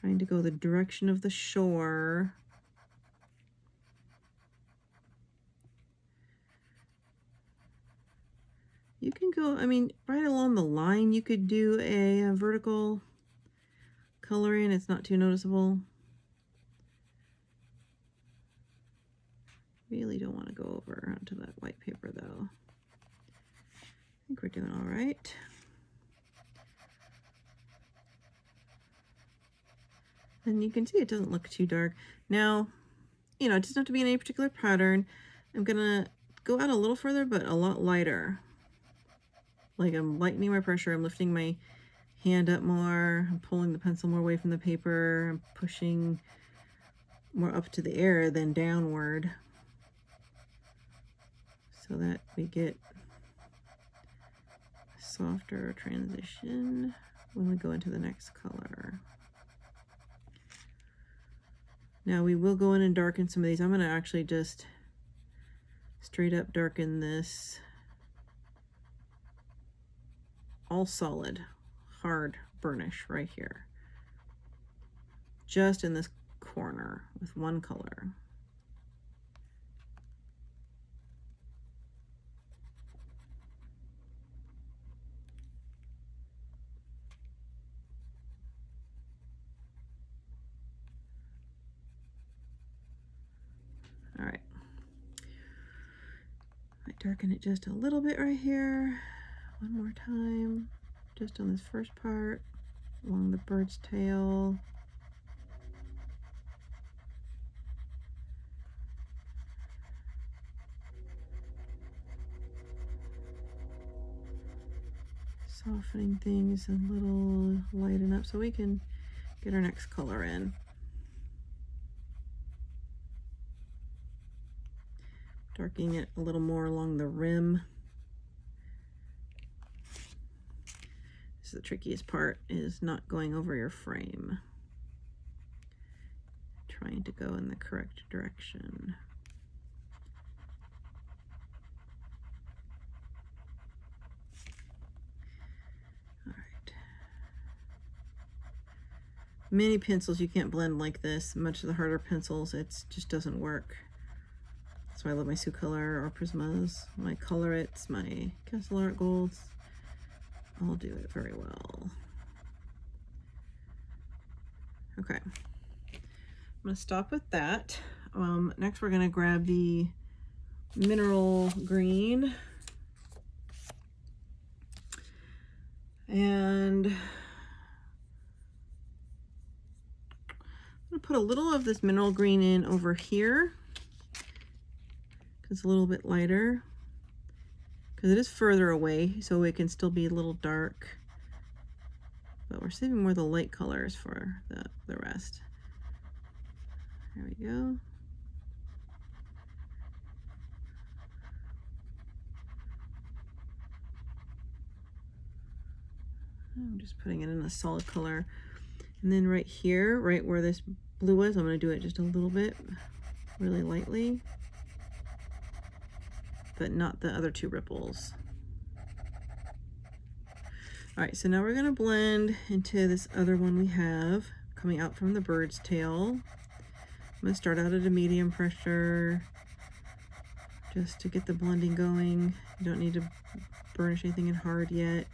Trying to go the direction of the shore. You can go, I mean, right along the line, you could do a vertical coloring. It's not too noticeable. Really don't want to go over onto that white paper though. I think we're doing all right. And you can see it doesn't look too dark. Now, you know, it doesn't have to be in any particular pattern. I'm gonna go out a little further, but a lot lighter. Like I'm lightening my pressure, I'm lifting my hand up more, I'm pulling the pencil more away from the paper, I'm pushing more up to the air than downward, so that we get a softer transition when we go into the next color. Now we will go in and darken some of these. I'm going to actually just straight up darken this all solid, hard burnish right here. Just in this corner with one color. All right. I darken it just a little bit right here. One more time, just on this first part, along the bird's tail. Softening things a little, lighten up so we can get our next color in. Darkening it a little more along the rim. This is the trickiest part, is not going over your frame. Trying to go in the correct direction. All right. Many pencils you can't blend like this. Much of the harder pencils, it just doesn't work. That's why I love my Soucolor or Prismas, my Colorits, my Castle Art Golds. I'll do it very well. Okay, I'm gonna stop with that. Next we're gonna grab the mineral green. And I'm gonna put a little of this mineral green in over here. It's a little bit lighter because it is further away, so it can still be a little dark, but we're saving more of the light colors for the rest. There we go. I'm just putting it in a solid color, and then right here, right where this blue is, I'm going to do it just a little bit, really lightly, but not the other two ripples. All right, so now we're gonna blend into this other one we have coming out from the bird's tail. I'm gonna start out at a medium pressure just to get the blending going. You don't need to burnish anything in hard yet.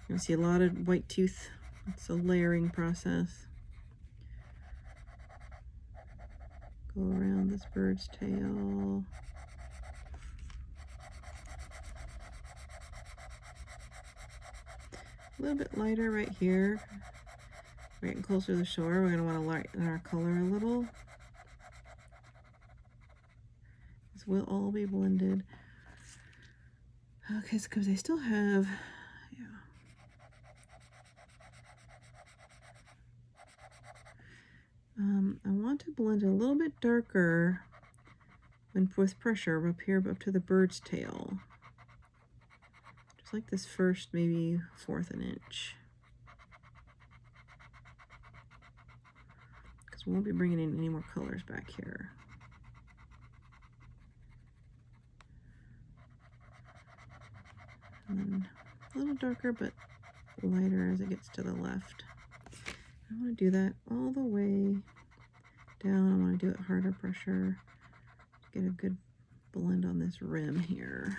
You'll see a lot of white tooth. It's a layering process. Go around this bird's tail. A little bit lighter right here. We're getting closer to the shore. We're going to want to lighten our color a little. This will all be blended. Okay, because I still have, I want to blend a little bit darker with pressure up here up to the bird's tail. Just like this first, maybe 1/4 inch. because we won't be bringing in any more colors back here. And then a little darker, but lighter as it gets to the left. I want to do that all the way down. I want to do it harder pressure. Get a good blend on this rim here.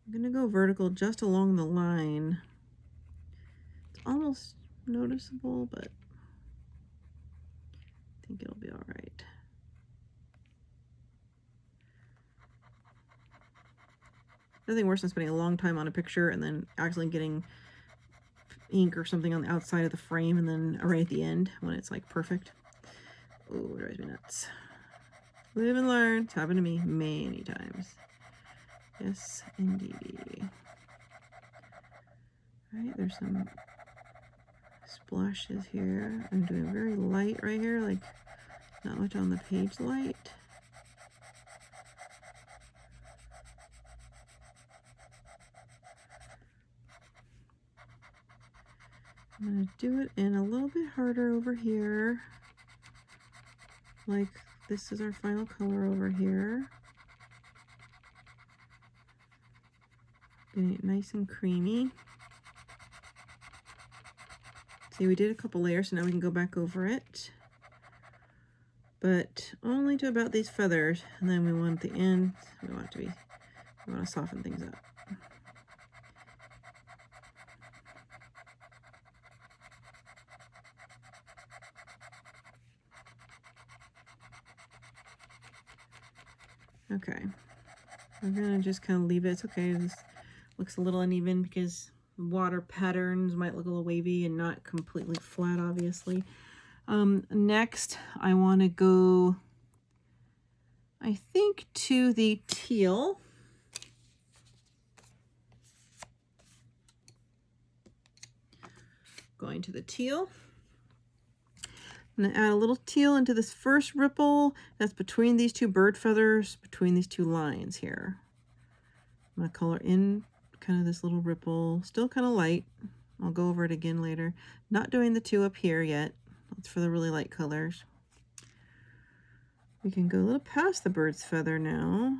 I'm going to go vertical just along the line. It's almost noticeable, but I think it'll be all right. Nothing worse than spending a long time on a picture and then actually getting ink or something on the outside of the frame and then right at the end when it's like perfect. Oh, it drives me nuts. Live and learn. It's happened to me many times. Yes, indeed. All right, there's some splashes here. I'm doing very light right here, like not much on the page light. I'm going to do it in a little bit harder over here. Like this is our final color over here. Getting it nice and creamy. See, we did a couple layers, so now we can go back over it. But only to about these feathers, and then we want the end, we want to soften things up. Okay, I'm gonna just kind of leave it. It's okay. This looks a little uneven because water patterns might look a little wavy and not completely flat, obviously. Next, I want to go, I think, to the teal. Going to the teal. I'm going to add a little teal into this first ripple that's between these two bird feathers, between these two lines here. I'm going to color in kind of this little ripple, still kind of light. I'll go over it again later. Not doing the two up here yet. That's for the really light colors. We can go a little past the bird's feather now.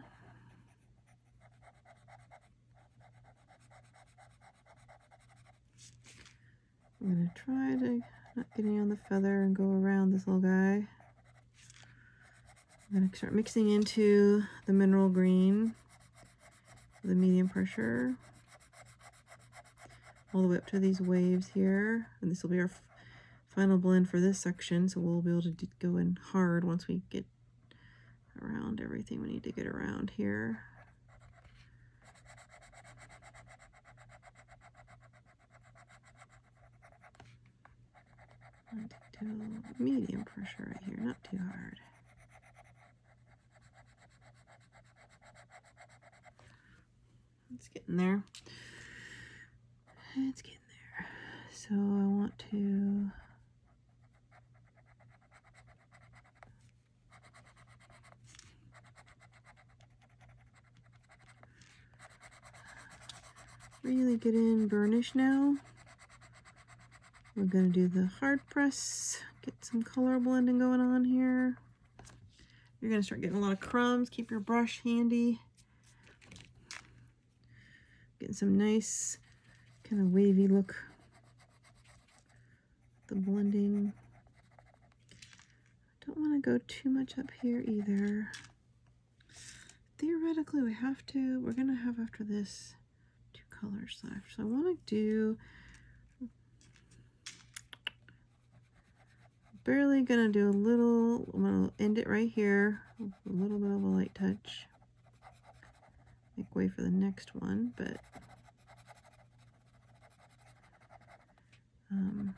I'm going to try to not get any on the feather and go around this little guy. I'm going to start mixing into the mineral green, the medium pressure, all the way up to these waves here. And this will be our final blend for this section, so we'll be able to go in hard once we get around everything we need to get around here. Medium pressure right here, not too hard. It's getting there. It's getting there. So I want to really get in burnish now. We're going to do the hard press, get some color blending going on here. You're going to start getting a lot of crumbs. Keep your brush handy. Getting some nice kind of wavy look. The blending. Don't want to go too much up here either. Theoretically, we have to. We're going to have after this 2 colors left. So I want to do. Barely gonna do a little, I'm gonna end it right here, a little bit of a light touch. Make way for the next one, but all right.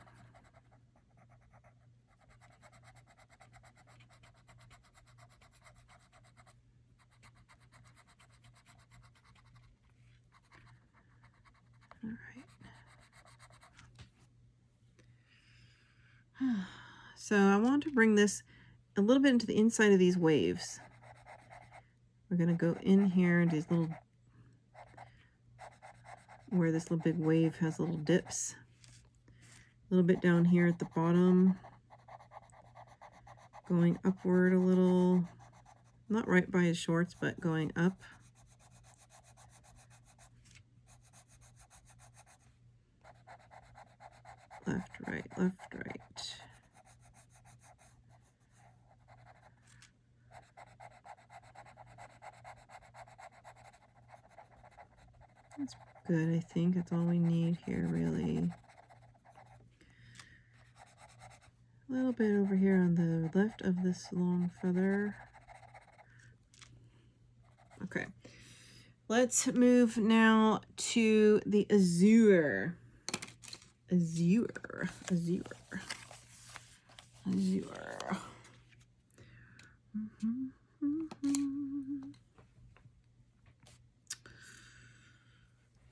So I want to bring this a little bit into the inside of these waves. We're going to go in here into these little, where this little big wave has little dips. little bit down here at the bottom, going upward a little, not right by his shorts, but going up. Left, right, left, right. That's good, I think. That's all we need here, really. A little bit over here on the left of this long feather. Okay. Let's move now to the azure. Azure.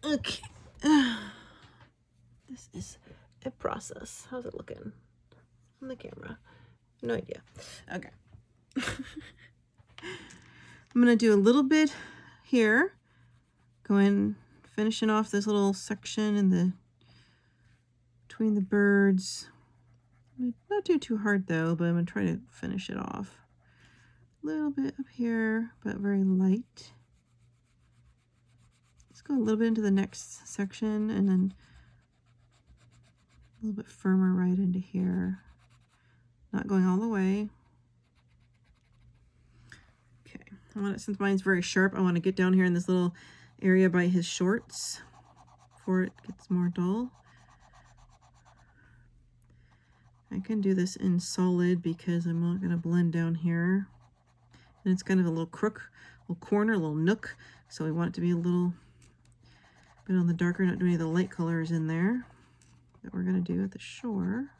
Okay. This is a process. How's it looking on the camera? No idea. Okay. I'm going to do a little bit here. Going, finishing off this little section in the between the birds. Not do too hard though, but I'm going to try to finish it off. A little bit up here, but very light. Let's go a little bit into the next section and then a little bit firmer right into here. Not going all the way. Okay, I want it, since mine's very sharp, I want to get down here in this little area by his shorts before it gets more dull. I can do this in solid because I'm not going to blend down here. And it's kind of a little crook, a little corner, a little nook. So we want it to be a little bit on the darker, not doing any of the light colors in there that we're going to do at the shore.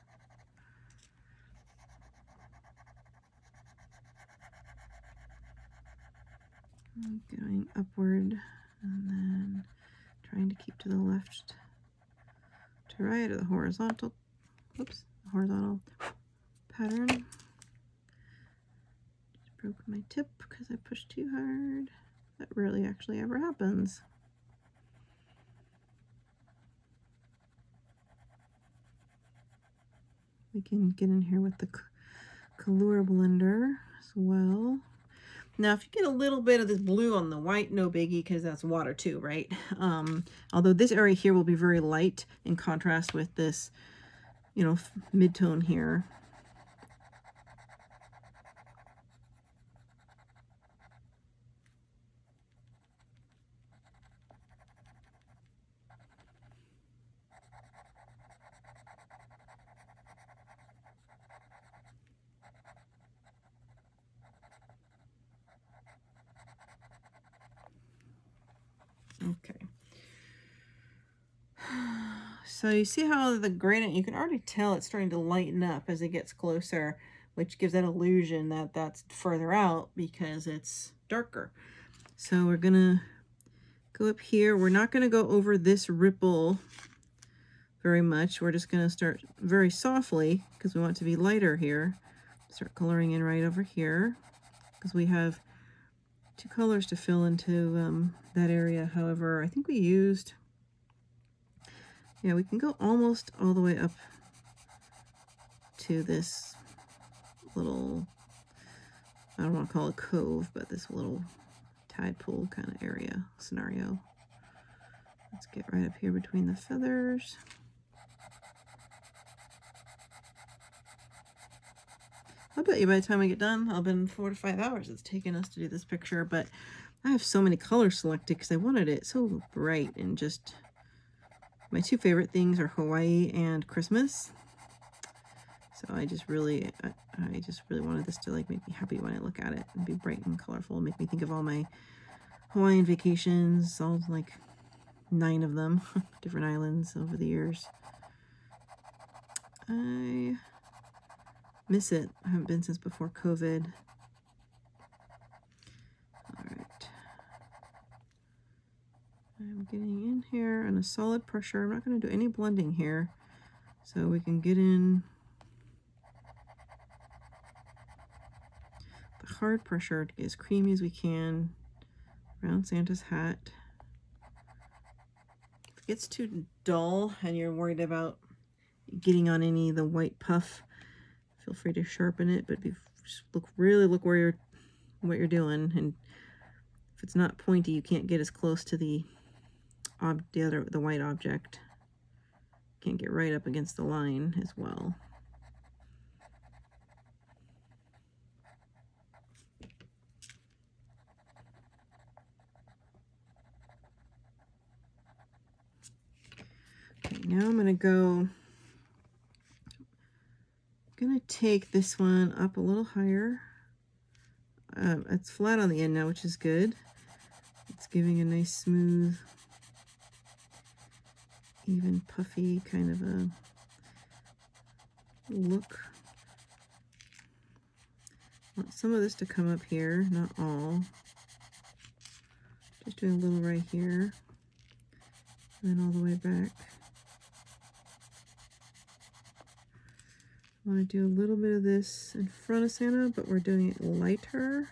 Going upward and then trying to keep to the left to right of the horizontal, oops, horizontal pattern. Just broke my tip because I pushed too hard. That rarely actually ever happens. We can get in here with the color blender as well. Now, if you get a little bit of this blue on the white, no biggie, because that's water too, right? Although this area here will be very light in contrast with this, you know, mid-tone here. Okay. So you see how the gradient, you can already tell it's starting to lighten up as it gets closer, which gives that illusion that that's further out because it's darker. So we're gonna go up here. We're not gonna go over this ripple very much. We're just gonna start very softly because we want it to be lighter here. Start coloring in right over here because we have two colors to fill into that area. However, I think we used, yeah, we can go almost all the way up to this little, I don't want to call it cove, but this little tide pool kind of area scenario. Let's get right up here between the feathers. I bet you by the time we get done, I'll have been 4 to 5 hours it's taken us to do this picture, but I have so many colors selected because I wanted it so bright, and just my two favorite things are Hawaii and Christmas. So I just really wanted this to like make me happy when I look at it and be bright and colorful, make me think of all my Hawaiian vacations, all like 9 of them, different islands over the years. I miss it. I haven't been since before COVID. All right. I'm getting in here on a solid pressure. I'm not going to do any blending here. So we can get in the hard pressure to get as creamy as we can around Santa's hat. If it gets too dull and you're worried about, getting on any of the white puff, feel free to sharpen it, but just really look where what you're doing, and if it's not pointy, you can't get as close to the white object. Can't get right up against the line as well. Okay, now I'm gonna take this one up a little higher. It's flat on the end now, which is good. It's giving a nice smooth, even puffy kind of a look. I want some of this to come up here, not all. Just doing a little right here, and then all the way back. I want to do a little bit of this in front of Santa, but we're doing it lighter.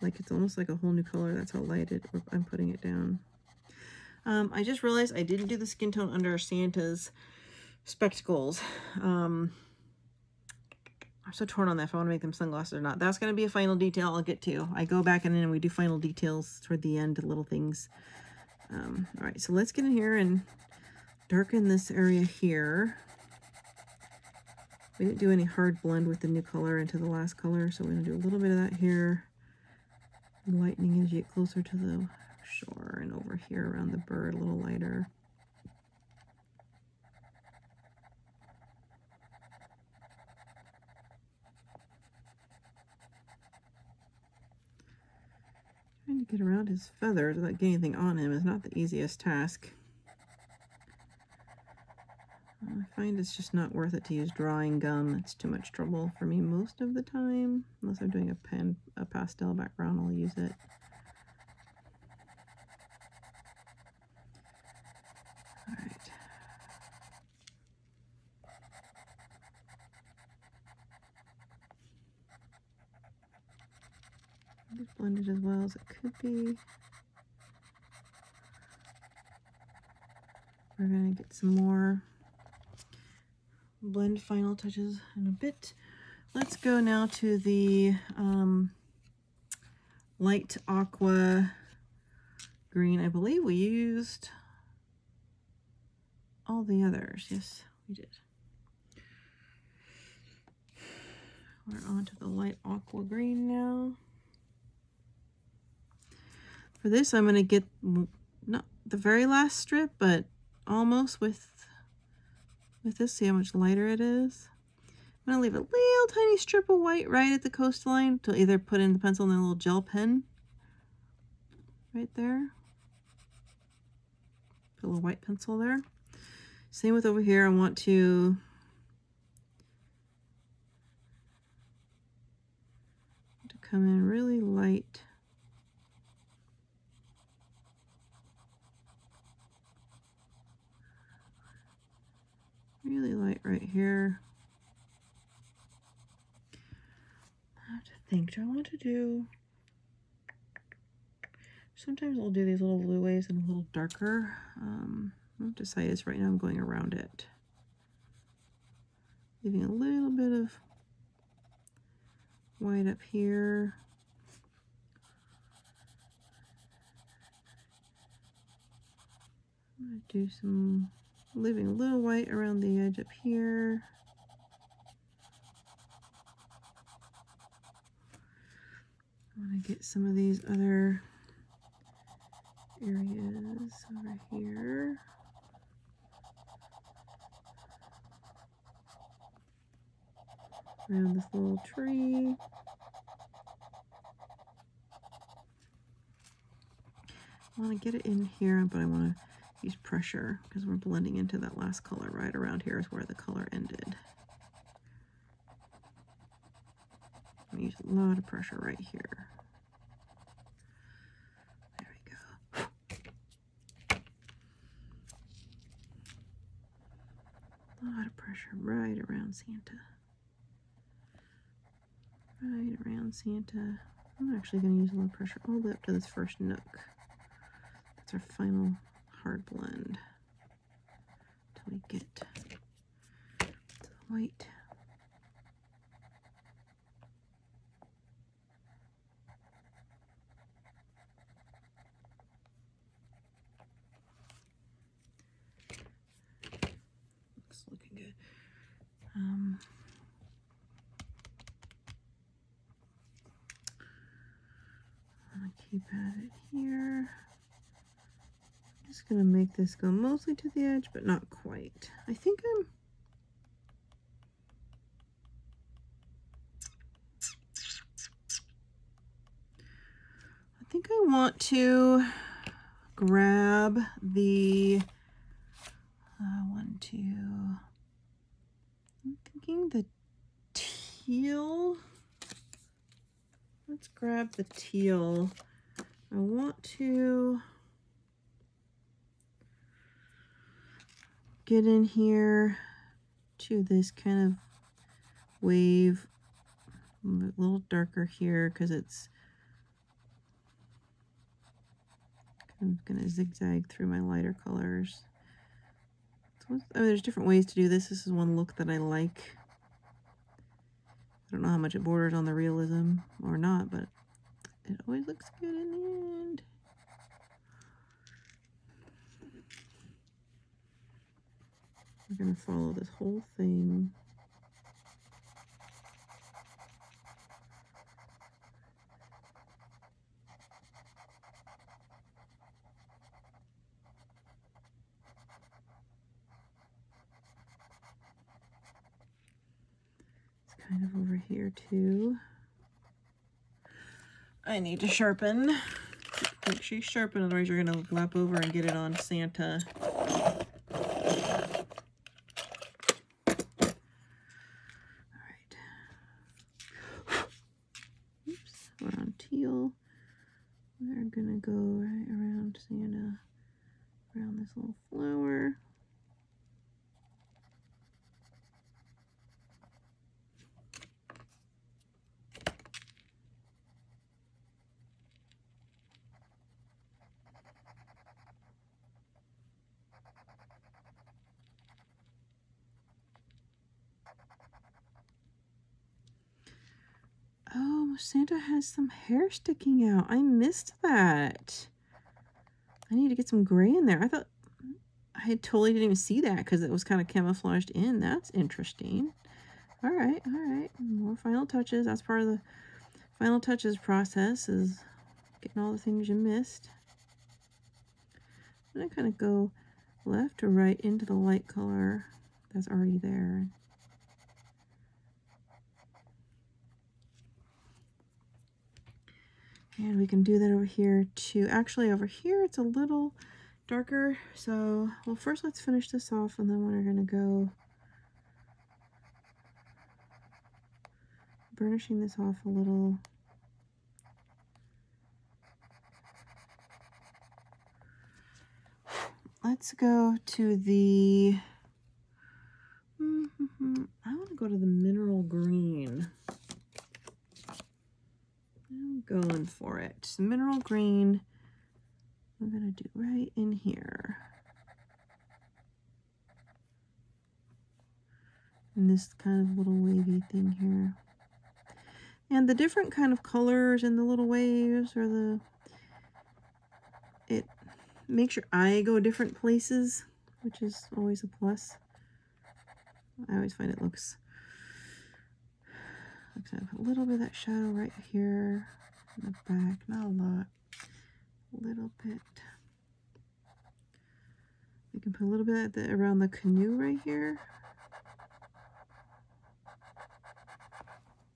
Like it's almost like a whole new color. That's how light I'm putting it down. I just realized I didn't do the skin tone under Santa's spectacles. I'm so torn on that if I want to make them sunglasses or not. That's going to be a final detail I'll get to. I go back and then we do final details toward the end, little things. All right, so let's get in here and darken this area here. We didn't do any hard blend with the new color into the last color, so we're going to do a little bit of that here. Lightening as you get closer to the shore, and over here around the bird a little lighter. Trying to get around his feathers without getting anything on him is not the easiest task. I find it's just not worth it to use drawing gum. It's too much trouble for me most of the time. Unless I'm doing a pastel background, I'll use it. All right. Just blend it as well as it could be. We're going to get some more blend final touches in a bit. Let's go now to the light aqua green. I believe we used all the others. Yes, we did. We're on to the light aqua green now. For this, I'm going to get not the very last strip, but almost with this. See how much lighter it is. I'm going to leave a little tiny strip of white right at the coastline to either put in the pencil and then a little gel pen right there. Put a little white pencil there. Same with over here. I want to come in really light. Really light right here. I have to think, do I want to do... Sometimes I'll do these little blue waves and a little darker. I'll decide this right now. I'm going around it. Leaving a little bit of white up here. I'm going to do some... leaving a little white around the edge up here. I want to get some of these other areas over here. Around this little tree. I want to get it in here, but I want to use pressure because we're blending into that last color. Right around here is where the color ended. I'm going to use a lot of pressure right here. There we go. A lot of pressure right around Santa. Right around Santa. I'm actually going to use a little pressure all the way up to this first nook. That's our final hard blend until we get to the white. Looks looking good. I'm gonna keep at it here. I'm just gonna make this go mostly to the edge, but not quite. I think I want to grab the I'm thinking the teal. Let's grab the teal. I want to get in here to this kind of wave, a little darker here because it's kind of gonna zigzag through my lighter colors. So there's different ways to do this. This is one look that I like. I don't know how much it borders on the realism or not, but it always looks good in the end. We're gonna follow this whole thing. Kind of over here too. I need to sharpen. Make sure you sharpen, otherwise you're gonna lap over and get it on Santa. All right. Oops, we're on teal. We're gonna go right around Santa, around this little flower. Oh, Santa has some hair sticking out. I missed that. I need to get some gray in there. I thought I totally didn't even see that because it was kind of camouflaged in. That's interesting. All right, all right. More final touches. That's part of the final touches process, is getting all the things you missed. I'm gonna kind of go left to right into the light color that's already there. And we can do that over here too. Actually, over here it's a little darker. So, well, first let's finish this off, and then we're gonna go burnishing this off a little. Let's go to the, I want to go to the mineral green. I'm going for it. Mineral green, I'm going to do right in here. And this kind of little wavy thing here. And the different kind of colors and the little waves, or it makes your eye go different places, which is always a plus. I always find it looks like a little bit of that shadow right here in the back, not a lot, a little bit. We can put a little bit around the canoe right here.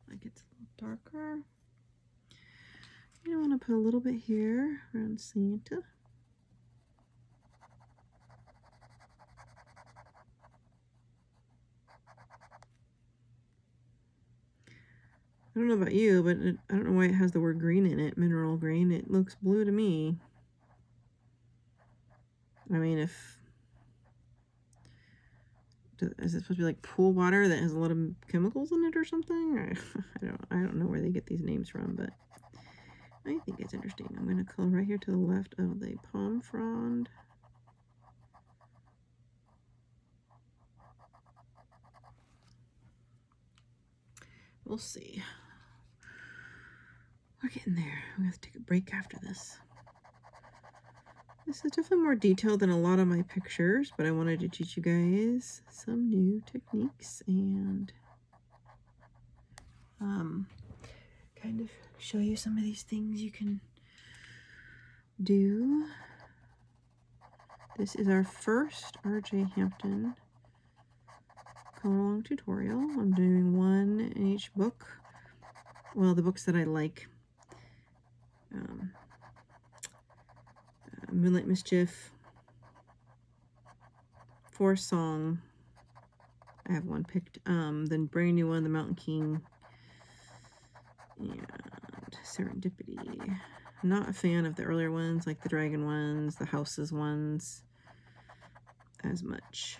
Like it's a little darker. I want to put a little bit here around Santa. I don't know about you, but I don't know why it has the word green in it, mineral green. It looks blue to me. I mean, is it supposed to be like pool water that has a lot of chemicals in it or something? I don't know where they get these names from, but I think it's interesting. I'm going to color right here to the left of the palm frond. We'll see. We're getting there. I'm gonna have to take a break after this. This is definitely more detailed than a lot of my pictures, but I wanted to teach you guys some new techniques and kind of show you some of these things you can do. This is our first RJ Hampton color along tutorial. I'm doing one in each book. Well, the books that I like. Moonlight Mischief, Forest Song. I have one picked. Then brand new one, The Mountain King, and Serendipity. I'm not a fan of the earlier ones, like the Dragon ones, the Houses ones, as much.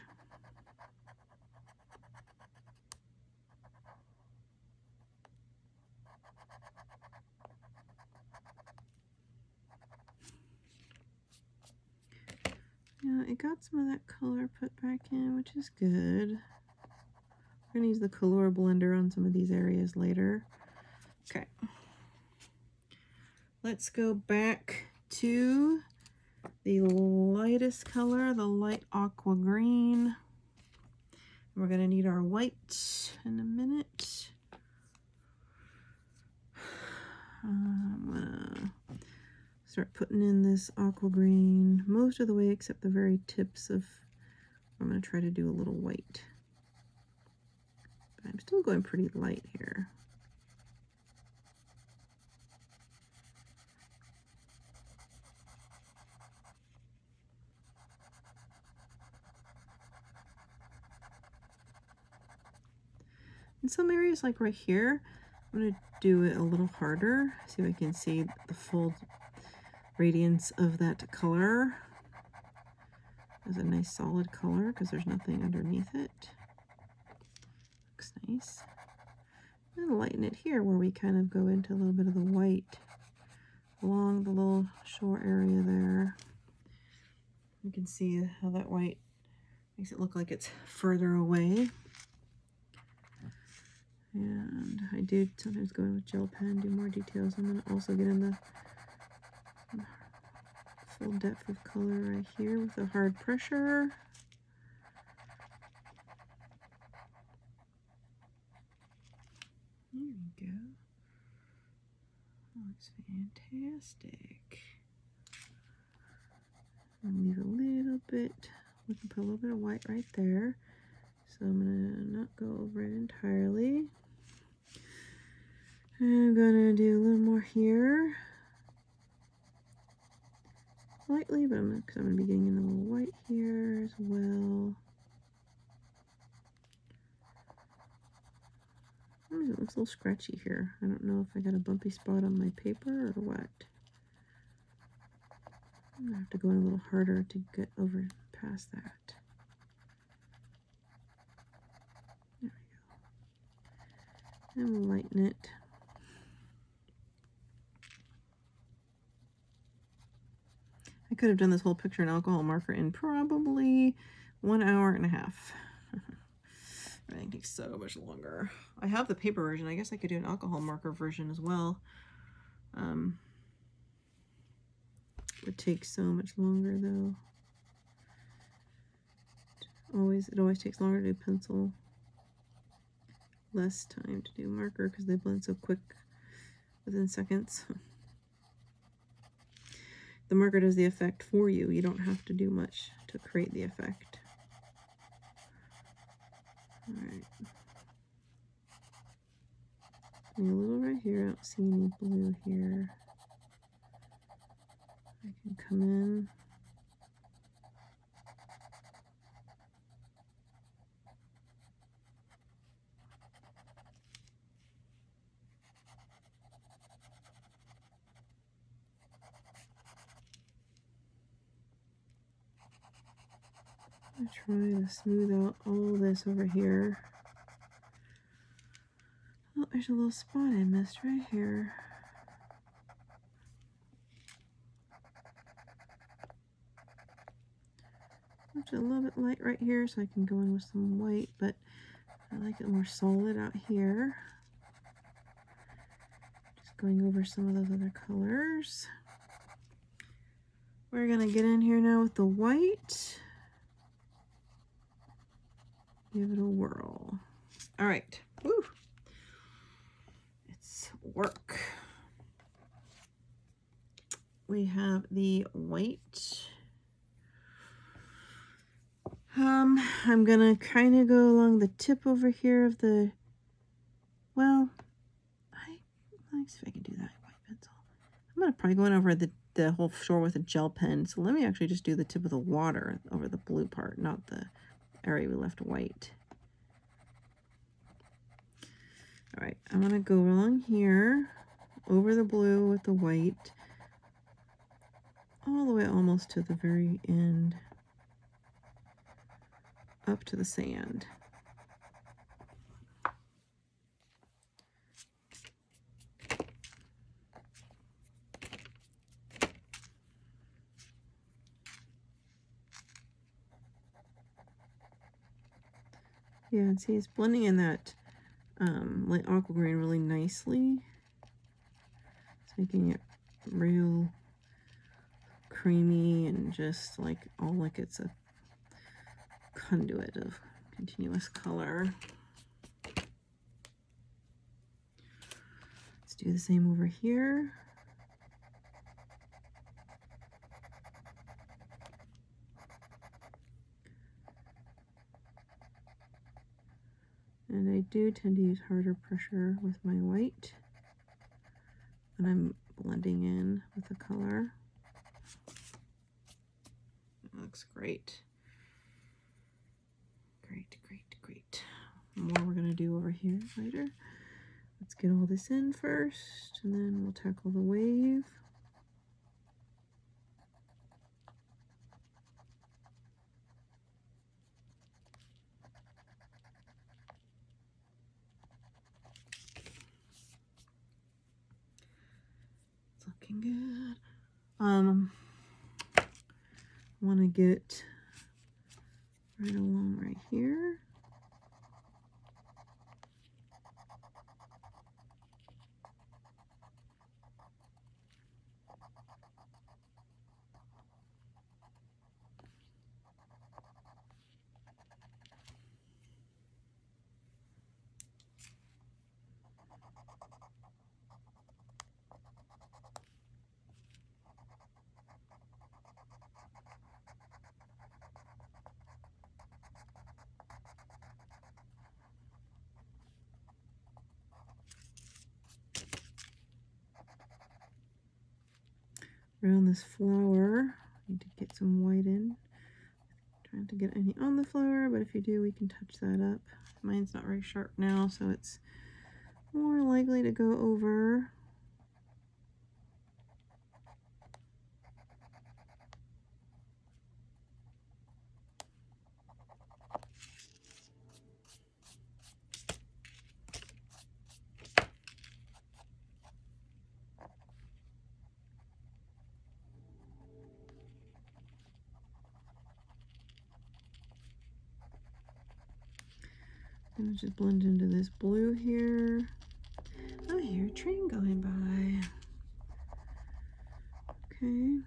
Yeah, it got some of that color put back in, which is good. We're gonna use the color blender on some of these areas later. Okay. Let's go back to the lightest color, the light aqua green. We're gonna need our white in a minute. I'm gonna start putting in this aqua green most of the way except the very tips of, I'm going to try to do a little white. But I'm still going pretty light here. In some areas like right here, I'm going to do it a little harder. See if I can see the full radiance of that color. It's a nice solid color because there's nothing underneath it. Looks nice. And lighten it here where we kind of go into a little bit of the white along the little shore area there. You can see how that white makes it look like it's further away. And I do sometimes go in with gel pen, do more details. I'm going to also get in the full depth of color right here with a hard pressure. There we go. Looks fantastic. And leave a little bit, we can put a little bit of white right there. So I'm gonna not go over it entirely. I'm gonna do a little more here. Lightly, but I'm gonna be getting in a little white here as well. It looks a little scratchy here. I don't know if I got a bumpy spot on my paper or what. I'm gonna have to go in a little harder to get over past that. There we go. And we'll lighten it. I could have done this whole picture in alcohol marker in probably 1 hour and a half. Everything takes so much longer. I have the paper version. I guess I could do an alcohol marker version as well. Would take so much longer though. It always takes longer to do pencil. Less time to do marker because they blend so quick within seconds. The marker does the effect for you. You don't have to do much to create the effect. Alright. A little right here. I don't see any blue here. I can come in. I'm trying to smooth out all this over here. Oh, there's a little spot I missed right here. Left it a little bit light right here so I can go in with some white, but I like it more solid out here. going over some of those other colors. We're gonna get in here now with the white. Give it a whirl. All right. Woo. It's work. We have the white. I'm gonna kind of go along the tip over here of the, well, let's see if I can do that white pencil. I'm gonna probably go in over the whole shore with a gel pen. So let me actually just do the tip of the water over the blue part, not the area we left white. All right, I'm gonna go along here over the blue with the white, all the way almost to the very end, up to the sand. Yeah, and see, it's blending in that like aqua green really nicely. It's making it real creamy and just like all like it's a conduit of continuous color. Let's do the same over here. And I do tend to use harder pressure with my white when I'm blending in with the color. It looks great. Great, great, great. More we're gonna do over here later. Let's get all this in first, and then we'll tackle the wave. Looking good. Want to get right along right here. Around this flower, need to get some white in. Trying to get any on the flower, but if you do, we can touch that up. Mine's not very sharp now, so it's more likely to go over. I'm gonna just blend into this blue here. Oh, I hear a train going by. Okay.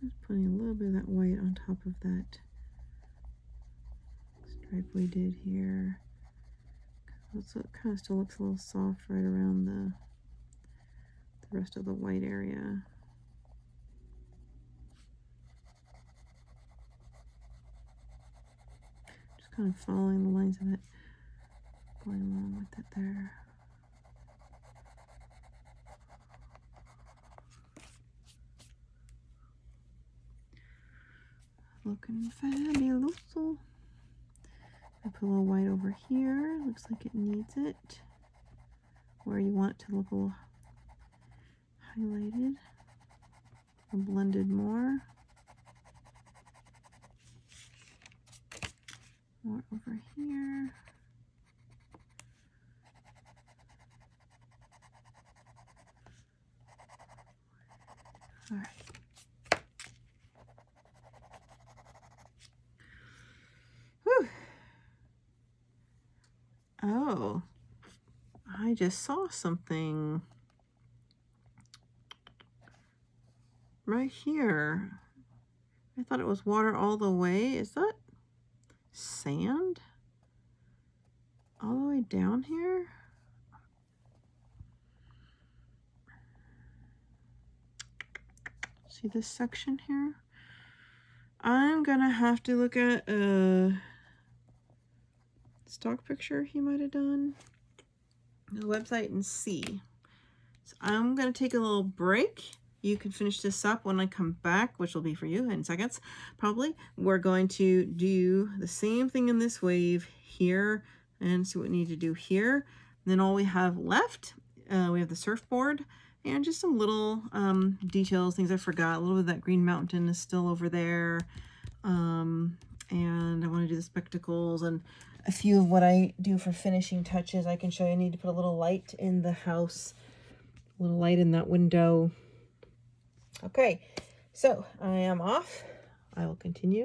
Just putting a little bit of that white on top of that stripe we did here. So it kind of still looks a little soft right around the rest of the white area. Kind of following the lines of it, going along with it there. Looking fabulous. I put a little white over here. Looks like it needs it. Where you want it to look a little highlighted or blended more. More over here. All right. Whew. Oh, I just saw something right here. I thought it was water all the way. Is that sand? All the way down here? See this section here? I'm gonna have to look at a stock picture he might have done, the website, and see. So I'm gonna take a little break. You can finish this up when I come back, which will be for you in seconds, probably. We're going to do the same thing in this wave here and see what we need to do here. And then all we have left, we have the surfboard and just some little details, things I forgot. A little bit of that green mountain is still over there. And I want to do the spectacles and a few of what I do for finishing touches. I can show you. I need to put a little light in the house, a little light in that window. Okay, so I am off. I will continue.